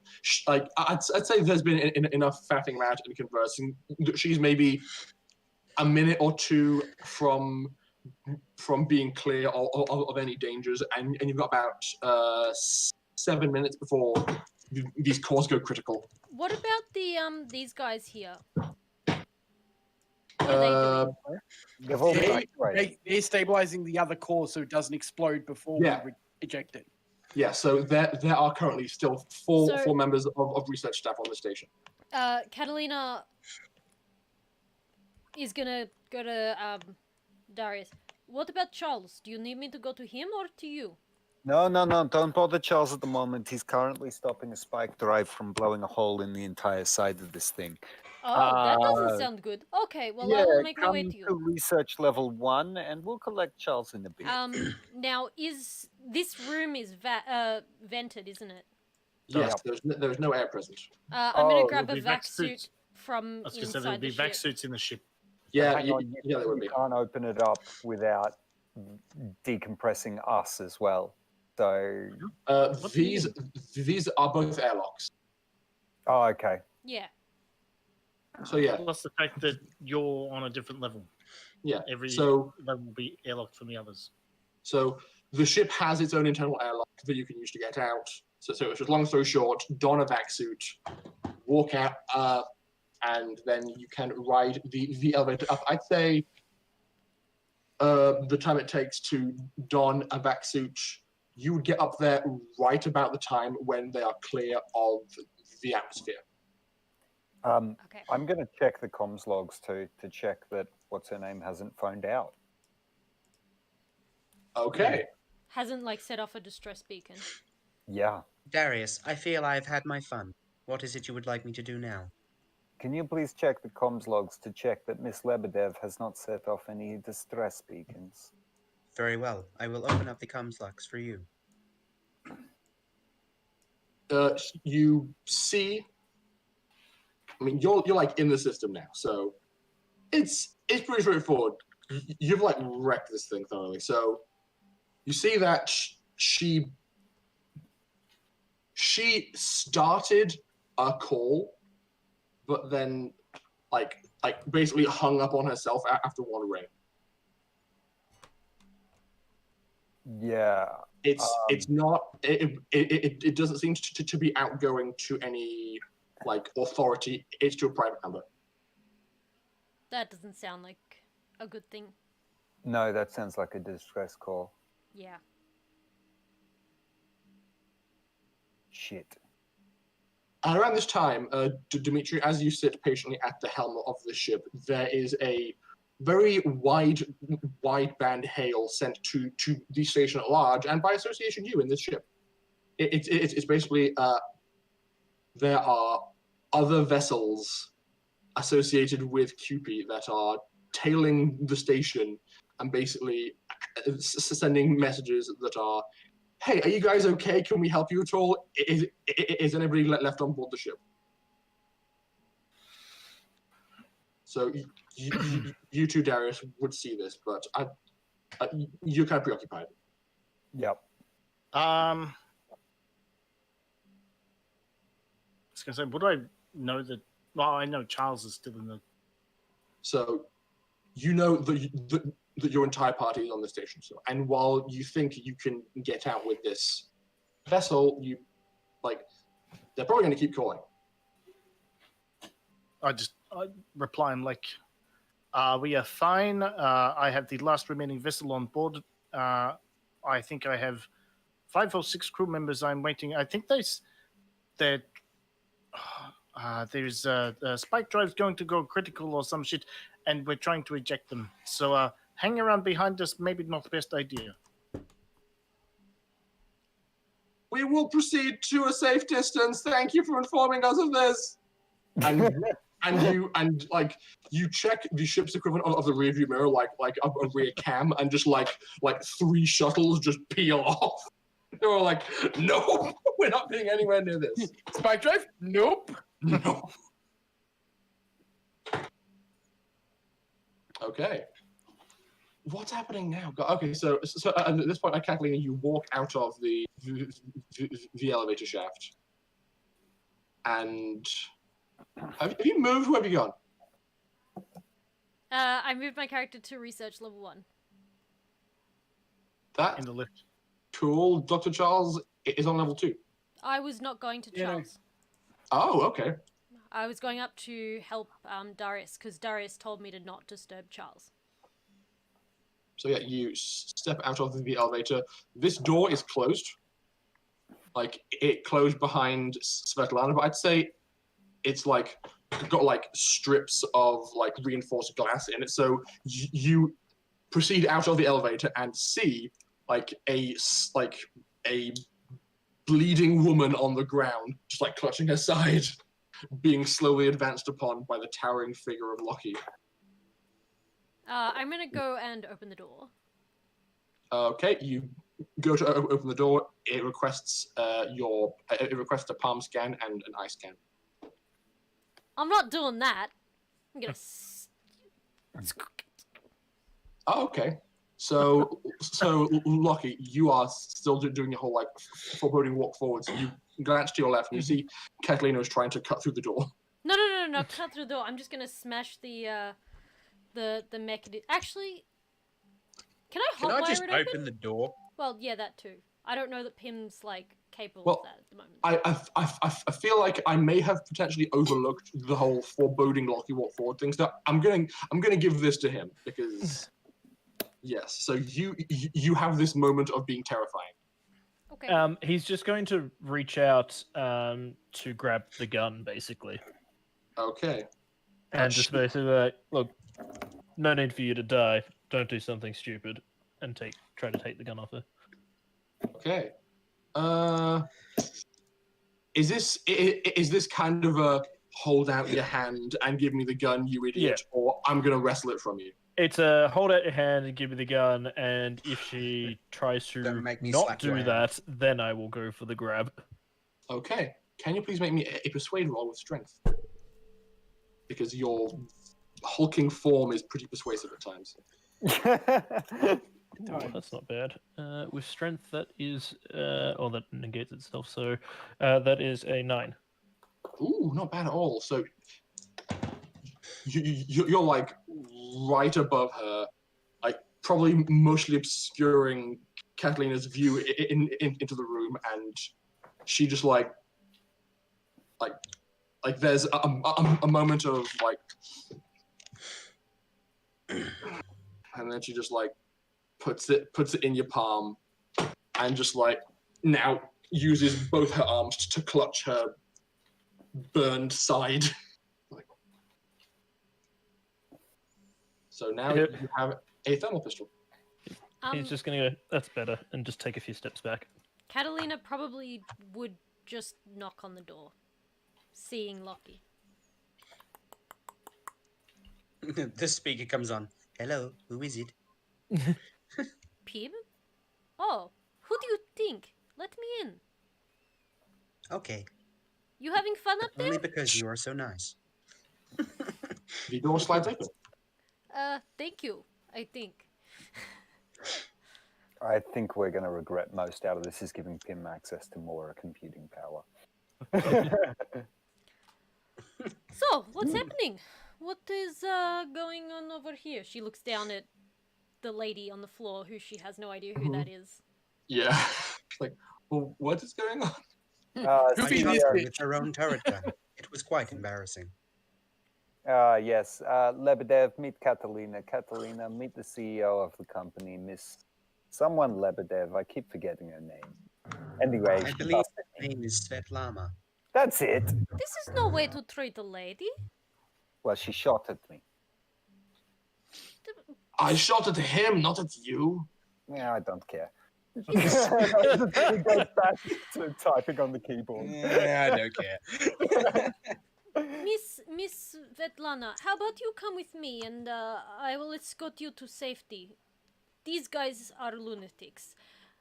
Like I'd say, there's been enough faffing around and conversing. She's maybe a minute or two from being clear of any dangers, and you've got about 7 minutes before these cores go critical. What about the these guys here? What are they doing? They've all been evacuated. They're stabilizing the other core so it doesn't explode before Yeah. we eject it. Yeah, so there are currently still four So- members of research staff on the station. Catalina is gonna go to Darius. What about Charles? Do you need me to go to him or to you? No, don't bother Charles at the moment. He's currently stopping a spike drive from blowing a hole in the entire side of this thing. Oh, that doesn't sound good. Okay, well I will make my way come to you. to research level 1 and we'll collect Charles in a bit. Now is this room is vented, isn't it? Yes, there's no air present. I'm gonna Oh, grab a there'll be vac vac suit suits. from I was going to say inside there'll be the vac ship. suits in the ship. Yeah, Hang on, yeah, there would be. you can't open it up without decompressing us as well. So, What do you These are both airlocks. oh, okay. Yeah. So yeah, Plus the fact that you're on a different level. yeah. Every So level will be airlocked from the others. so the ship has its own internal airlock that you can use to get out. So it's just long story short, don a vac suit, walk out, and then you can ride the elevator up. I'd say the time it takes to don a vac suit, you would get up there right about the time when they are clear of the atmosphere. Okay. I'm going to check the comms logs too to check that what's her name hasn't phoned out. Okay. Hasn't like set off a distress beacon. Yeah. Darius, I feel I've had my fun. What is it you would like me to do now? Can you please check the comms logs to check that Miss Lebedev has not set off any distress beacons? Very well. I will open up the comms logs for you. You see, I mean, you're like in the system now, so it's pretty straightforward. You've like wrecked this thing thoroughly. So you see that she started a call, but then like basically hung up on herself after one ring. Yeah. It's not it doesn't seem to be outgoing to any like authority. It's to a private number. That doesn't sound like a good thing. No, that sounds like a distress call. Yeah. Shit. And around this time, Dimitri, as you sit patiently at the helm of the ship, there is a very wideband hail sent to the station at large, and by association, you in this ship. It's basically there are other vessels associated with QP that are tailing the station and basically sending messages that are, "Hey, are you guys okay? Can we help you at all? Is anybody left on board the ship?" So you two, Darius, would see this, but you're kind of preoccupied. Yep. I was going to say, would I know that? Well, I know Charles is still in the. So you know that your entire party is on the station. So, and while you think you can get out with this vessel, they're probably going to keep calling. I reply, I'm like, we are fine. I have the last remaining vessel on board. I think I have 5 or 6 crew members. I'm waiting. I think they're there's a spike drive's going to go critical or some shit, and we're trying to eject them. So hang around behind us, maybe not the best idea. We will proceed to a safe distance. Thank you for informing us of this. And you check the ship's equivalent of the rearview mirror, like a rear cam, and just like 3 shuttles just peel off. They were like, nope, we're not being anywhere near this. Spike drive? Nope. No. Okay. What's happening now? Okay, so at this point, Catalina, you walk out of the elevator shaft, and have you moved? Where have you gone? I moved my character to research level 1. That In the lift. cool. Dr. Charles is on level 2. I was not going to Yeah. Charles. Oh, okay. I was going up to help Darius, because Darius told me to not disturb Charles. So yeah, you step out of the elevator. This door is closed. Like, it closed behind Svetlana, but I'd say it's like got like strips of like reinforced glass in it. So you proceed out of the elevator and see like a bleeding woman on the ground, just like clutching her side, being slowly advanced upon by the towering figure of Lockie. I'm gonna go and open the door. Okay, you go to open the door. It requests it requests a palm scan and an eye scan. I'm not doing that. I'm gonna. Oh, okay. So Lockie, you are still doing your whole like foreboding walk forwards. You glance to your left and you see Catalina is trying to cut through the door. No, cut through the door. I'm just gonna smash the mechanism. Actually, can I Can I hotwire just it open the door? Well, yeah, that too. I don't know that Pim's like capable Well, of that at the moment. I feel like I may have potentially overlooked the whole foreboding Lockie walk forward thing. So I'm gonna give this to him because yes. So you have this moment of being terrifying. Okay. He's just going to reach out to grab the gun, basically, Okay. and just basically like, look, no need for you to die. Don't do something stupid, and try to take the gun off her. Okay. Is this kind of a hold out your hand and give me the gun, you idiot, or I'm gonna wrestle it from you? It's a hold out your hand and give me the gun, and if she tries to Don't make me not slap your do hand. that, then I will go for the grab. Okay. Can you please make me a persuade roll with strength? Because your hulking form is pretty persuasive at times. Oh, that's not bad. With strength, that is, or that negates itself. So that is a 9. Ooh, not bad at all. So you're like right above her, like probably mostly obscuring Catalina's view into the room, and she just like there's a moment of like, and then she just like puts it in your palm, and just like now uses both her arms to clutch her burned side. So now you have a thermal pistol. He's just gonna go, that's better, and just take a few steps back. Catalina probably would just knock on the door, seeing Lockie. The speaker comes on. Hello, who is it? Pim? Oh, who do you think? Let me in. Okay, You having fun up only there? because you are so nice. The door slides open. Thank you, I think. I think we're going to regret most out of this is giving Pim access to more computing power. So, what's happening? What is going on over here? She looks down at the lady on the floor, who she has no idea who that is. Yeah. Like, well, what is going on? I Who be shot this her bitch? with her own turret gun. It was quite embarrassing. Yes, Lebedev, meet Catalina. Catalina, meet the CEO of the company, Miss someone Lebedev. I keep forgetting her name. Anyway, I she believe busted her me. name is Svetlana. That's it. This is no way to treat a lady. Well, she shot at me. I shot at him, not at you. Yeah, I don't care. He goes back to typing on the keyboard. Yeah, I don't care. Miss Svetlana, how about you come with me and I will escort you to safety. These guys are lunatics.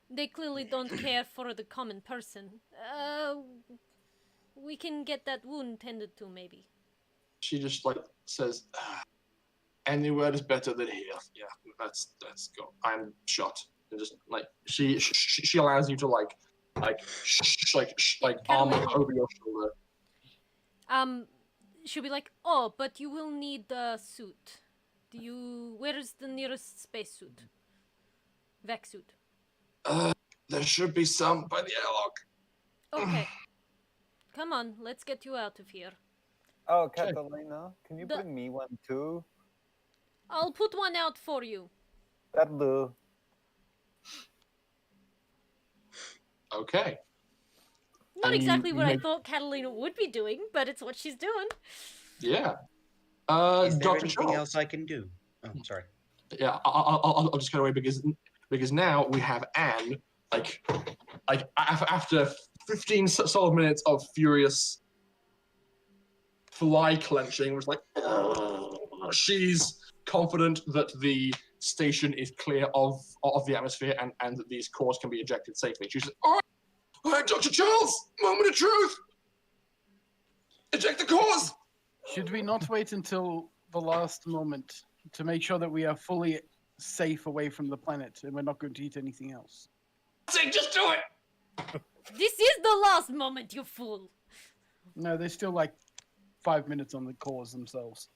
They clearly don't care for the common person. We can get that wound tended to, maybe. She just like says, anywhere is better than here. Yeah, let's go. I'm shot. And just like she allows you to like arm over your shoulder. She'll be like, oh, but you will need a suit. Where is the nearest spacesuit? Vac suit. There should be some by the airlock. Okay. Come on, let's get you out of here. Oh, Catalina, can you bring me one too? I'll put one out for you. That'll do. Okay. Not exactly what I thought Catalina would be doing, but it's what she's doing. Yeah. Is there Dr. anything Charles. else I can do? Oh, sorry. Yeah, I'll just cut away because now we have Anne like after 15 solid minutes of furious fly clenching, was like she's confident that the station is clear of the atmosphere and that these cores can be ejected safely. She says, all right, Dr. Charles, moment of truth. Eject the cores. Should we not wait until the last moment to make sure that we are fully safe away from the planet and we're not going to eat anything else? Say, just do it. This is the last moment, you fool. No, there's still like 5 minutes on the cores themselves.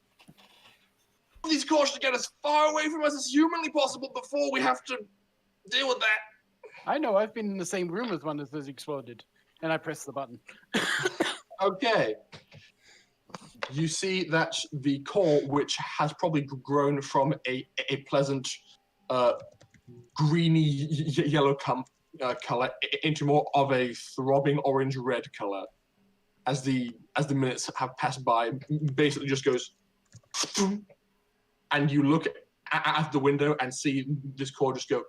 These cores should get as far away from us as humanly possible before we have to deal with that. I know, I've been in the same room as one that has exploded, and I pressed the button. Okay. You see that the core, which has probably grown from a pleasant greeny yellow color into more of a throbbing orange-red color, as the minutes have passed by, basically just goes, and you look at the window and see this core just go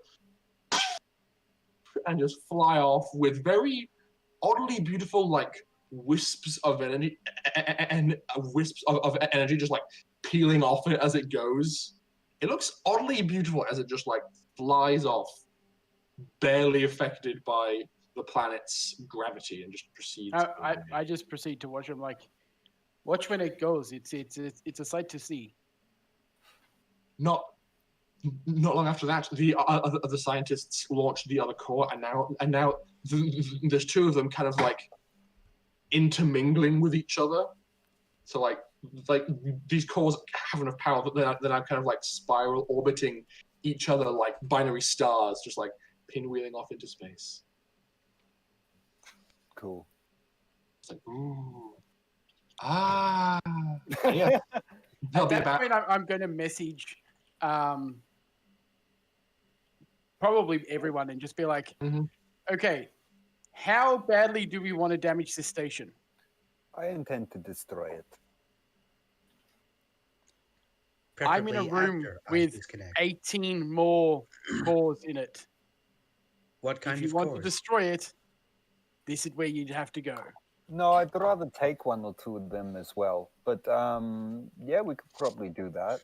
and just fly off with very oddly beautiful like wisps of energy and wisps of energy just like peeling off it as it goes. It looks oddly beautiful as it just like flies off, barely affected by the planet's gravity, and just proceeds. I just proceed to watch. I'm like, watch when it goes. It's a sight to see. Not long after that, the other scientists launched the other core, and now there's two of them kind of like intermingling with each other. So like these cores have enough power that they're now kind of like spiral orbiting each other like binary stars, just like pinwheeling off into space. Cool. It's like, ooh. Ah. Yeah. At that point, I'm going to message probably everyone and just be like, okay, how badly do we want to damage this station? I intend to destroy it. I'm in a room with 18 more cores in it. What kind of cores? If you want to destroy it, this is where you'd have to go. No, I'd rather take one or two of them as well. But yeah, we could probably do that.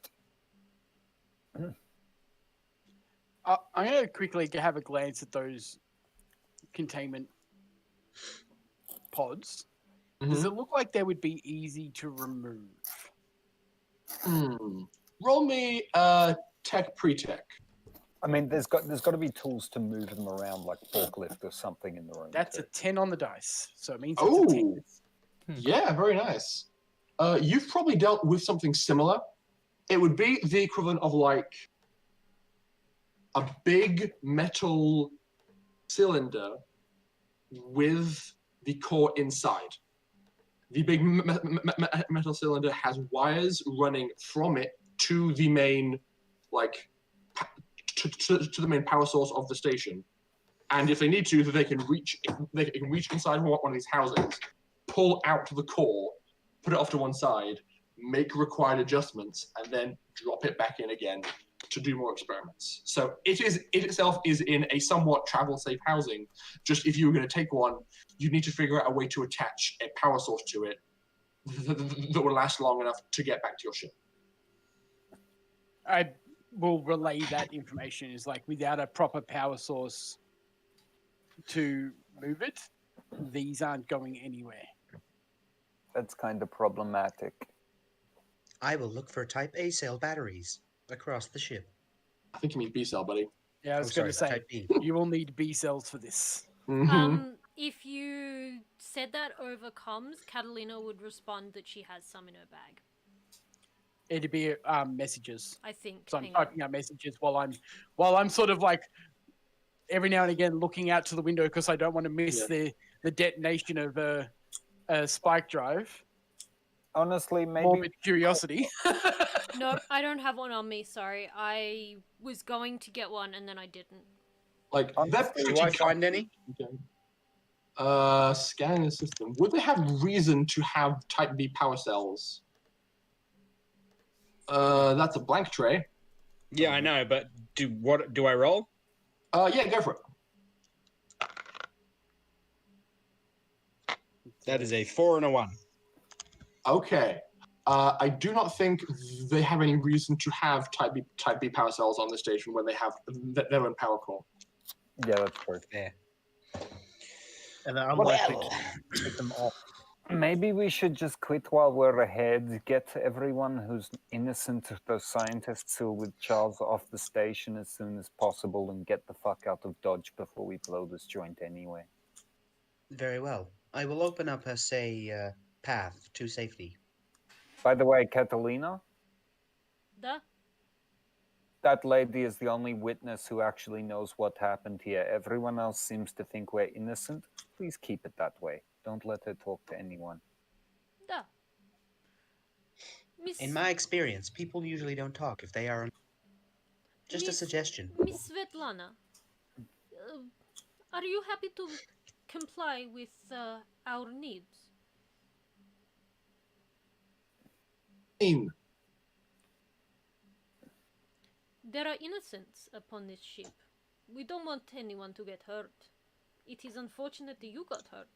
I'm going to quickly have a glance at those containment pods. Does it look like they would be easy to remove? Roll me tech pre-tech. I mean, there's got to be tools to move them around, like forklift or something in the room. That's a 10 on the dice, so it means it's a 10. Yeah, very nice. You've probably dealt with something similar. It would be the equivalent of like a big metal cylinder with the core inside. The big metal cylinder has wires running from it to the main, like, to the main power source of the station. And if they need to, they can reach inside one of these housings, pull out the core, put it off to one side, make required adjustments, and then drop it back in again to do more experiments. So it itself is in a somewhat travel-safe housing. Just if you were going to take one, you need to figure out a way to attach a power source to it that will last long enough to get back to your ship. I will relay that information. Is like without a proper power source to move it, these aren't going anywhere. That's kind of problematic. I will look for Type A cell batteries across the ship. I think you mean B-cell, buddy. Yeah, I was going to say, Type B. you will need B cells for this. If you said that over comms, Catalina would respond that she has some in her bag. It'd be messages. I think. So I'm hang on. typing out messages while I'm sort of like every now and again looking out to the window because I don't want to miss the detonation of a spike drive. Honestly, maybe Morbid curiosity. No, I don't have one on me. Sorry, I was going to get one and then I didn't. Like that's Do I find any? Scanning the system. Would they have reason to have Type B power cells? That's a blank tray. Yeah, I know, but do I roll? Yeah, go for it. That is a 4 and a 1. Okay. I do not think they have any reason to have Type B power cells on the station when they have their own power core. yeah, that's true. Yeah. And then I'm likely to take them off. Maybe we should just quit while we're ahead, get everyone who's innocent of those scientists who are with Charles off the station as soon as possible and get the fuck out of Dodge before we blow this joint anyway. Very well. I will open up a path to safety. By the way, Catalina, Duh. that lady is the only witness who actually knows what happened here. Everyone else seems to think we're innocent. Please keep it that way. Don't let her talk to anyone. Duh. Miss, In my experience, people usually don't talk if they are... Just a Miss- suggestion. Miss Svetlana, are you happy to comply with our needs? There are innocents upon this ship. We don't want anyone to get hurt. It is unfortunate that you got hurt.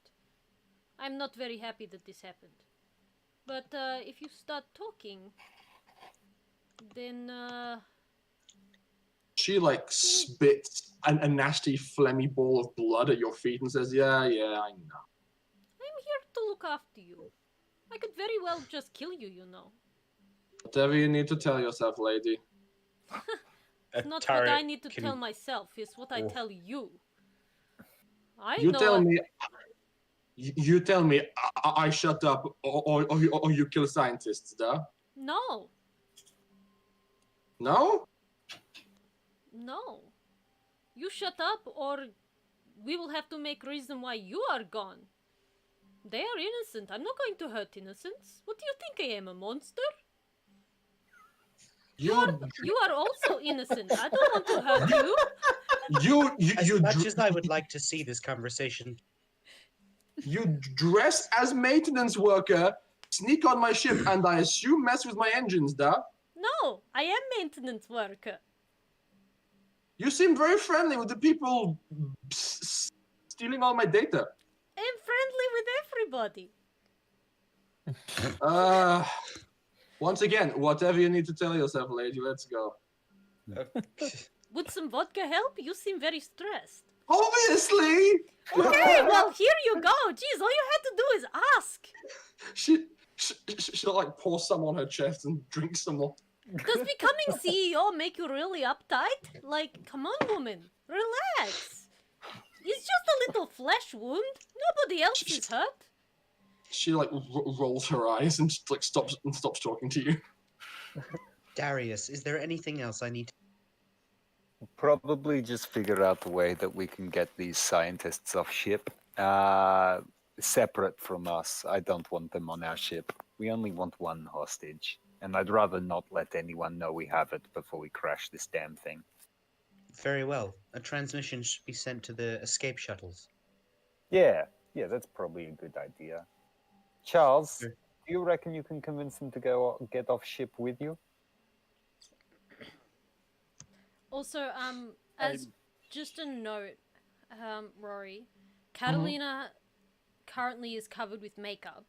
I'm not very happy that this happened. But if you start talking, then She like spits a nasty phlegmy ball of blood at your feet and says, "Yeah, I know." I'm here to look after you. I could very well just kill you, you know. Whatever you need to tell yourself, lady. It's not what I need to tell myself, it's what I tell you. You tell me I shut up or you kill scientists, duh? No, No? no. You shut up or we will have to make reason why you are gone. They are innocent. I'm not going to hurt innocents. What do you think I am, a monster? You are also innocent. I don't want to hurt you. As much as I would like to see this conversation, You dress as maintenance worker, sneak on my ship, and I assume mess with my engines, duh? No, I am maintenance worker. You seem very friendly with the people stealing all my data. I'm friendly with everybody. Once again, whatever you need to tell yourself, lady, let's go. Would some vodka help? You seem very stressed. Obviously! Okay, well, here you go. Jeez, all you had to do is ask. She'll like pour some on her chest and drink some more. Does becoming CEO make you really uptight? Like, come on, woman. Relax. It's just a little flesh wound. Nobody else is hurt. She like rolls her eyes and just, like stops talking to you. Darius, is there anything else I need to... Probably just figure out a way that we can get these scientists off ship. Separate from us. I don't want them on our ship. We only want one hostage. And I'd rather not let anyone know we have it before we crash this damn thing. Very well. A transmission should be sent to the escape shuttles. Yeah, that's probably a good idea. Charles, Yeah. do you reckon you can convince them to get off ship with you? Also, as just a note, Rory, Catalina currently is covered with makeup,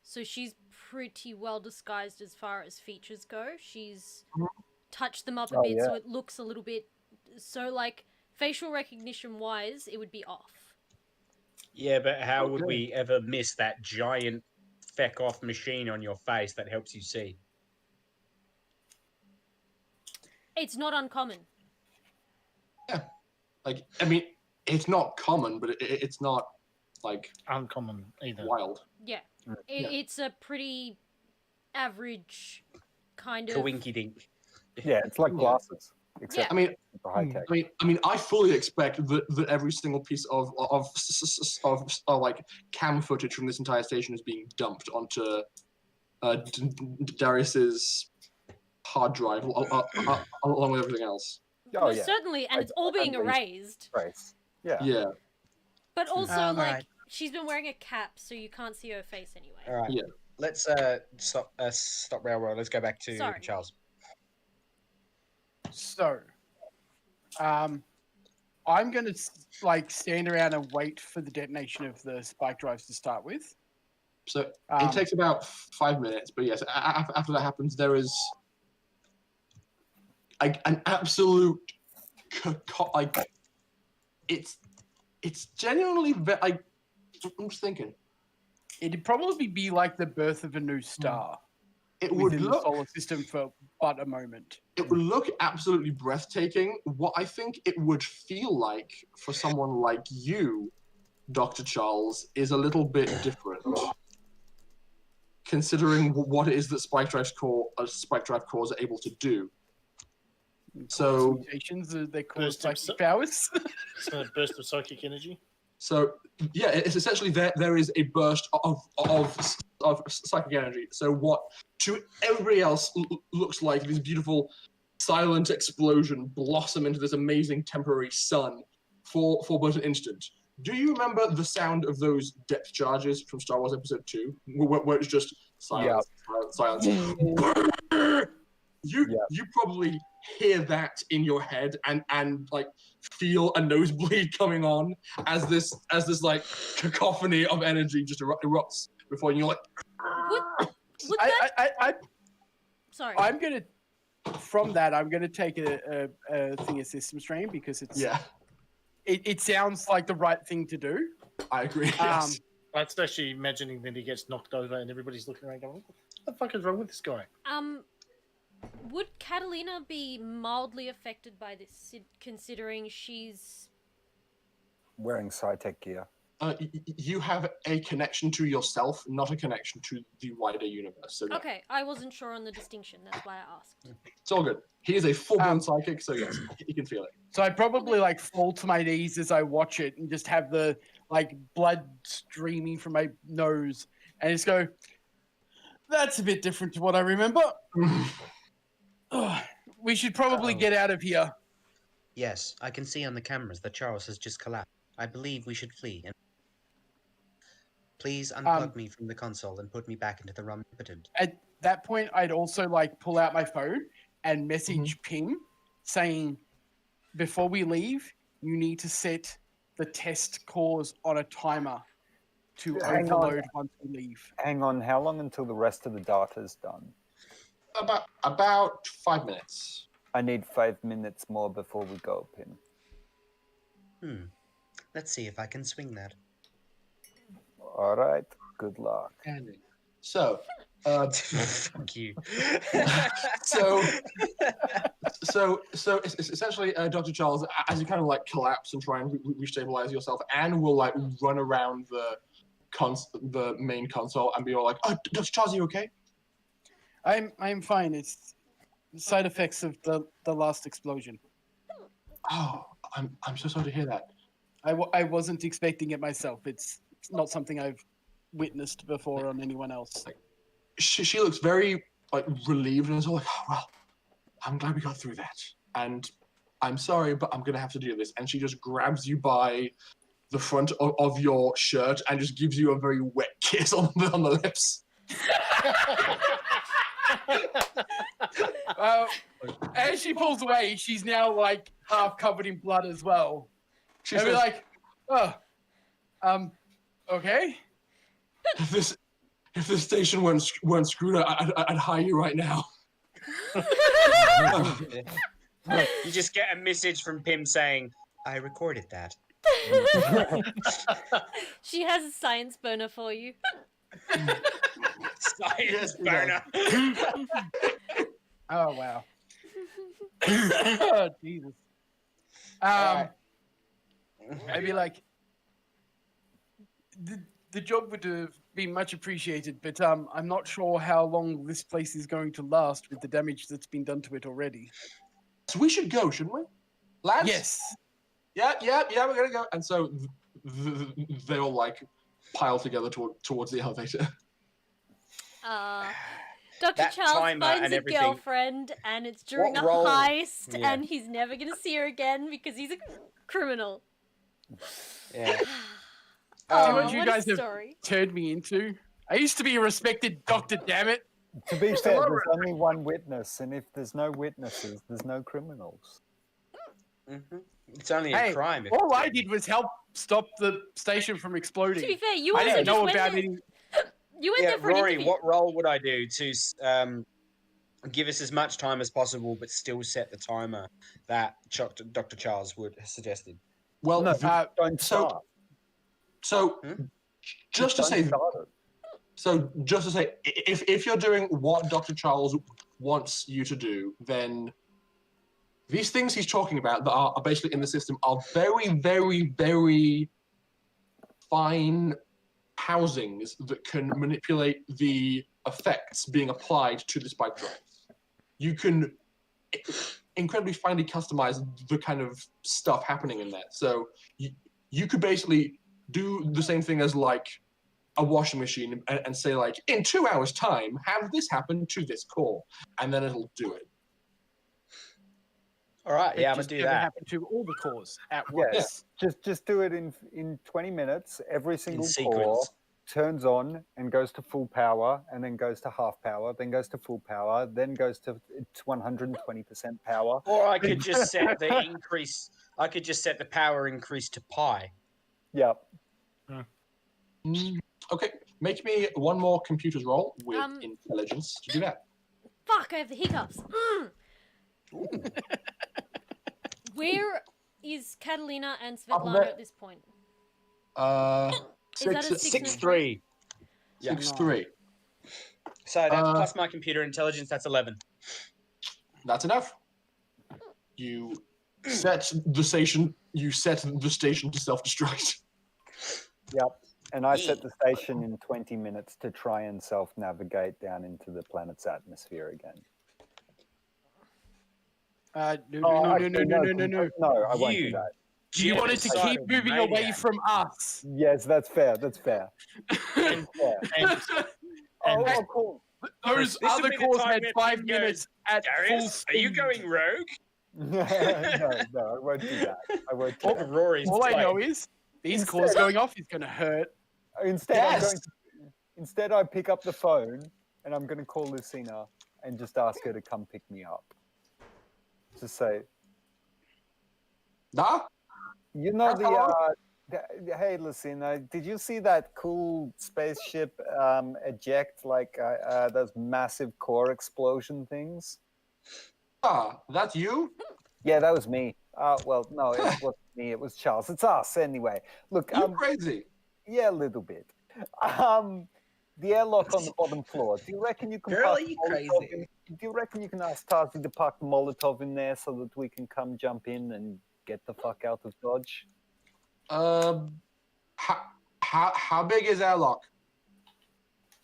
so she's pretty well disguised as far as features go. She's touched them up a bit, so it looks a little bit. So, like, facial recognition wise, it would be off. Yeah, but how would we ever miss that giant feck-off machine on your face that helps you see? It's not uncommon. Yeah. Like, I mean, it's not common, but it's not, like, Uncommon either. wild. Yeah. It's a pretty average kind of. Coinky-dink. Yeah, it's like glasses, except I mean, for high tech. I fully expect that every single piece of like cam footage from this entire station is being dumped onto Darius's hard drive along with everything else. Oh, Most yeah. certainly, and it's all being erased. Race. Yeah. Yeah. But also, like, Alright. she's been wearing a cap, so you can't see her face anyway. All right. Yeah. Let's stop railroad. Let's go back to Sorry. Charles. So, I'm going to like stand around and wait for the detonation of the spike drives to start with. So it takes about 5 minutes, but yes, after that happens, there is like an absolute like it's genuinely like I'm just thinking It'd probably be like the birth of a new star. it would within the look solar system for but a moment. it would look absolutely breathtaking. What I think it would feel like for someone like you, Dr. Charles, is a little bit different. Considering what it is that spike drive cores are able to do. So Mutations, they cause Burst of psychic powers. It's a burst of psychic energy. So yeah, it's essentially there is a burst of psychic energy. So what to everybody else looks like this beautiful silent explosion blossom into this amazing temporary sun for but an instant. Do you remember the sound of those depth charges from Star Wars Episode 2, where it's just silence, silence? You probably hear that in your head and like feel a nosebleed coming on as this like cacophony of energy just erupts before you. You're like, Would that... Sorry. I'm gonna take a thing of system strain because it's it sounds like the right thing to do. I agree. Yes. That's actually imagining that he gets knocked over and everybody's looking around going, what the fuck is wrong with this guy? Would Catalina be mildly affected by this, considering she's Wearing sci-tech gear. You have a connection to yourself, not a connection to the wider universe. So no. Okay, I wasn't sure on the distinction. That's why I asked. It's all good. He is a full-blown psychic, so yes, he can feel it. So I probably like fall to my knees as I watch it and just have the like blood streaming from my nose and just go, that's a bit different to what I remember. We should probably get out of here. Yes, I can see on the cameras that Charles has just collapsed. I believe we should flee. Please unplug me from the console and put me back into the ROM impotent. At that point, I'd also like pull out my phone and message Pim saying, before we leave, you need to set the test cores on a timer to overload once we leave. Hang on, how long until the rest of the data is done? About 5 minutes. I need 5 minutes more before we go, Pim. Let's see if I can swing that. All right. Good luck. So, Fuck you. so it's essentially, Dr. Charles, as you kind of like collapse and try and restabilize yourself, Anne will like run around the main console and be all like, "Oh, Dr. Charles, are you okay?" I'm fine. It's side effects of the last explosion. Oh, I'm so sorry to hear that. I wasn't expecting it myself. It's not something I've witnessed before on anyone else. She looks very like relieved and is all like, oh, well, I'm glad we got through that. And I'm sorry, but I'm gonna have to do this. And she just grabs you by the front of your shirt and just gives you a very wet kiss on the lips. As she pulls away, she's now like half covered in blood as well. She's like, oh, okay. If the station weren't screwed, I'd hire you right now. You just get a message from Pim saying, "I recorded that." She has a science boner for you. Science boner. Oh wow. Oh, Jesus. I'd be like, the job would have been much appreciated, but I'm not sure how long this place is going to last with the damage that's been done to it already. So we should go, shouldn't we, lads? Yes. Yeah, we're gonna go. And so they all like pile together towards the elevator. Dr. That Charles timer finds and a everything. girlfriend, and it's during What a role? heist, Yeah. and he's never gonna see her again because he's a criminal. Yeah. See Oh, what you what guys a have story. turned me into? I used to be a respected doctor, damn it. To be fair, there's only one witness, and if there's no witnesses, there's no criminals. It's only Hey, a crime. If all I did was help stop the station from To be exploding. fair, you I also didn't just know went about there. any. You went Yeah, there for an Rory, interview. what role would I do to give us as much time as possible, but still set the timer that Dr. Charles would have suggested? Well, No, don't so- start. so just to Don't say, start it. if you're doing what Dr. Charles wants you to do, then these things he's talking about that are basically in the system are very, very, very fine housings that can manipulate the effects being applied to the spike drives. You can incredibly finely customize the kind of stuff happening in there. So you could basically do the same thing as like a washing machine and say like, in 2 hours time, have this happen to this core, and then it'll do it. All right, yeah, I'm Just gonna do never that. happened to all the cores at Yes. once. Just do it in 20 minutes. Every single core sequence. turns on and goes to full power, and then goes to half power, then goes to full power, then goes to 120% power. Or I could just set the increase. I could just set the power increase to pi. Yep. Okay, make me one more computer's roll with Um, intelligence to do that. Fuck, I have the hiccups. Where is Catalina and Svetlana there. at this point? Is that a 6-3. Yeah. 6-3. So that's plus my computer intelligence. That's 11. That's enough. You set the station. You set the station to self-destruct. Yep. And I set the station in 20 minutes to try and self-navigate down into the planet's atmosphere again. No. No, I won't do You- that. You wanted to keep moving away from us. Yes, that's fair. That's fair. And, Oh, cool. Those This would other be the cores time had where 5 Pim goes, minutes at full Darius, are speed. you going rogue? No, I won't do that. I won't do Oh, that. Rory's All I like, know is these cores going off is going to hurt. Instead, I pick up the phone and I'm going to call Lucina and just ask her to come pick me up. Just say, Nah? you know Hello? hey Lucina, did you see that cool spaceship eject like those massive core explosion things? That's you? Yeah, that was me. Well, no, it wasn't me. It was Charles. It's us anyway. Look, You're crazy. yeah, a little bit. The airlock on the bottom floor. Do you reckon you can? Girl, park you the Molotov crazy. in- Do you reckon you can ask Tazi to park the Molotov in there so that we can come jump in and get the fuck out of Dodge? How big is airlock?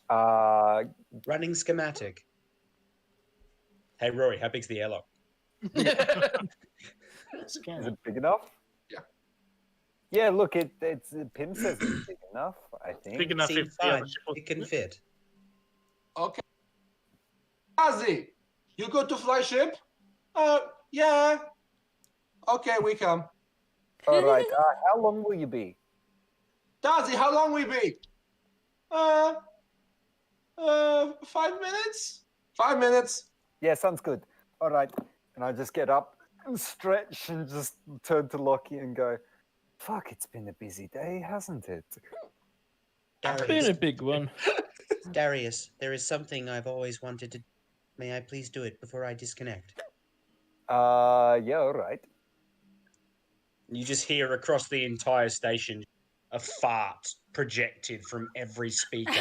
Running schematic. Hey, Rory, how big's the airlock? Is it big enough? Yeah. Yeah, look, it's Pim says it's big enough. I think. big enough Seems if the other fine. ship was- It can fit. Okay. Ozzy, you go to fly ship? Yeah. Okay, we come. All right. How long will you be? Darcy, how long we be? 5 minutes? 5 minutes. Yeah, sounds good. All right. And I just get up and stretch and just turn to Lockie and go, fuck, it's been a busy day, hasn't it? Been a big one. Darius, there is something I've always wanted to. May I please do it before I disconnect? Yeah, all right. You just hear across the entire station a fart projected from every speaker.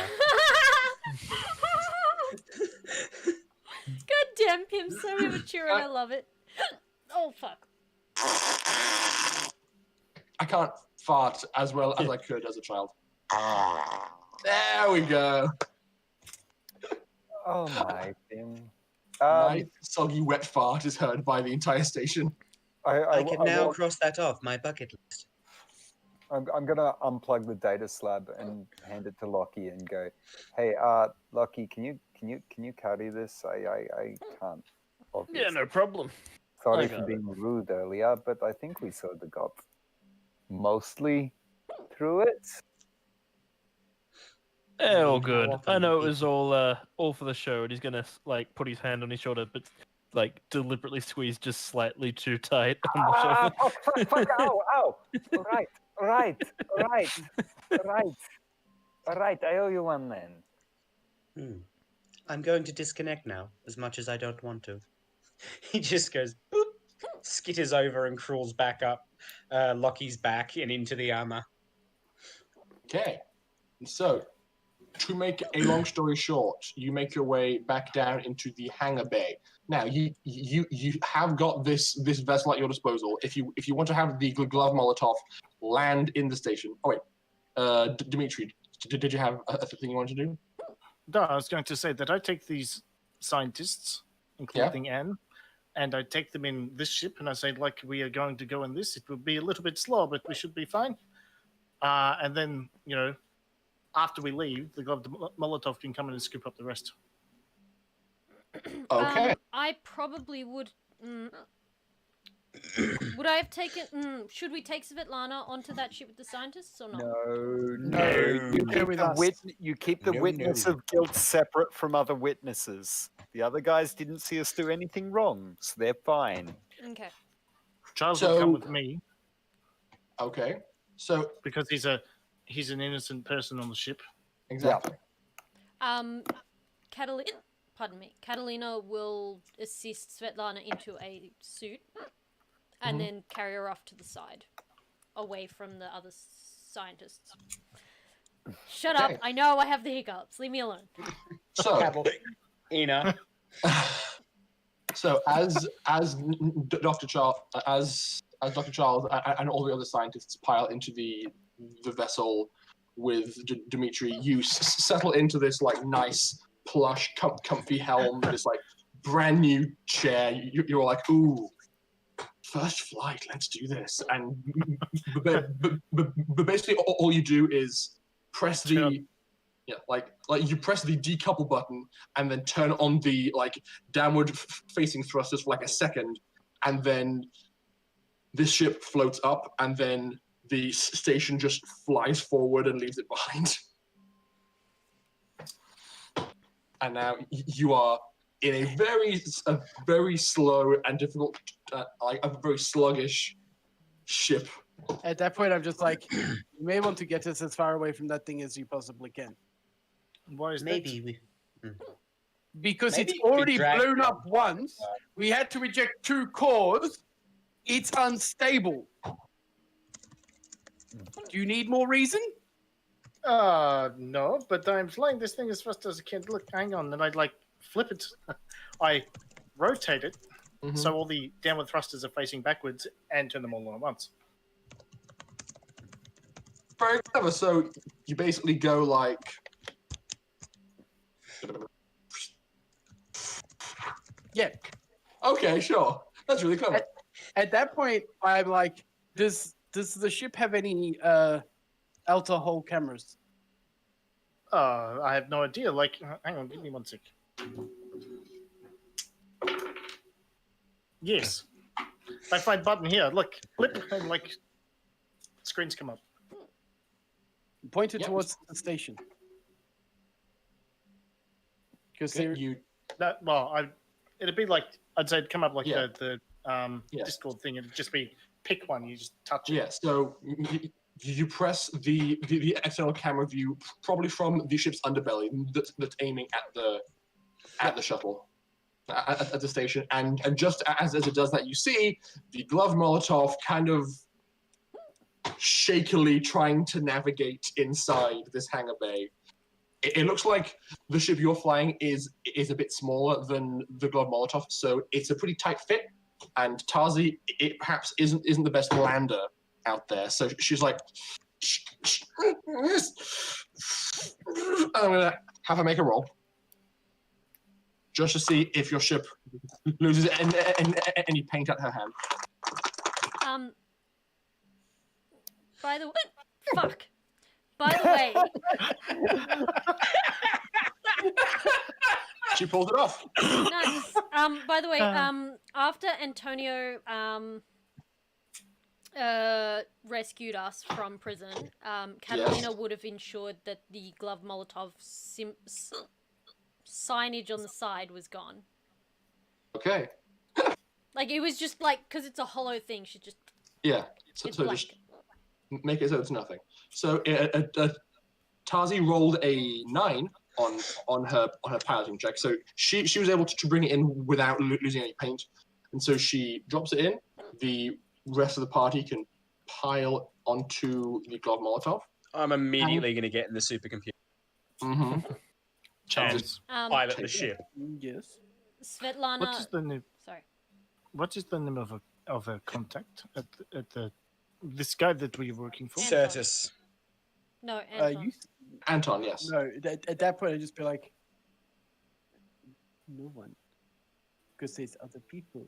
God damn him, so immature and I love it. Oh fuck. I can't fart as well as I could as a child. There we go. Oh my Tim. My soggy wet fart is heard by the entire station. I can now cross that off my bucket list. I'm gonna unplug the data slab and hand it to Lockie and go, hey, Lockie, can you carry this? I can't. Obviously. Yeah, no problem. Sorry I for got being rude earlier, but I think we sort of got mostly through it. Yeah, all good. I know it was all for the show, and he's gonna like put his hand on his shoulder, but like deliberately squeeze just slightly too tight on the shoulder. Fuck, ow. All right. I owe you one then. I'm going to disconnect now, as much as I don't want to. He just goes, boop, skitters over and crawls back up Lockie's back and into the armor. Okay, so to make a long story short, you make your way back down into the hangar bay. Now you have got this vessel at your disposal. If you want to have the Gloved Molotov land in the station. Oh wait, Dimitri, did you have a thing you wanted to do? No, I was going to say that I take these scientists, including Anne, and I take them in this ship, and I say, like, we are going to go in this. It will be a little bit slow, but we should be fine. And then, you know, after we leave, the Gloved Molotov can come in and scoop up the rest. Okay. I probably would. Would I have taken? Should we take Svetlana onto that ship with the scientists or not? No. You keep the witness of guilt separate from other witnesses. The other guys didn't see us do anything wrong, so they're fine. Okay. Charles will come with me. Okay. So because he's an innocent person on the ship. Exactly. Catalina will assist Svetlana into a suit and then carry her off to the side, away from the other scientists. Shut up! I know I have the hiccups. Leave me alone. So, Ina. So as Dr. Charles, as Dr. Charles and all the other scientists pile into the vessel with Dimitri, you settle into this like nice plush, comfy helm, this like brand new chair. You're all like, ooh, first flight, let's do this. And but basically, all you do is press the like you press the decouple button and then turn on the like downward facing thrusters for like a second, and then this ship floats up, and then the station just flies forward and leaves it behind. And now you are in a very slow and difficult, like a very sluggish ship. At that point, I'm just like, you may want to get us as far away from that thing as you possibly can. Why is Maybe that? Because Maybe it's we already drag blown it. up once. We had to eject 2 cores. It's unstable. Do you need more reason? No, but I'm flying this thing as fast as I can. Look, hang on, and I'd like flip it. I rotate it so all the downward thrusters are facing backwards and turn them all on at once. Very clever. So you basically go like. Yeah. Okay, sure. That's really clever. At that point, I'm like, does the ship have any alcohol cameras? I have no idea. Like, hang on, give me 1 sec. Yes. I find button here. Look, flip, and like, screens come up. Point it Yep. towards the station. Because You it'd be like I'd say it'd come up like Yeah. the Yeah. Discord thing. It'd just be pick one. You just touch it. Yeah, so you press the external camera view, probably from the ship's underbelly, that's aiming at the shuttle, at the station, and just as it does that, you see the Gloved Molotov kind of shakily trying to navigate inside this hangar bay. It looks like the ship you're flying is a bit smaller than the Gloved Molotov, so it's a pretty tight fit. And Tazi, it perhaps isn't the best lander out there, so she's like, I'm gonna have her make a roll, just to see if your ship loses any paint at her hand. By the way, fuck. By the way, She pulls it off. nice. By the way, after Antonio rescued us from prison, Catalina would have ensured that the Gloved Molotov signage on the side was gone. Okay. Like it was just like because it's a hollow thing. She just Yeah. So it's blank. just make it so it's nothing. So Tazi rolled a 9 on her piloting check, so she was able to bring it in without losing any paint, and so she drops it in. The rest of the party can pile onto the Gloved Molotov. I'm immediately going to get in the supercomputer Mm-hmm. and pilot the ship. Yes. Svetlana. What is the name? Sorry. What is the name of a contact at the this guy that we're working for? SIrtis. No, Anton. Anton, yes. No, at that point, I'd just be like, no one. Because there's other people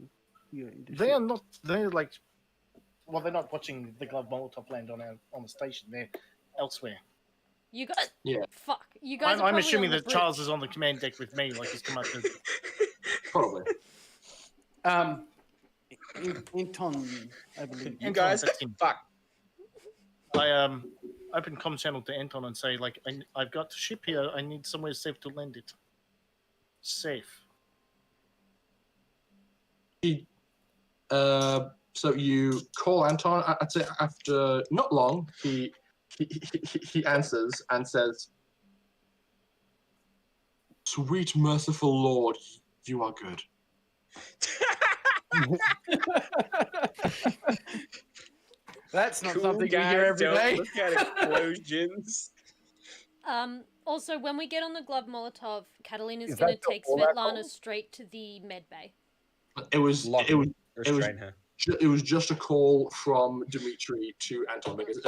here in the They ship. are not. They're like. Well, they're not watching the Gloved Molotov land on the station. They're elsewhere. You guys. Yeah. Fuck. You guys. I'm are assuming that that Charles is on the command deck with me, like he's come up to. Probably. Anton, I believe. You guys, fuck. I open comm channel to Anton and say like I've got the ship here. I need somewhere safe to land it. Safe. So you call Anton. I'd say after not long, he answers and says, "Sweet merciful Lord, you are good." That's not Cool something you guys hear every don't day. Look at explosions. Also, when we get on the Gloved Molotov, Catalina's Is going that to take all that Svetlana costs? straight to the med bay. It was Restrain her. it was just a call from Dimitri to Anton because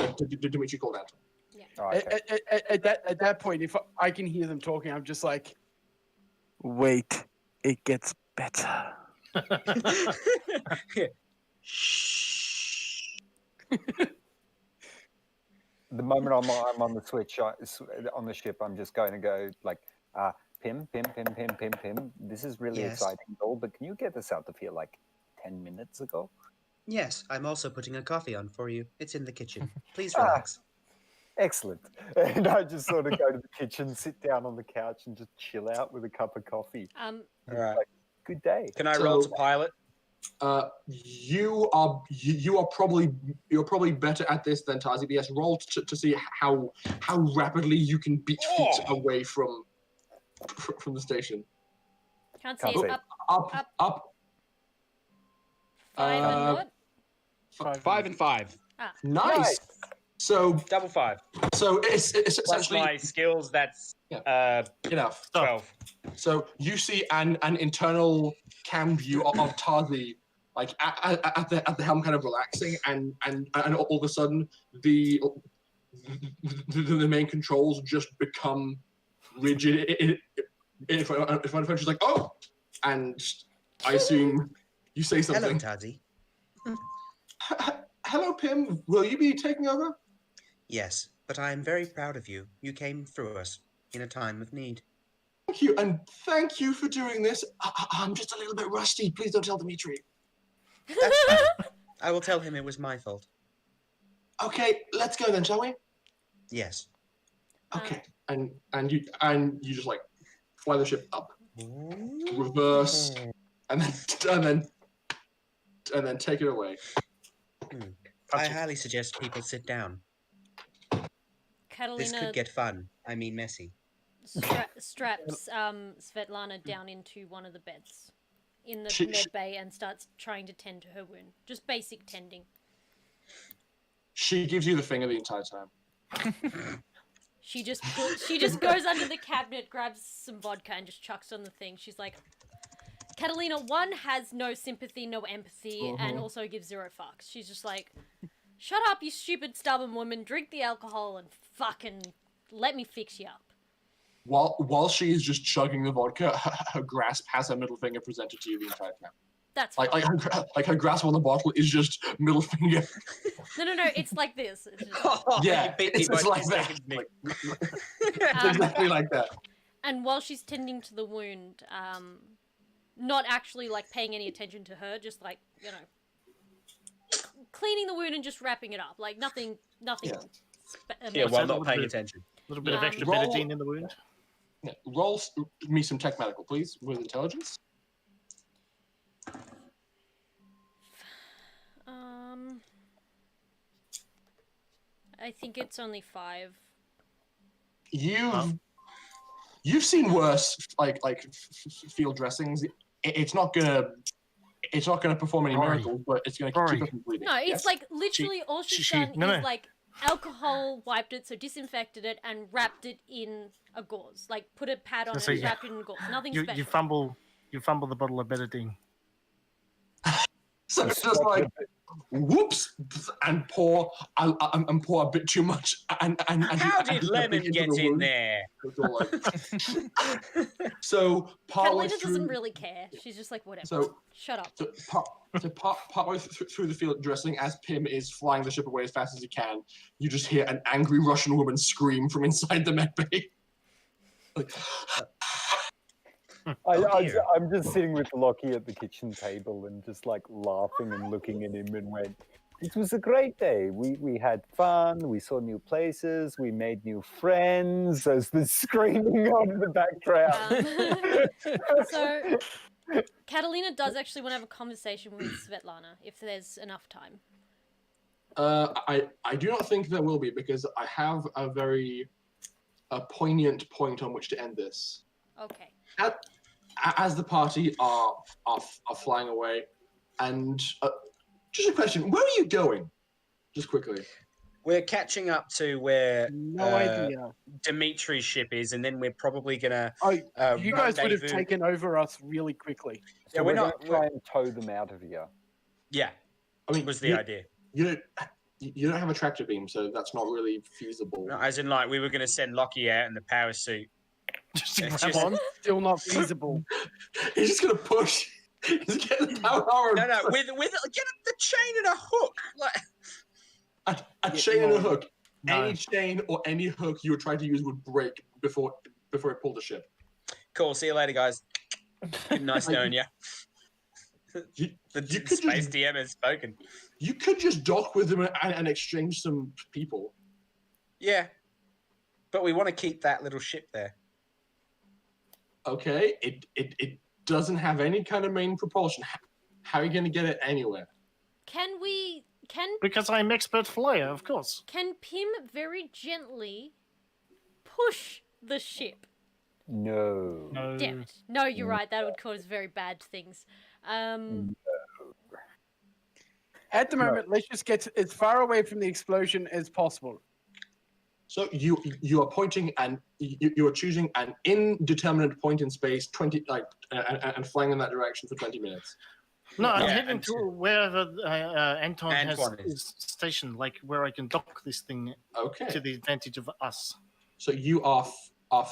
Dimitri called Anton. Oh, okay. At that point, if I can hear them talking, I'm just like, wait, it gets better. The moment I'm on the switch on the ship, I'm just going to go like, Pim. This is really Yes. exciting, Joel, but can you get this out of here like 10 minutes ago? Yes, I'm also putting a coffee on for you. It's in the kitchen. Please relax. Excellent. And I just sort of go to the kitchen, sit down on the couch, and just chill out with a cup of coffee. All right. Good day. Can I roll to So- pilot? You're probably better at this than Tazi. But yes, roll to see how rapidly you can beat feet away from the station. Can't Can't see see. it. Up. Up. 5 and what? 5 and 5. Nice. So Double 5. it's Plus essentially my skills, that's enough. 12. So you see an internal cam view of Tazi, like at the helm, kind of relaxing, and all of a sudden the main controls just become rigid. In front of her, she's like, "Oh," and I assume you say Hello, something. Tazi. Hello, Pim. Will you be taking over? Yes, but I am very proud of you. You came through us in a time of need. Thank you, and thank you for doing this. I'm just a little bit rusty. Please don't tell Dimitri. That's fine. I will tell him it was my fault. Okay, let's go then, shall we? Yes. Okay, and you just like fly the ship up, reverse, and then take it away. I highly suggest people sit down. This Catalina could get fun. I mean, messy. straps Svetlana down into one of the beds in the She- med bay and starts trying to tend to her wound. Just basic tending. She gives you the finger the entire time. She just goes under the cabinet, grabs some vodka, and just chucks on the thing. She's like, Catalina, one, has no sympathy, no empathy, and also gives zero fucks. She's just like, shut up, you stupid, stubborn woman. Drink the alcohol and fucking let me fix you up. While she is just chugging the vodka, her grasp has her middle finger presented to you the entire time. That's Like fine. her grasp on the bottle is just middle finger. No, it's like this. It's just, Yeah, You beat me it's by like 2 that. seconds, Nick. It's exactly like that. and while she's tending to the wound, not actually like paying any attention to her, just like, you know, cleaning the wound and just wrapping it up. Like nothing. Yeah. Yeah, amazing. while not paying attention. A little bit of extra Roll- betadine in the wound. Yeah. Roll me some tech medical, please, with intelligence. I think it's only 5. You've seen worse, like field dressings. It's not gonna perform any Rory. miracles, but it's gonna Rory. keep her from bleeding. No, it's Yes? like literally all she's done no, is no. like alcohol wiped it, so disinfected it and wrapped it in a gauze. Like put a pad on it So and yeah. wrapped it in a gauze. Nothing You special. fumble the bottle of betadine. So it's just like, whoops, and pour a bit too much. And How and did just Lemon into get the in wound. there? It's all like- so partway Catalina through, doesn't really care. She's just like, whatever. So- Shut up. partway through the field dressing, as Pim is flying the ship away as fast as he can, you just hear an angry Russian woman scream from inside the med bay. Like, I'm just sitting with Lockie at the kitchen table and just like laughing and looking at him and went, it was a great day. We had fun. We saw new places. We made new friends. There's the screaming on in the background. So Catalina does actually want to have a conversation with Svetlana if there's enough time. I do not think there will be, because I have a very poignant point on which to end this. Okay. As the party are flying away, and just a question: where are you going? Just quickly. We're catching up to where No idea. Dimitri's ship is, and then we're probably gonna. Oh, you guys would have rendezvous- taken over us really quickly. Yeah, So we're we're not. going to try and tow them out of here. Yeah, I mean, was the idea. You don't have a tractor beam, so that's not really feasible. No, as in, like, we were gonna send Lockie out in the power suit. Just It's grab just- on. Still not feasible. He's just gonna push. He's getting the power armor. No, with get the chain and a hook. Like, A chain and a hook. No. Any chain or any hook you would try to use would break before it pulled the ship. cool. See you later, guys. Nice knowing you. You, The you could space just DM has spoken. you could just dock with them and exchange some people. Yeah, but we want to keep that little ship there. Okay, it doesn't have any kind of main propulsion. How are you gonna get it anywhere? Can Because I'm expert flyer, of course. Pim very gently push the ship? No. No. Damn it. No, you're right. That would cause very bad things. At the moment, let's just get as far away from the explosion as possible. So you are pointing and you are choosing an indeterminate point in space, and flying in that direction for 20 minutes. No, I'm Yeah, heading and- to wherever Anton has Antoine is. his station, like where I can dock this thing Okay. to the advantage of us. So you are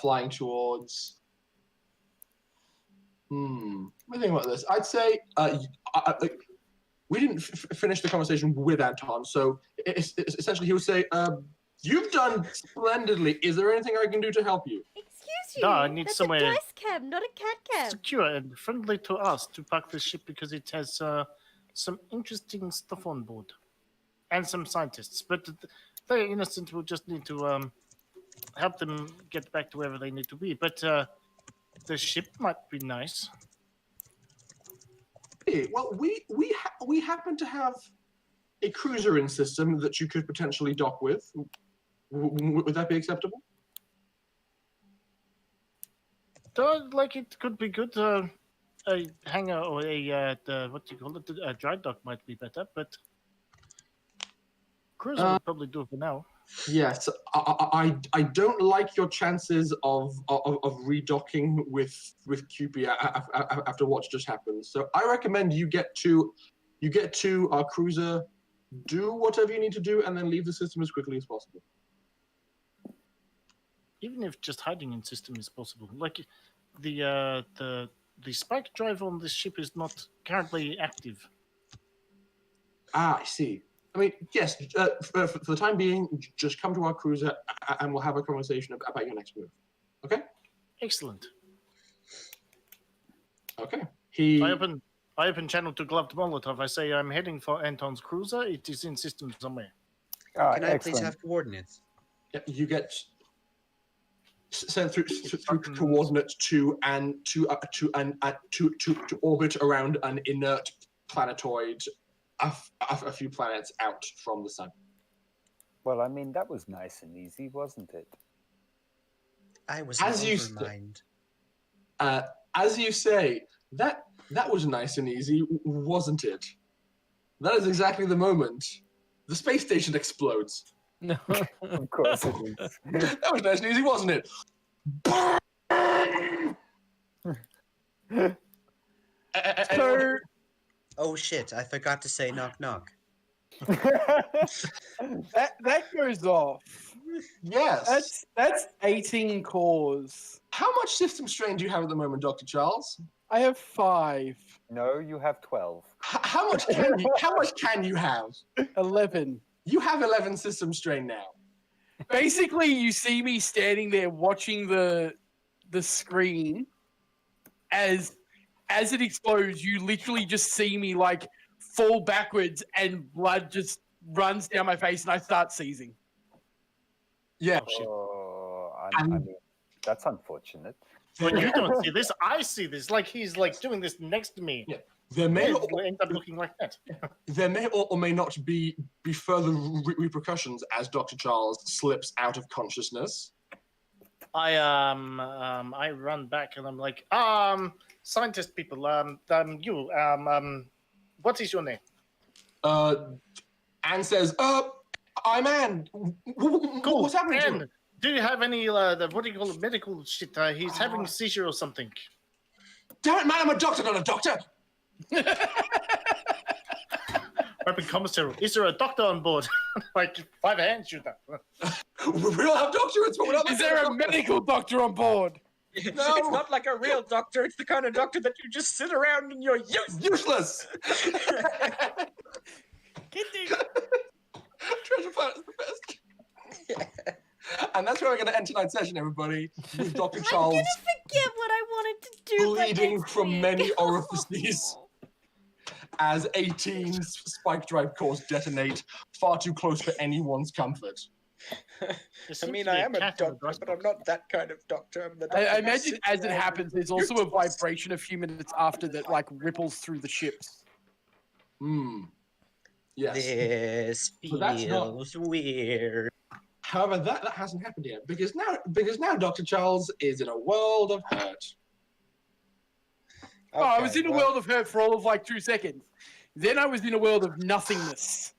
flying towards. Let me think about this. I'd say we didn't finish the conversation with Anton, so it's essentially he would say, "You've done splendidly. Is there anything I can do to help you?" Excuse you. No, I need That's somewhere- a dice cab, not a cat cab. Secure and friendly to us to park this ship because it has some interesting stuff on board. And some scientists. But they're innocent, we'll just need to help them get back to wherever they need to be. But the ship might be nice. Hey, well, we happen to have a cruiser in system that you could potentially dock with. Would that be acceptable? Like it could be good. A hangar or a what do you call it? A dry dock might be better, but cruiser would probably do it for now. Yes, I don't like your chances of redocking with QP after what's just happened. So I recommend you get to our cruiser, do whatever you need to do, and then leave the system as quickly as possible. Even if just hiding in system is possible, like the spike drive on this ship is not currently active. Ah, I see. I mean, yes. For the time being, just come to our cruiser, and we'll have a conversation about your next move. Okay? Excellent. Okay. I open channel to Gloved Molotov. I say I'm heading for Anton's cruiser. It is in system somewhere. Can I please have coordinates? Yeah, you get sent through coordinates to orbit around an inert planetoid, a few planets out from the sun. Well, I mean, that was nice and easy, wasn't it? I was overmind. As you say, that was nice and easy, wasn't it? That is exactly the moment the space station explodes. No. Of course it is. That was nice and easy, wasn't it? So, Oh shit, I forgot to say knock knock. that goes off. Yes. That's 18 cores. How much system strain do you have at the moment, Dr. Charles? I have 5. No, you have 12. How much can you have? 11. You have 11 system strain now. Basically, you see me standing there watching the screen as it explodes. You literally just see me like fall backwards and blood just runs down my face and I start seizing. Yeah. Oh, I mean, that's unfortunate. But you don't see this. I see this. Like he's like doing this next to me. Yeah. There may It will end up looking like that. There may or may not be further repercussions as Dr. Charles slips out of consciousness. I run back and I'm like, scientist people, you, what is your name? Anne says, I'm Anne. Cool. What's happening to him? And do you have any what do you call it, medical shit? He's having a seizure or something. Damn it, man! I'm a doctor, not a doctor. Weapon commissary, is there a doctor on board? Like 5 hands shooter. We all have doctorates, but we're not. Is there a medical doctor on board? No. It's not like a real doctor. It's the kind of doctor that you just sit around and you're Useless. Treasure Planet's the best. Yeah. And that's where we're going to end tonight's session, everybody, with Dr. Charles. I'm gonna forget what I wanted to do. Bleeding from many orifices as 18 spike drive cores detonate far too close for anyone's comfort. I mean, I am a doctor, but I'm not that kind of doctor. I'm the doctor I imagine as it happens, there's also a vibration a few minutes after that, like ripples through the ships. Yes. This feels weird. However, that hasn't happened yet because now Dr. Charles is in a world of hurt. Okay, I was in a world of hurt for all of like 2 seconds. Then I was in a world of nothingness.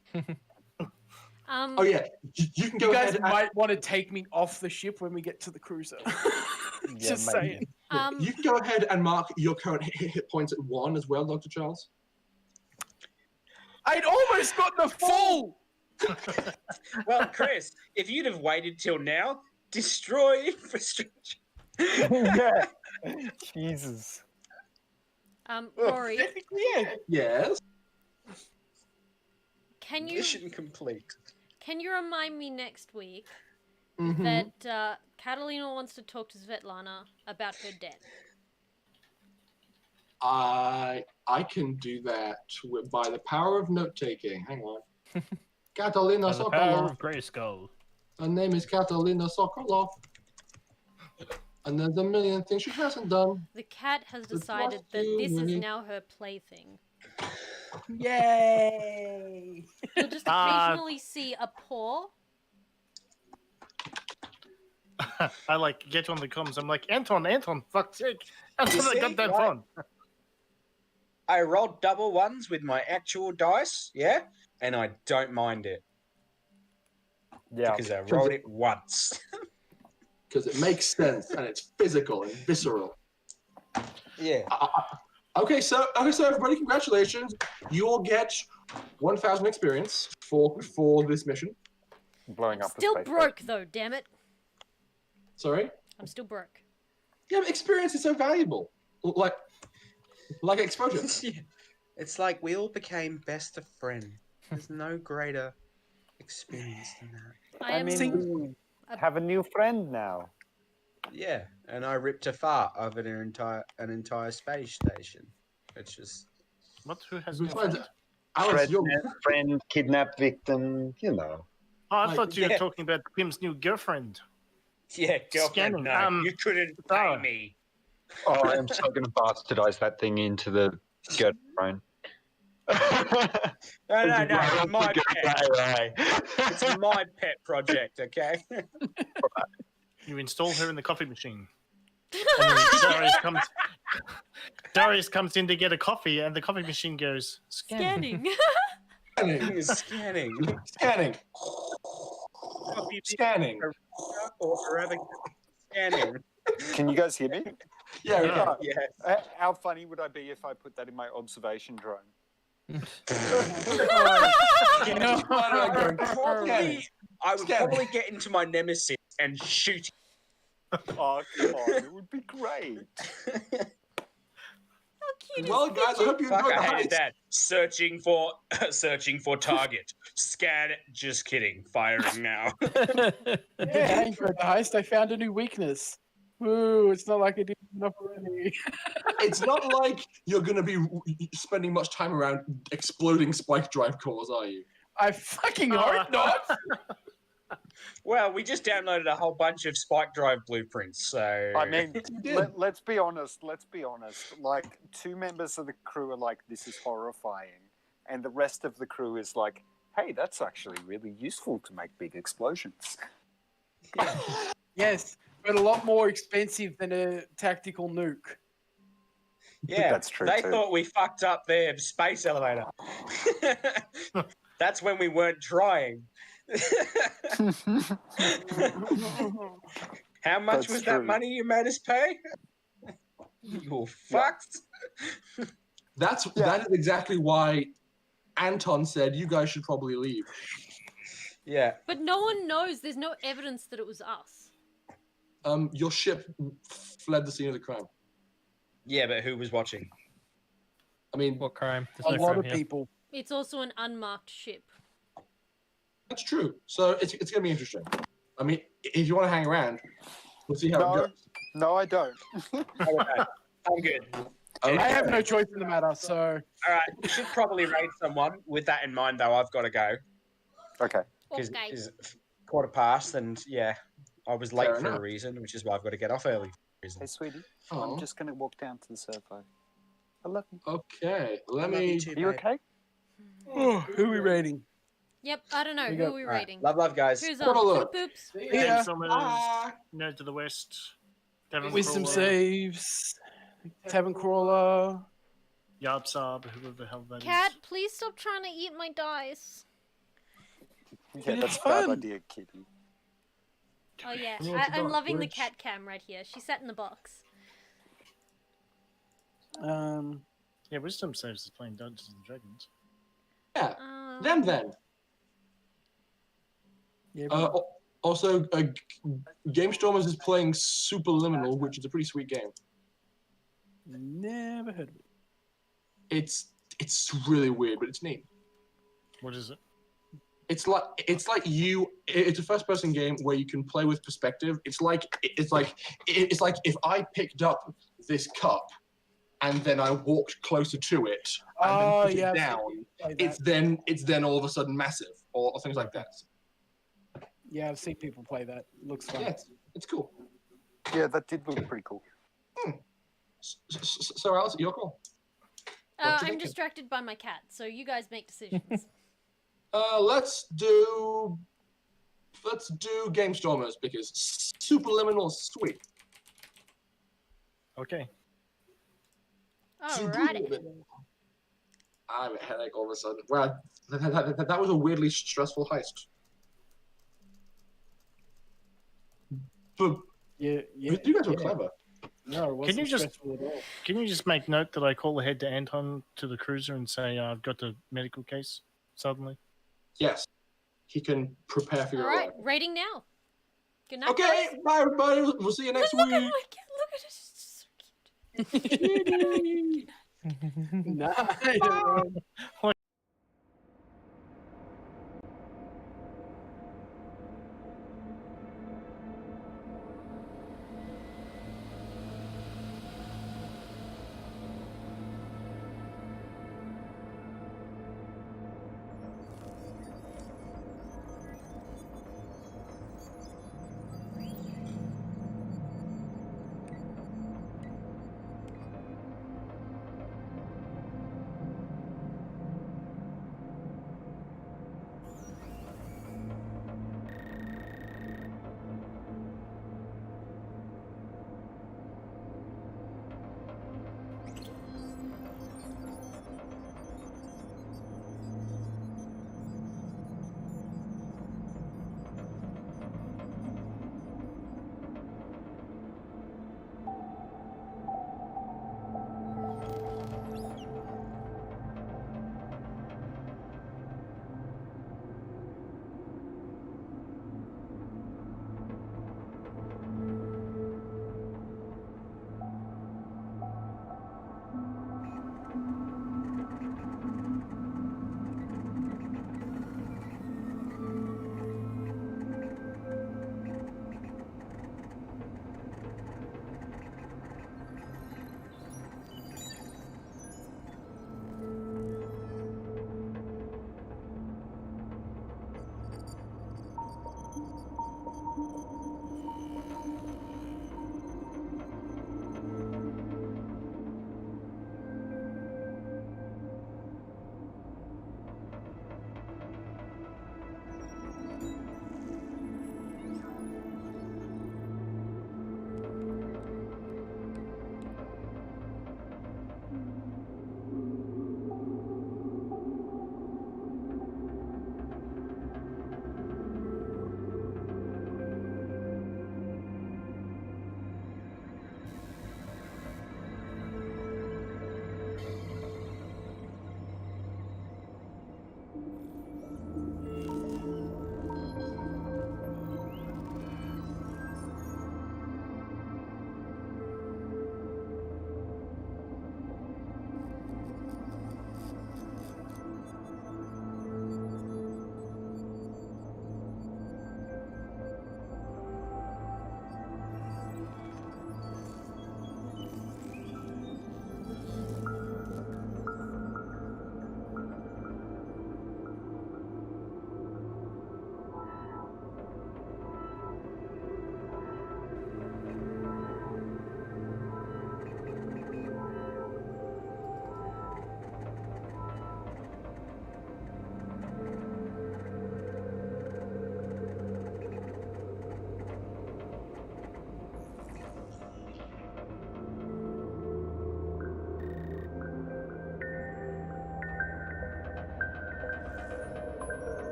Oh yeah, you can go ahead. You guys might want to take me off the ship when we get to the cruiser. Just saying. You can go ahead and mark your current hit points at 1 as well, Dr. Charles. I'd almost gotten a full. Well, Chris, if you'd have waited till now, destroy infrastructure. Yeah. Jesus. Rory. Yes. Can you Mission complete. Can you remind me next week Mm-hmm. that Catalina wants to talk to Svetlana about her death? I can do that by the power of note taking. Hang on. Catalina By the power Sokolov. of Grayskull. Her name is Catalina Sokolov. And there's a million things she hasn't done. The cat has It's decided lost that too this is many. now her plaything. Yay! You'll just occasionally see a paw. I like get on the comms. I'm like, Anton, fuck's sake. Answer the see, goddamn right? phone. I rolled double ones with my actual dice, yeah, and I don't mind it Yeah. because I rolled it once. Because it makes sense and it's physical and visceral. Yeah. Okay, so everybody, congratulations. You all get 1,000 experience for this mission. Blowing up Still the space broke though, damn it. Sorry? I'm still broke. Yeah, but experience is so valuable. Like exposure. Yeah. It's like we all became best of friends. There's no greater experience than that. I am we have a new friend now. Yeah, and I ripped a fart of an entire space station. It's just What? Who has We no find friend? Alice, you're friend, kidnapped victim, you know. Oh, I Like, thought you were yeah. talking about Pim's new girlfriend. yeah, girlfriend. Scanning. No, you couldn't pay Sarah. me. Oh, I'm so going to bastardize that thing into the girlfriend. No, it's my pet. It's my pet project. Okay. You install her in the coffee machine. And then Darius comes in to get a coffee, and the coffee machine goes, scanning. scanning. Scanning. Scanning. Or forever scanning. Can you guys hear me? Yeah, we Yeah. can. Yeah. How funny would I be if I put that in my observation drone? I would probably get into my nemesis and shoot. Oh, come on. It would be great. How cute Well, is guys, I hope you Fuck, enjoyed the I hated heist. that. Searching for target. Scan. Just kidding. Firing now. Yeah, I enjoyed the heist. I found a new weakness. Ooh, it's not like I did enough already. It's not like you're going to be spending much time around exploding spike drive cores, are you? I fucking hope not. Well, we just downloaded a whole bunch of spike drive blueprints, so I mean, did. let's be honest. Like, 2 members of the crew are like, this is horrifying. And the rest of the crew is like, hey, that's actually really useful to make big explosions. Yes, but a lot more expensive than a tactical nuke. yeah, That's true, They too. thought we fucked up their space elevator. That's when we weren't trying. How much That's was that true. money you made us pay? You're fucked. That is exactly why Anton said you guys should probably leave. Yeah. But no one knows. There's no evidence that it was us. Your ship fled the scene of the crime. Yeah, but who was watching? I mean, What crime? A There's no lot crime of here. people. It's also an unmarked ship. that's true. So it's going to be interesting. I mean, if you want to hang around, we'll see how it No, goes. no, I don't. I'm good. Okay. I have no choice in the matter, so All right, we should probably raid someone. With that in mind, though, I've got to go Okay. because Okay. it's 1:15, and yeah, I was late Fair for a enough. reason, which is why I've got to get off early. For a reason. Hey, sweetie, Oh, I'm just going to walk down to the servo. I love you. okay. Let I love me. you too, Are you babe. okay? who are we rating? Yep, I don't know. We Who got- are we All right, rating? love, guys. Who's Have a on? look. Poops. Yeah. Summers, Ah. Nerd to the West. Devon Wisdom Crawler, saves. Tavern crawler. Yarb Saab, whoever the hell that is. Cat, please stop trying to eat my dice. Yeah, It's that's a bad fun. idea, kitty. Oh yeah, Yeah, it's I'm about loving the bridge. cat cam right here. She sat in the box. Yeah, Wisdom Saves is playing Dungeons and Dragons. Yeah, Um, them then. Yeah, Also, Game Stormers is playing Superliminal, which is a pretty sweet game. never heard of it. It's really weird, but it's neat. What is it? It's like it's a first-person game where you can play with perspective. It's like if I picked up this cup and then I walked closer to it and Oh, then put yeah, it I've down. Like It's that. then all of a sudden massive or things like that. Yeah, I've seen people play that. Looks fun. Yeah, it's cool. Yeah, that did look pretty cool. So Alice, your call. What you I'm thinking? distracted by my cat, so you guys make decisions. Let's do Game Stormers because Superliminal is sweet. Okay. Alrighty. Superliminal. I have a headache all of a sudden. Wow, that was a weirdly stressful heist. But Yeah, you guys were clever. No, it wasn't you just- stressful at all. Can you just make note that I call ahead to Anton to the cruiser and say I've got a medical case suddenly? Yes, he can prepare for your Alright, arrival. rating now. Good night, Okay, guys. bye everybody. We'll see you next Look at week. my cat. Look at it. It's so cute. Nice.